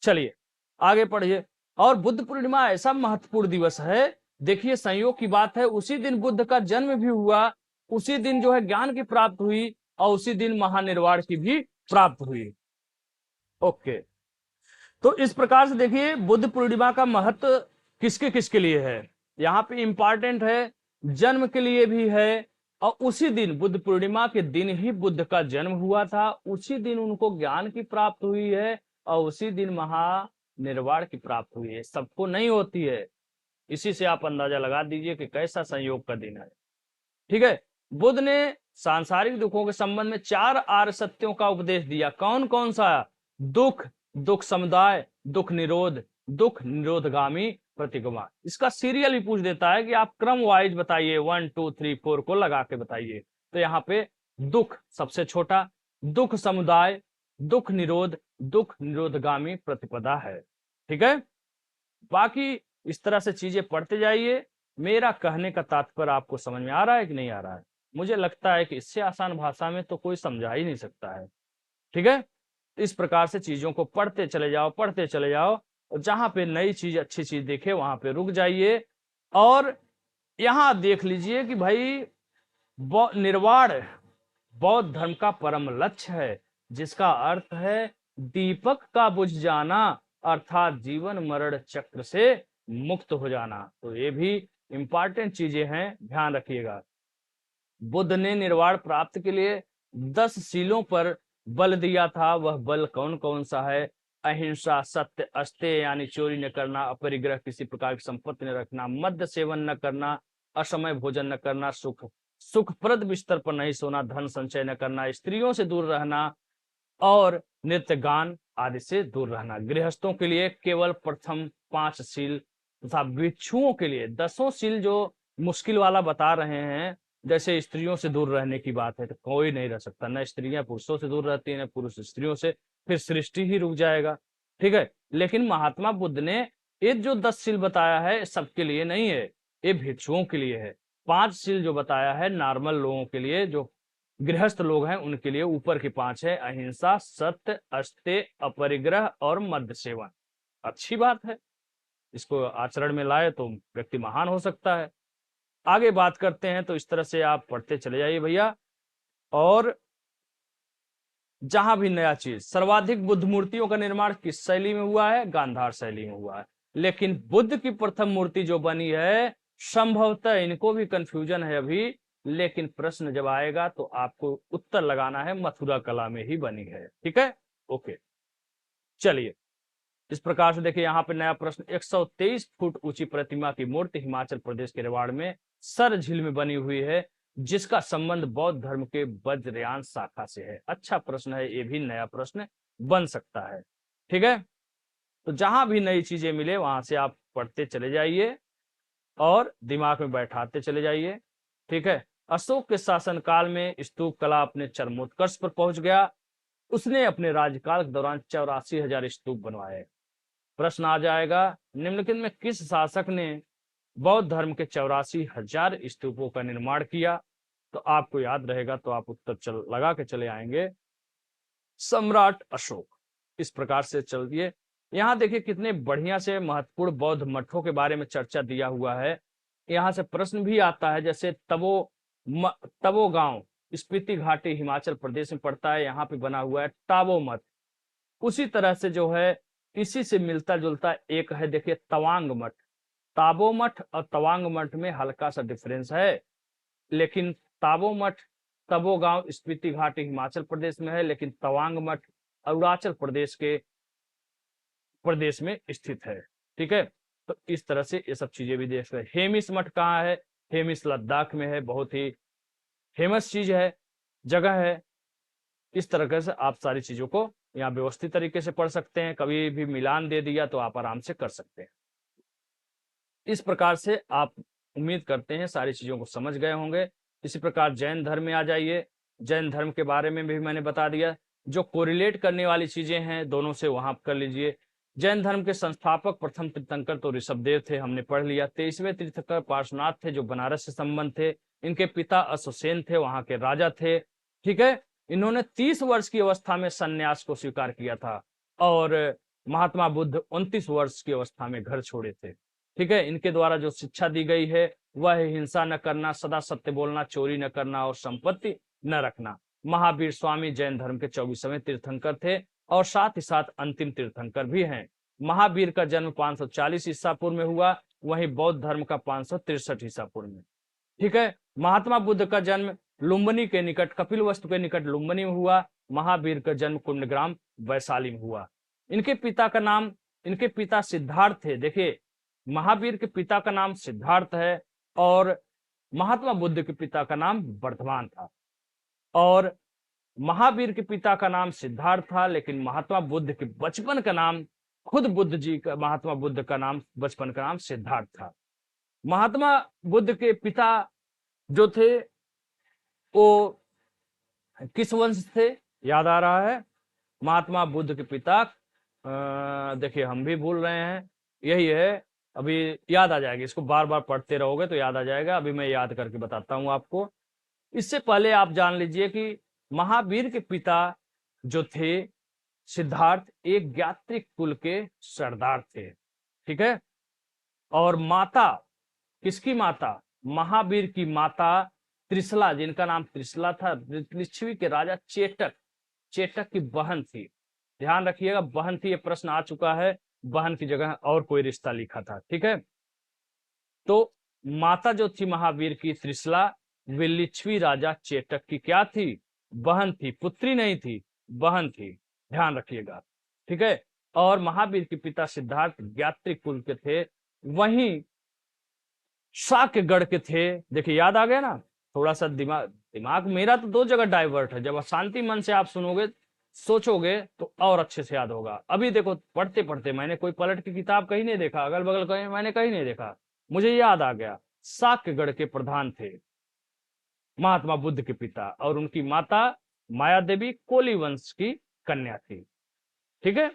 चलिए आगे पढ़िए। और बुद्ध पूर्णिमा ऐसा महत्वपूर्ण दिवस है, देखिए संयोग की बात है, उसी दिन बुद्ध का जन्म भी हुआ, उसी दिन जो है ज्ञान की प्राप्त हुई और उसी दिन महानिर्वाण की भी प्राप्त हुई। ओके, तो इस प्रकार से देखिए बुद्ध पूर्णिमा का महत्व किसके किसके लिए है, यहाँ पे इंपॉर्टेंट है, जन्म के लिए भी है, और उसी दिन बुद्ध पूर्णिमा के दिन ही बुद्ध का जन्म हुआ था, उसी दिन उनको ज्ञान की प्राप्त हुई है और उसी दिन महानिर्वाण की प्राप्त हुई है। सबको नहीं होती है, इसी से आप अंदाजा लगा दीजिए कि कैसा संयोग का दिन है, ठीक है। बुद्ध ने सांसारिक दुखों के संबंध में 4 आर्य सत्यों का उपदेश दिया। कौन कौन सा? दुख, दुख समुदाय, दुख निरोध, दुख निरोधगामी प्रतिगमा। इसका सीरियल भी पूछ देता है कि आप क्रम वाइज बताइए, 1 2 3 4 को लगा के बताइए। तो यहाँ पे दुख सबसे छोटा, दुख समुदाय, दुख निरोध, दुख निरोधगामी प्रतिपदा है, ठीक है। बाकी इस तरह से चीजें पढ़ते जाइए। मेरा कहने का तात्पर्य आपको समझ में आ रहा है कि नहीं आ रहा है? मुझे लगता है कि इससे आसान भाषा में तो कोई समझा ही नहीं सकता है, ठीक है। इस प्रकार से चीजों को पढ़ते चले जाओ, पढ़ते चले जाओ, और जहां पे नई चीज अच्छी चीज देखे वहां पे रुक जाइए। और यहां देख लीजिए कि भाई निर्वाण बौद्ध धर्म का परम लक्ष्य है, जिसका अर्थ है दीपक का बुझ जाना, अर्थात जीवन मरण चक्र से मुक्त हो जाना। तो ये भी इंपॉर्टेंट चीजें हैं, ध्यान रखिएगा। बुद्ध ने निर्वाण प्राप्त के लिए 10 शीलों पर बल दिया था। वह बल कौन कौन सा है? अहिंसा, सत्य, अस्तेय यानी चोरी न करना, अपरिग्रह किसी प्रकार की संपत्ति न रखना, मद्य सेवन न करना, असमय भोजन न करना, सुखप्रद बिस्तर पर नहीं सोना, धन संचय न करना, स्त्रियों से दूर रहना और नृत्य गान आदि से दूर रहना। गृहस्थों के लिए केवल प्रथम 5 शील तथा भिक्षुओं के लिए 10 शील जो मुश्किल वाला बता रहे हैं, जैसे स्त्रियों से दूर रहने की बात है तो कोई नहीं रह सकता, न स्त्रियां पुरुषों से दूर रहती हैं न पुरुष स्त्रियों से, फिर सृष्टि ही रुक जाएगा। ठीक है, लेकिन महात्मा बुद्ध ने ये जो 10 शील बताया है सबके लिए नहीं है, ये भिक्षुओं के लिए है। 5 शील जो बताया है नॉर्मल लोगों के लिए, जो गृहस्थ लोग हैं उनके लिए। ऊपर के 5 है अहिंसा, सत्य, अस्तेय, अपरिग्रह और मद्य सेवन। अच्छी बात है, इसको आचरण में लाए तो व्यक्ति महान हो सकता है। आगे बात करते हैं, तो इस तरह से आप पढ़ते चले जाइए भैया। और जहां भी नया चीज, सर्वाधिक बुद्ध मूर्तियों का निर्माण किस शैली में हुआ है? गांधार शैली में हुआ है। लेकिन बुद्ध की प्रथम मूर्ति जो बनी है, संभवतः इनको भी कंफ्यूजन है अभी, लेकिन प्रश्न जब आएगा तो आपको उत्तर लगाना है, मथुरा कला में ही बनी है। ठीक है, ओके, चलिए। इस प्रकार से देखिए यहाँ पे नया प्रश्न, 123 फुट ऊंची प्रतिमा की मूर्ति हिमाचल प्रदेश के रेवाड़ में सर झील में बनी हुई है, जिसका संबंध बौद्ध धर्म के वज्रयान शाखा से है। अच्छा प्रश्न है, ये भी नया प्रश्न बन सकता है। ठीक है, तो जहां भी नई चीजें मिले वहां से आप पढ़ते चले जाइए और दिमाग में बैठाते चले जाइए। ठीक है, अशोक के शासनकाल में स्तूप कला अपने चरमोत्कर्ष पर पहुंच गया। उसने अपने राज्यकाल के दौरान 84,000 स्तूप बनवाए। प्रश्न आ जाएगा, निम्नलिखित में किस शासक ने बौद्ध धर्म के 84,000 स्तूपों का निर्माण किया? तो आपको याद रहेगा तो आप उत्तर लगा के चले आएंगे, सम्राट अशोक। इस प्रकार से चलिए, यहाँ देखिए कितने बढ़िया से महत्वपूर्ण बौद्ध मठों के बारे में चर्चा दिया हुआ है। यहाँ से प्रश्न भी आता है, जैसे तबो गांव स्पीति घाटी हिमाचल प्रदेश में पड़ता है, यहाँ पे बना हुआ है टाबो मठ। उसी तरह से जो है इसी से मिलता जुलता एक है, देखिए तवांग मठ। ताबो मठ और तवांग मठ में हल्का सा डिफरेंस है, लेकिन ताबो मठ तबो गांव स्पीति घाटी हिमाचल प्रदेश में है, लेकिन तवांग मठ अरुणाचल प्रदेश में स्थित है। ठीक है, तो इस तरह से ये सब चीजें भी देख रहे हैं। हेमिस मठ कहाँ है? हेमिस लद्दाख में है, बहुत ही फेमस चीज है, जगह है। इस तरह से आप सारी चीजों को यहाँ व्यवस्थित तरीके से पढ़ सकते हैं, कभी भी मिलान दे दिया तो आप आराम से कर सकते हैं। इस प्रकार से आप उम्मीद करते हैं सारी चीजों को समझ गए होंगे। इसी प्रकार जैन धर्म में आ जाइए। जैन धर्म के बारे में भी मैंने बता दिया, जो कोरिलेट करने वाली चीजें हैं दोनों से वहां कर लीजिए। जैन धर्म के संस्थापक प्रथम तीर्थंकर तो ऋषभदेव थे, हमने पढ़ लिया। 23वें तीर्थंकर पार्श्वनाथ थे, जो बनारस से संबंध थे। इनके पिता अश्वसेन थे, वहां के राजा थे। ठीक है, इन्होंने 30 वर्ष की अवस्था में संन्यास को स्वीकार किया था और महात्मा बुद्ध 29 वर्ष की अवस्था में घर छोड़े थे। ठीक है, इनके द्वारा जो शिक्षा दी गई है वह है हिंसा न करना, सदा सत्य बोलना, चोरी न करना और संपत्ति न रखना। महावीर स्वामी जैन धर्म के 24वें तीर्थंकर थे और साथ ही साथ अंतिम तीर्थंकर भी हैं। महावीर का जन्म 540 ईसा पूर्व में हुआ, वहीं बौद्ध धर्म का 563 ईसा पूर्व में। ठीक है, महात्मा बुद्ध का जन्म लुम्बिनी के निकट, कपिलवस्तु के निकट लुम्बिनी में हुआ। महावीर का जन्म कुंडग्राम वैशाली में हुआ। इनके पिता सिद्धार्थ थे। देखिए, महावीर के पिता का नाम सिद्धार्थ है और महात्मा बुद्ध के पिता का नाम वर्धमान था। और महावीर के पिता का नाम सिद्धार्थ था, लेकिन महात्मा बुद्ध के बचपन का नाम, खुद बुद्ध जी का, महात्मा बुद्ध का नाम, बचपन का नाम सिद्धार्थ था। महात्मा बुद्ध के पिता जो थे वो किस वंश थे? याद आ रहा है? महात्मा बुद्ध के पिता, देखिए हम भी भूल रहे हैं, यही है, अभी याद आ जाएगी। इसको बार बार पढ़ते रहोगे तो याद आ जाएगा। अभी मैं याद करके बताता हूं आपको। इससे पहले आप जान लीजिए कि महावीर के पिता जो थे सिद्धार्थ, एक ज्ञात्रिक कुल के सरदार थे। ठीक है, और माता, किसकी माता? महावीर की माता त्रिशला, जिनका नाम त्रिशला था, लिच्छवी के राजा चेटक, चेटक की बहन थी। ध्यान रखिएगा, बहन थी, ये प्रश्न आ चुका है, बहन की जगह और कोई रिश्ता लिखा था। ठीक है, तो माता जो थी महावीर की त्रिशला, वे लिच्छवी राजा चेटक की क्या थी? बहन थी, पुत्री नहीं थी, बहन थी। ध्यान रखिएगा। ठीक है, और महावीर के पिता सिद्धार्थ ज्ञात्री कुल के थे, वहीं शाक्यगढ़ के थे। देखिए याद आ गया ना, थोड़ा सा दिमाग दिमाग मेरा तो दो जगह डाइवर्ट है, जब शांति मन से आप सुनोगे सोचोगे तो और अच्छे से याद होगा। अभी देखो पढ़ते पढ़ते मैंने कोई पलट की किताब कहीं नहीं देखा, अगल बगल कहीं मैंने कहीं नहीं देखा, मुझे याद आ गया। शाक्यगढ़ के प्रधान थे महात्मा बुद्ध के पिता, और उनकी माता माया देवी कोली वंश की कन्या थी। ठीक है,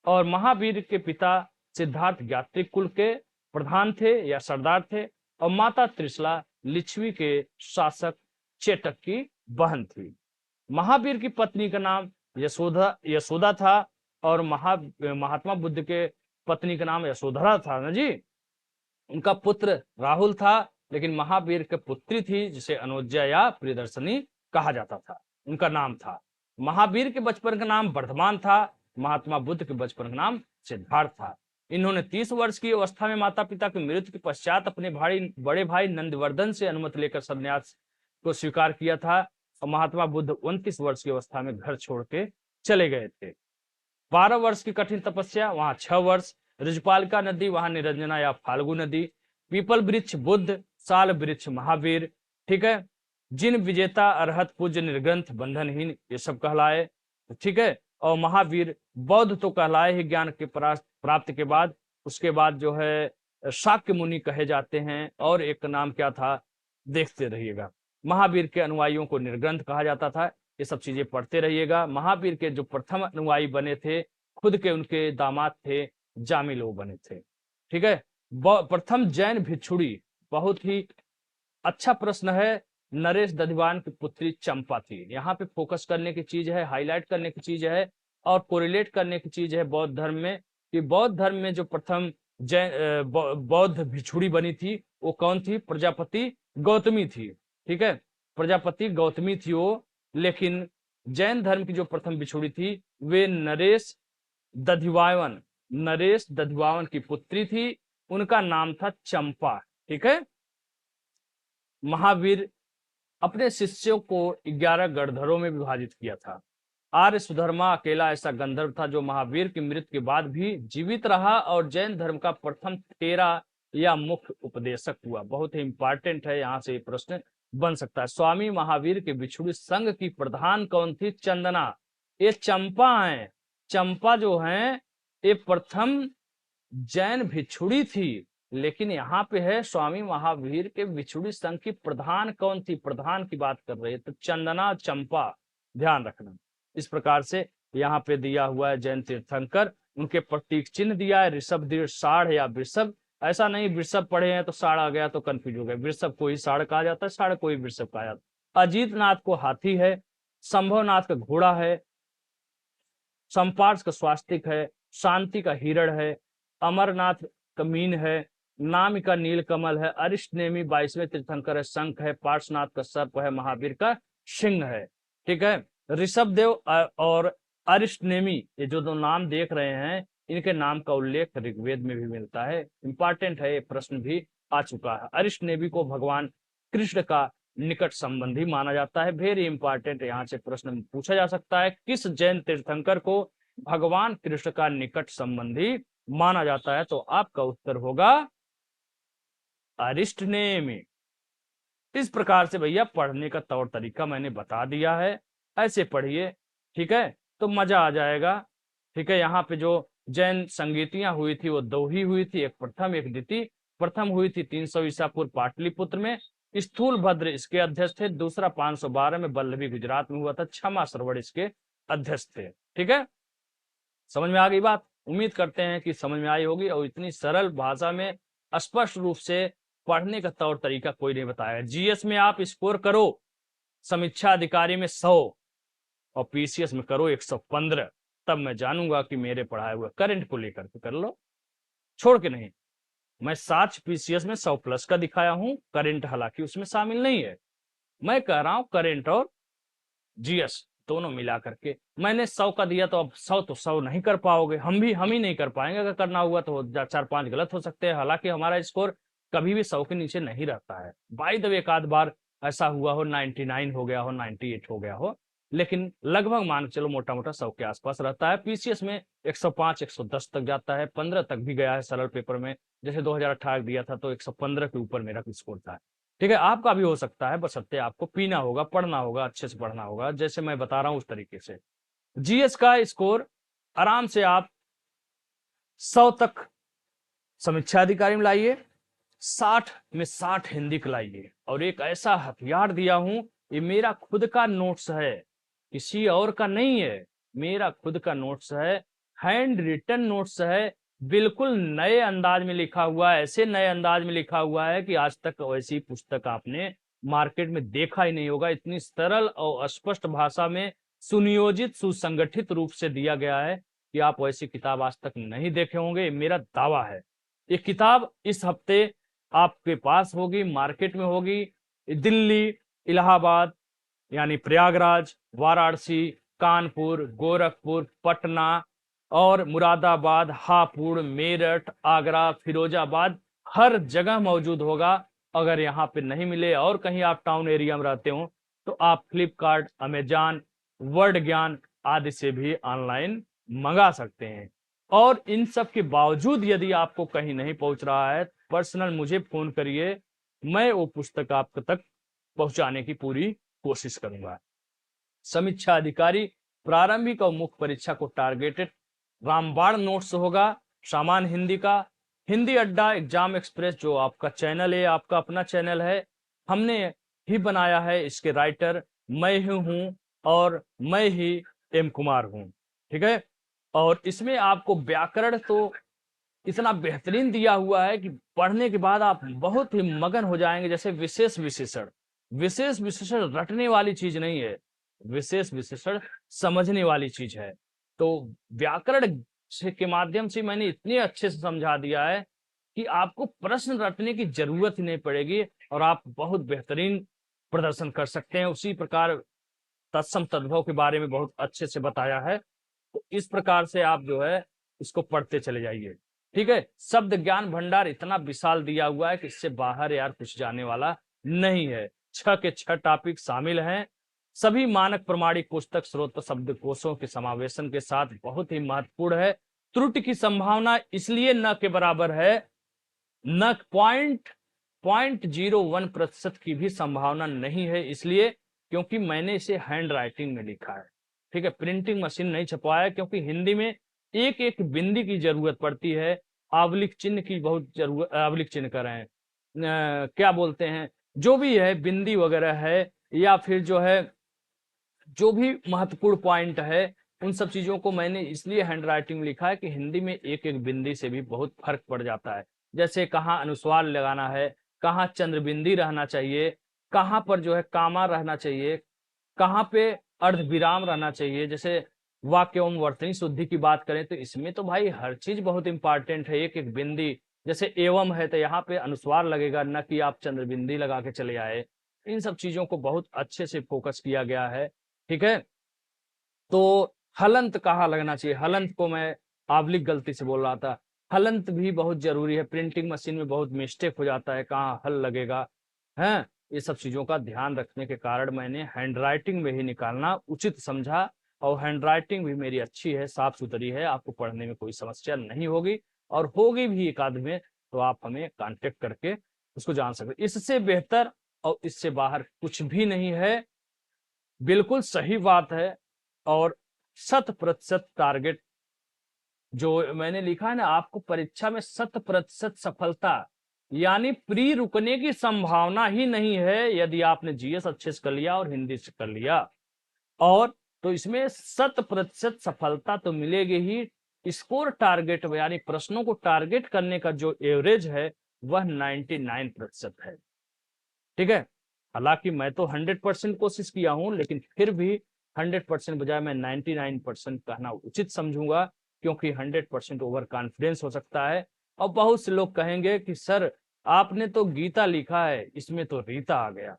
और महावीर के पिता सिद्धार्थ ज्ञात्री कुल के प्रधान थे या सरदार थे, और माता त्रिशला लिच्छवी के शासक चेटक की बहन थी। महावीर की पत्नी का नाम यशोदा यशोदा था, और महात्मा बुद्ध के पत्नी का नाम यशोधरा था ना जी। उनका पुत्र राहुल था, लेकिन महावीर की पुत्री थी जिसे अनुज्जा या प्रियदर्शनी कहा जाता था, उनका नाम था। महावीर के बचपन का नाम वर्धमान था, महात्मा बुद्ध के बचपन का नाम सिद्धार्थ था। इन्होंने 30 वर्ष की अवस्था में माता पिता की मृत्यु के पश्चात अपने बड़े भाई नंदवर्धन से अनुमति लेकर संन्यास को स्वीकार किया था, और महात्मा बुद्ध 29 वर्ष की अवस्था में घर छोड़ के चले गए थे। 12 वर्ष की कठिन तपस्या, वहां 6 वर्ष। ऋजपालिका नदी, वहां निरंजना या फाल्गु नदी। पीपल वृक्ष बुद्ध, साल वृक्ष महावीर। ठीक है, जिन विजेता अरहत पूज्य निर्ग्रंथ बंधनहीन, ये सब कहलाए। ठीक है, और महावीर बौद्ध तो कहलाए ही ज्ञान के प्राप्ति के बाद। उसके बाद जो है शाक्य मुनि कहे जाते हैं, और एक नाम क्या था देखते रहिएगा। महावीर के अनुयायियों को निर्ग्रंथ कहा जाता था। ये सब चीजें पढ़ते रहिएगा। महावीर के जो प्रथम अनुयायी बने थे, खुद के उनके दामाद थे, जामी लोग बने थे। ठीक है, प्रथम जैन भिक्षुड़ी, बहुत ही अच्छा प्रश्न है। नरेश दधिवान की पुत्री चंपा थी। यहाँ पे फोकस करने की चीज है, हाईलाइट करने की चीज है, और कोरिलेट करने की चीज है बौद्ध धर्म में, कि बौद्ध धर्म में जो प्रथम जैन बौद्ध भिक्षुड़ी बनी थी वो कौन थी? प्रजापति गौतमी थी। ठीक है, प्रजापति गौतमी थी वो। लेकिन जैन धर्म की जो प्रथम भिक्षुड़ी थी वे नरेश दधिवावन की पुत्री थी, उनका नाम था चंपा। ठीक है, महावीर अपने शिष्यों को 11 गणधरों में विभाजित किया था। आर्य सुधर्मा अकेला ऐसा गंधर्व था जो महावीर की मृत्यु के बाद भी जीवित रहा, और जैन धर्म का प्रथम तेरा या मुख्य उपदेशक हुआ। बहुत ही इंपॉर्टेंट है, यहाँ से प्रश्न बन सकता है। स्वामी महावीर के बिछुड़ी संघ की प्रधान कौन थी? चंदना। ये चंपा है, चंपा जो है ये प्रथम जैन भिक्षुड़ी थी, लेकिन यहाँ पे है स्वामी महावीर के भिक्षुड़ी संघ की प्रधान कौन थी? प्रधान की बात कर रहे हैं, तो चंदना चंपा, ध्यान रखना। इस प्रकार से यहाँ पे दिया हुआ है जैन तीर्थंकर, उनके प्रतीक चिन्ह दिया है, ऋषभ दीर्घ साढ़ या वृषभ। ऐसा नहीं वृषभ पढ़े हैं तो साढ़ आ गया तो कंफ्यूज हो गए, वृषभ को ही साढ़ कहा जाता है, साढ़ को ही वृषभ कहा जाता है। अजीत नाथ को हाथी है, संभवनाथ का घोड़ा है, संपार्श का स्वास्तिक है, शांति का हिरण है, अमरनाथ का मीन है, नाम का नील कमल है, अरिष्ट नेमी 22वें तीर्थंकर है, शंख है, पार्श्वनाथ का सर्प है, महावीर का सिंह है। ठीक है, ऋषभ देव और अरिष्ट नेमी, ये जो दो नाम देख रहे हैं, इनके नाम का उल्लेख ऋग्वेद में भी मिलता है। इंपॉर्टेंट है, ये प्रश्न भी आ चुका है। अरिष्ट नेमी को भगवान कृष्ण का निकट संबंधी माना जाता है। वेरी इंपॉर्टेंट, यहाँ से प्रश्न पूछा जा सकता है, किस जैन तीर्थंकर को भगवान कृष्ण का निकट संबंधी माना जाता है? तो आपका उत्तर होगा अरिष्ट नेमी। इस प्रकार से भैया पढ़ने का तौर तरीका मैंने बता दिया है, ऐसे पढ़िए। ठीक है, तो मजा आ जाएगा। ठीक है, यहाँ पे जो जैन संगीतियां हुई थी वो दो ही हुई थी, एक प्रथम एक द्वितीय। प्रथम हुई थी 300 ईसा पूर्व पाटलिपुत्र में, स्थूल भद्र इसके अध्यक्ष थे। दूसरा 512 में बल्लभी गुजरात में हुआ था, क्षमा सरवड़ इसके अध्यक्ष थे। ठीक है, समझ में आ गई बात? उम्मीद करते हैं कि समझ में आई होगी, और इतनी सरल भाषा में स्पष्ट रूप से पढ़ने का तौर तरीका कोई नहीं बताया। जीएस में आप स्कोर करो समीक्षा अधिकारी में 100 और पीसीएस में करो 115, तब मैं जानूंगा कि मेरे पढ़ाए हुए करंट को लेकर के कर लो, छोड़ के नहीं। मैं 7 पीसीएस में 100 प्लस का दिखाया हूं, करंट हालांकि उसमें शामिल नहीं है। मैं कह रहा हूं करेंट और जीएस दोनों मिला करके। मैंने 100 का दिया तो अब 100 तो 100 नहीं कर पाओगे, हम ही नहीं कर पाएंगे। अगर करना हुआ तो 4-5 गलत हो सकते हैं। हालांकि हमारा स्कोर कभी भी 100 के नीचे नहीं रहता है। बाय द वे एक आध बार ऐसा हुआ हो 99 हो गया हो, 98 हो गया हो, लेकिन लगभग मान के चलो मोटा मोटा 100 के आसपास रहता है। पीसीएस में 105 110 तक जाता है, 15 तक भी गया है सरल पेपर में। जैसे 2018 दिया था तो 115 के ऊपर मेरा स्कोर था। ठीक है, आपका भी हो सकता है, बशर्ते आपको पीना होगा, पढ़ना होगा, अच्छे से पढ़ना होगा, जैसे मैं बता रहा हूं उस तरीके से। जीएस का स्कोर आराम से आप 100 तक समीक्षा अधिकारी में लाइए, 60 में 60 हिंदी का लाइए। और एक ऐसा हथियार दिया हूं, ये मेरा खुद का नोट्स है, किसी और का नहीं है, मेरा खुद का नोट्स है, हैंड रिटन नोट्स है, बिल्कुल नए अंदाज में लिखा हुआ है। ऐसे नए अंदाज में लिखा हुआ है कि आज तक वैसी पुस्तक आपने मार्केट में देखा ही नहीं होगा। इतनी सरल और स्पष्ट भाषा में सुनियोजित सुसंगठित रूप से दिया गया है कि आप वैसी किताब आज तक नहीं देखे होंगे, मेरा दावा है। ये किताब इस हफ्ते आपके पास होगी, मार्केट में होगी। दिल्ली, इलाहाबाद यानी प्रयागराज, वाराणसी, कानपुर, गोरखपुर, पटना और मुरादाबाद, हापुड़, मेरठ, आगरा, फिरोजाबाद, हर जगह मौजूद होगा। अगर यहाँ पे नहीं मिले और कहीं आप टाउन एरिया में रहते हो तो आप फ्लिपकार्ट, अमेजॉन, वर्ड ज्ञान आदि से भी ऑनलाइन मंगा सकते हैं। और इन सब के बावजूद यदि आपको कहीं नहीं पहुंच रहा है, पर्सनल मुझे फोन करिए, मैं वो पुस्तक आप तक पहुंचाने की पूरी कोशिश करूंगा। समीक्षा अधिकारी प्रारंभिक और मुख्य परीक्षा को टारगेटेड रामबाण नोट्स होगा, सामान्य हिंदी का। हिंदी अड्डा एग्जाम एक्सप्रेस जो आपका चैनल है, आपका अपना चैनल है, हमने ही बनाया है। इसके राइटर मैं ही हूं और मैं ही एम कुमार हूं। ठीक है, और इसमें आपको व्याकरण तो इतना बेहतरीन दिया हुआ है कि पढ़ने के बाद आप बहुत ही मगन हो जाएंगे। जैसे विशेष विशेषण, विशेष विशेषण रटने वाली चीज नहीं है, विशेष विशेषण समझने वाली चीज है। तो व्याकरण के माध्यम से मैंने इतने अच्छे से समझा दिया है कि आपको प्रश्न रटने की जरूरत ही नहीं पड़ेगी और आप बहुत बेहतरीन प्रदर्शन कर सकते हैं। उसी प्रकार तत्सम तद्भव के बारे में बहुत अच्छे से बताया है। तो इस प्रकार से आप जो है इसको पढ़ते चले जाइए। ठीक है, शब्द ज्ञान भंडार इतना विशाल दिया हुआ है कि इससे बाहर यार कुछ जाने वाला नहीं है। 6 के 6 टॉपिक शामिल हैं। सभी मानक प्रमाणिक पुस्तक स्रोत शब्दकोशों के समावेशन के साथ बहुत ही महत्वपूर्ण है। त्रुटि की संभावना इसलिए न के बराबर है, न 0.01% की भी संभावना नहीं है, इसलिए क्योंकि मैंने इसे हैंड राइटिंग में लिखा है। ठीक है, प्रिंटिंग मशीन नहीं छपवाया, क्योंकि हिंदी में एक एक बिंदी की जरूरत पड़ती है। आवलिक चिन्ह की बहुत जरूरत, आवलिक चिन्ह कर रहे हैं, क्या बोलते हैं, जो भी है बिंदी वगैरह है, या फिर जो है जो भी महत्वपूर्ण पॉइंट है, उन सब चीजों को मैंने इसलिए हैंड राइटिंग में लिखा है कि हिंदी में एक एक बिंदी से भी बहुत फर्क पड़ जाता है। जैसे कहाँ अनुस्वार लगाना है, कहाँ चंद्रबिंदी रहना चाहिए, कहाँ पर जो है कामा रहना चाहिए, कहाँ पे अर्धविराम रहना चाहिए। जैसे वाक्य एवं वर्तनी शुद्धि की बात करें तो इसमें तो भाई हर चीज बहुत इंपॉर्टेंट है, एक एक बिंदी। जैसे एवं है तो यहाँ पे अनुस्वार लगेगा, न कि आप चंद्रबिंदी लगा के चले आए। इन सब चीजों को बहुत अच्छे से फोकस किया गया है। ठीक है, तो हलंत कहाँ लगना चाहिए, हलंत को मैं आवलिक गलती से बोल रहा था, हलंत भी बहुत जरूरी है। प्रिंटिंग मशीन में बहुत मिस्टेक हो जाता है, कहाँ हल लगेगा है। ये सब चीजों का ध्यान रखने के कारण मैंने हैंड राइटिंग में ही निकालना उचित समझा। और हैंड राइटिंग भी मेरी अच्छी है, साफ सुथरी है, आपको पढ़ने में कोई समस्या नहीं होगी। और होगी भी एक आध में तो आप हमें कांटेक्ट करके उसको जान सकते। इससे बेहतर और इससे बाहर कुछ भी नहीं है, बिल्कुल सही बात है। और 100% टारगेट जो मैंने लिखा है ना, आपको परीक्षा में 100% सफलता यानी प्री रुकने की संभावना ही नहीं है यदि आपने जीएस अच्छे से कर लिया और हिंदी से कर लिया। और तो इसमें 100% सफलता तो मिलेगी ही। स्कोर टारगेट यानी प्रश्नों को टारगेट करने का जो एवरेज है वह 99% है। ठीक है, हालांकि मैं तो 100% कोशिश किया हूं, लेकिन फिर भी 100% बजाय मैं 99% कहना उचित समझूंगा, क्योंकि 100% ओवर कॉन्फिडेंस हो सकता है। और बहुत से लोग कहेंगे कि सर आपने तो गीता लिखा है, इसमें तो रीता आ गया।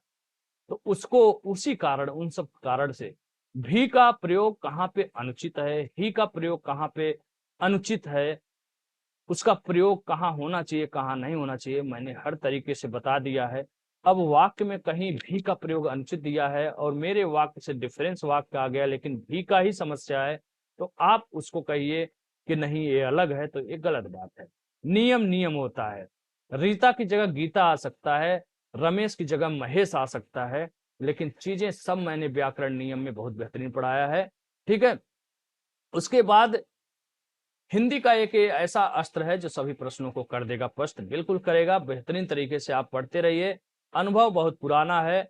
तो उसको उसी कारण, उन सब कारण से भी का प्रयोग कहाँ पे अनुचित है, ही का प्रयोग कहाँ पे अनुचित है, उसका प्रयोग कहाँ होना चाहिए कहाँ नहीं होना चाहिए, मैंने हर तरीके से बता दिया है। अब वाक्य में कहीं भी का प्रयोग अनुचित दिया है और मेरे वाक्य से डिफरेंस वाक्य आ गया लेकिन भी का ही समस्या है, तो आप उसको कहिए कि नहीं ये अलग है, तो ये गलत बात है। नियम नियम होता है। रीता की जगह गीता आ सकता है, रमेश की जगह महेश आ सकता है, लेकिन चीजें सब मैंने व्याकरण नियम में बहुत बेहतरीन पढ़ाया है। ठीक है। उसके बाद हिंदी का एक ऐसा अस्त्र है जो सभी प्रश्नों को कर देगा प्रश्न, बिल्कुल करेगा। बेहतरीन तरीके से आप पढ़ते रहिए। अनुभव बहुत पुराना है,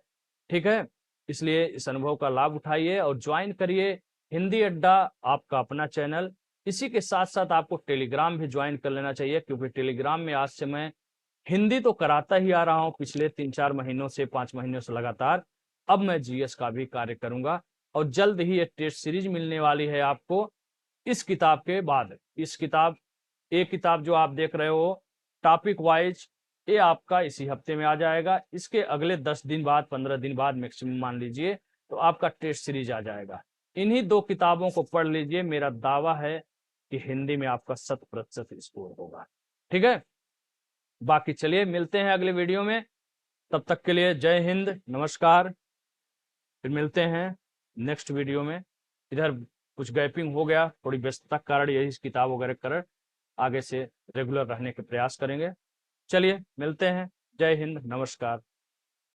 ठीक है, इसलिए इस अनुभव का लाभ उठाइए और ज्वाइन करिए हिंदी अड्डा, आपका अपना चैनल। इसी के साथ साथ आपको टेलीग्राम भी ज्वाइन कर लेना चाहिए, क्योंकि टेलीग्राम में आज से मैं हिंदी तो कराता ही आ रहा हूं पिछले 3-4 महीनों से, 5 महीनों से लगातार। अब मैं जीएस का भी कार्य करूंगा और जल्द ही एक टेस्ट सीरीज मिलने वाली है आपको इस किताब के बाद। इस किताब, एक किताब जो आप देख रहे हो टॉपिक वाइज, ये आपका इसी हफ्ते में आ जाएगा। इसके अगले 10 दिन बाद, 15 दिन बाद मैक्सिमम मान लीजिए, तो आपका टेस्ट सीरीज आ जाएगा। इन्हीं 2 किताबों को पढ़ लीजिए, मेरा दावा है कि हिंदी में आपका 100% स्कोर होगा। ठीक है, बाकी चलिए मिलते हैं अगले वीडियो में। तब तक के लिए जय हिंद, नमस्कार। फिर मिलते हैं नेक्स्ट वीडियो में। इधर कुछ गैपिंग हो गया, थोड़ी व्यस्तता के कारण, यही किताब वगैरह कर आगे से रेगुलर रहने के प्रयास करेंगे। चलिए मिलते हैं, जय हिंद, नमस्कार।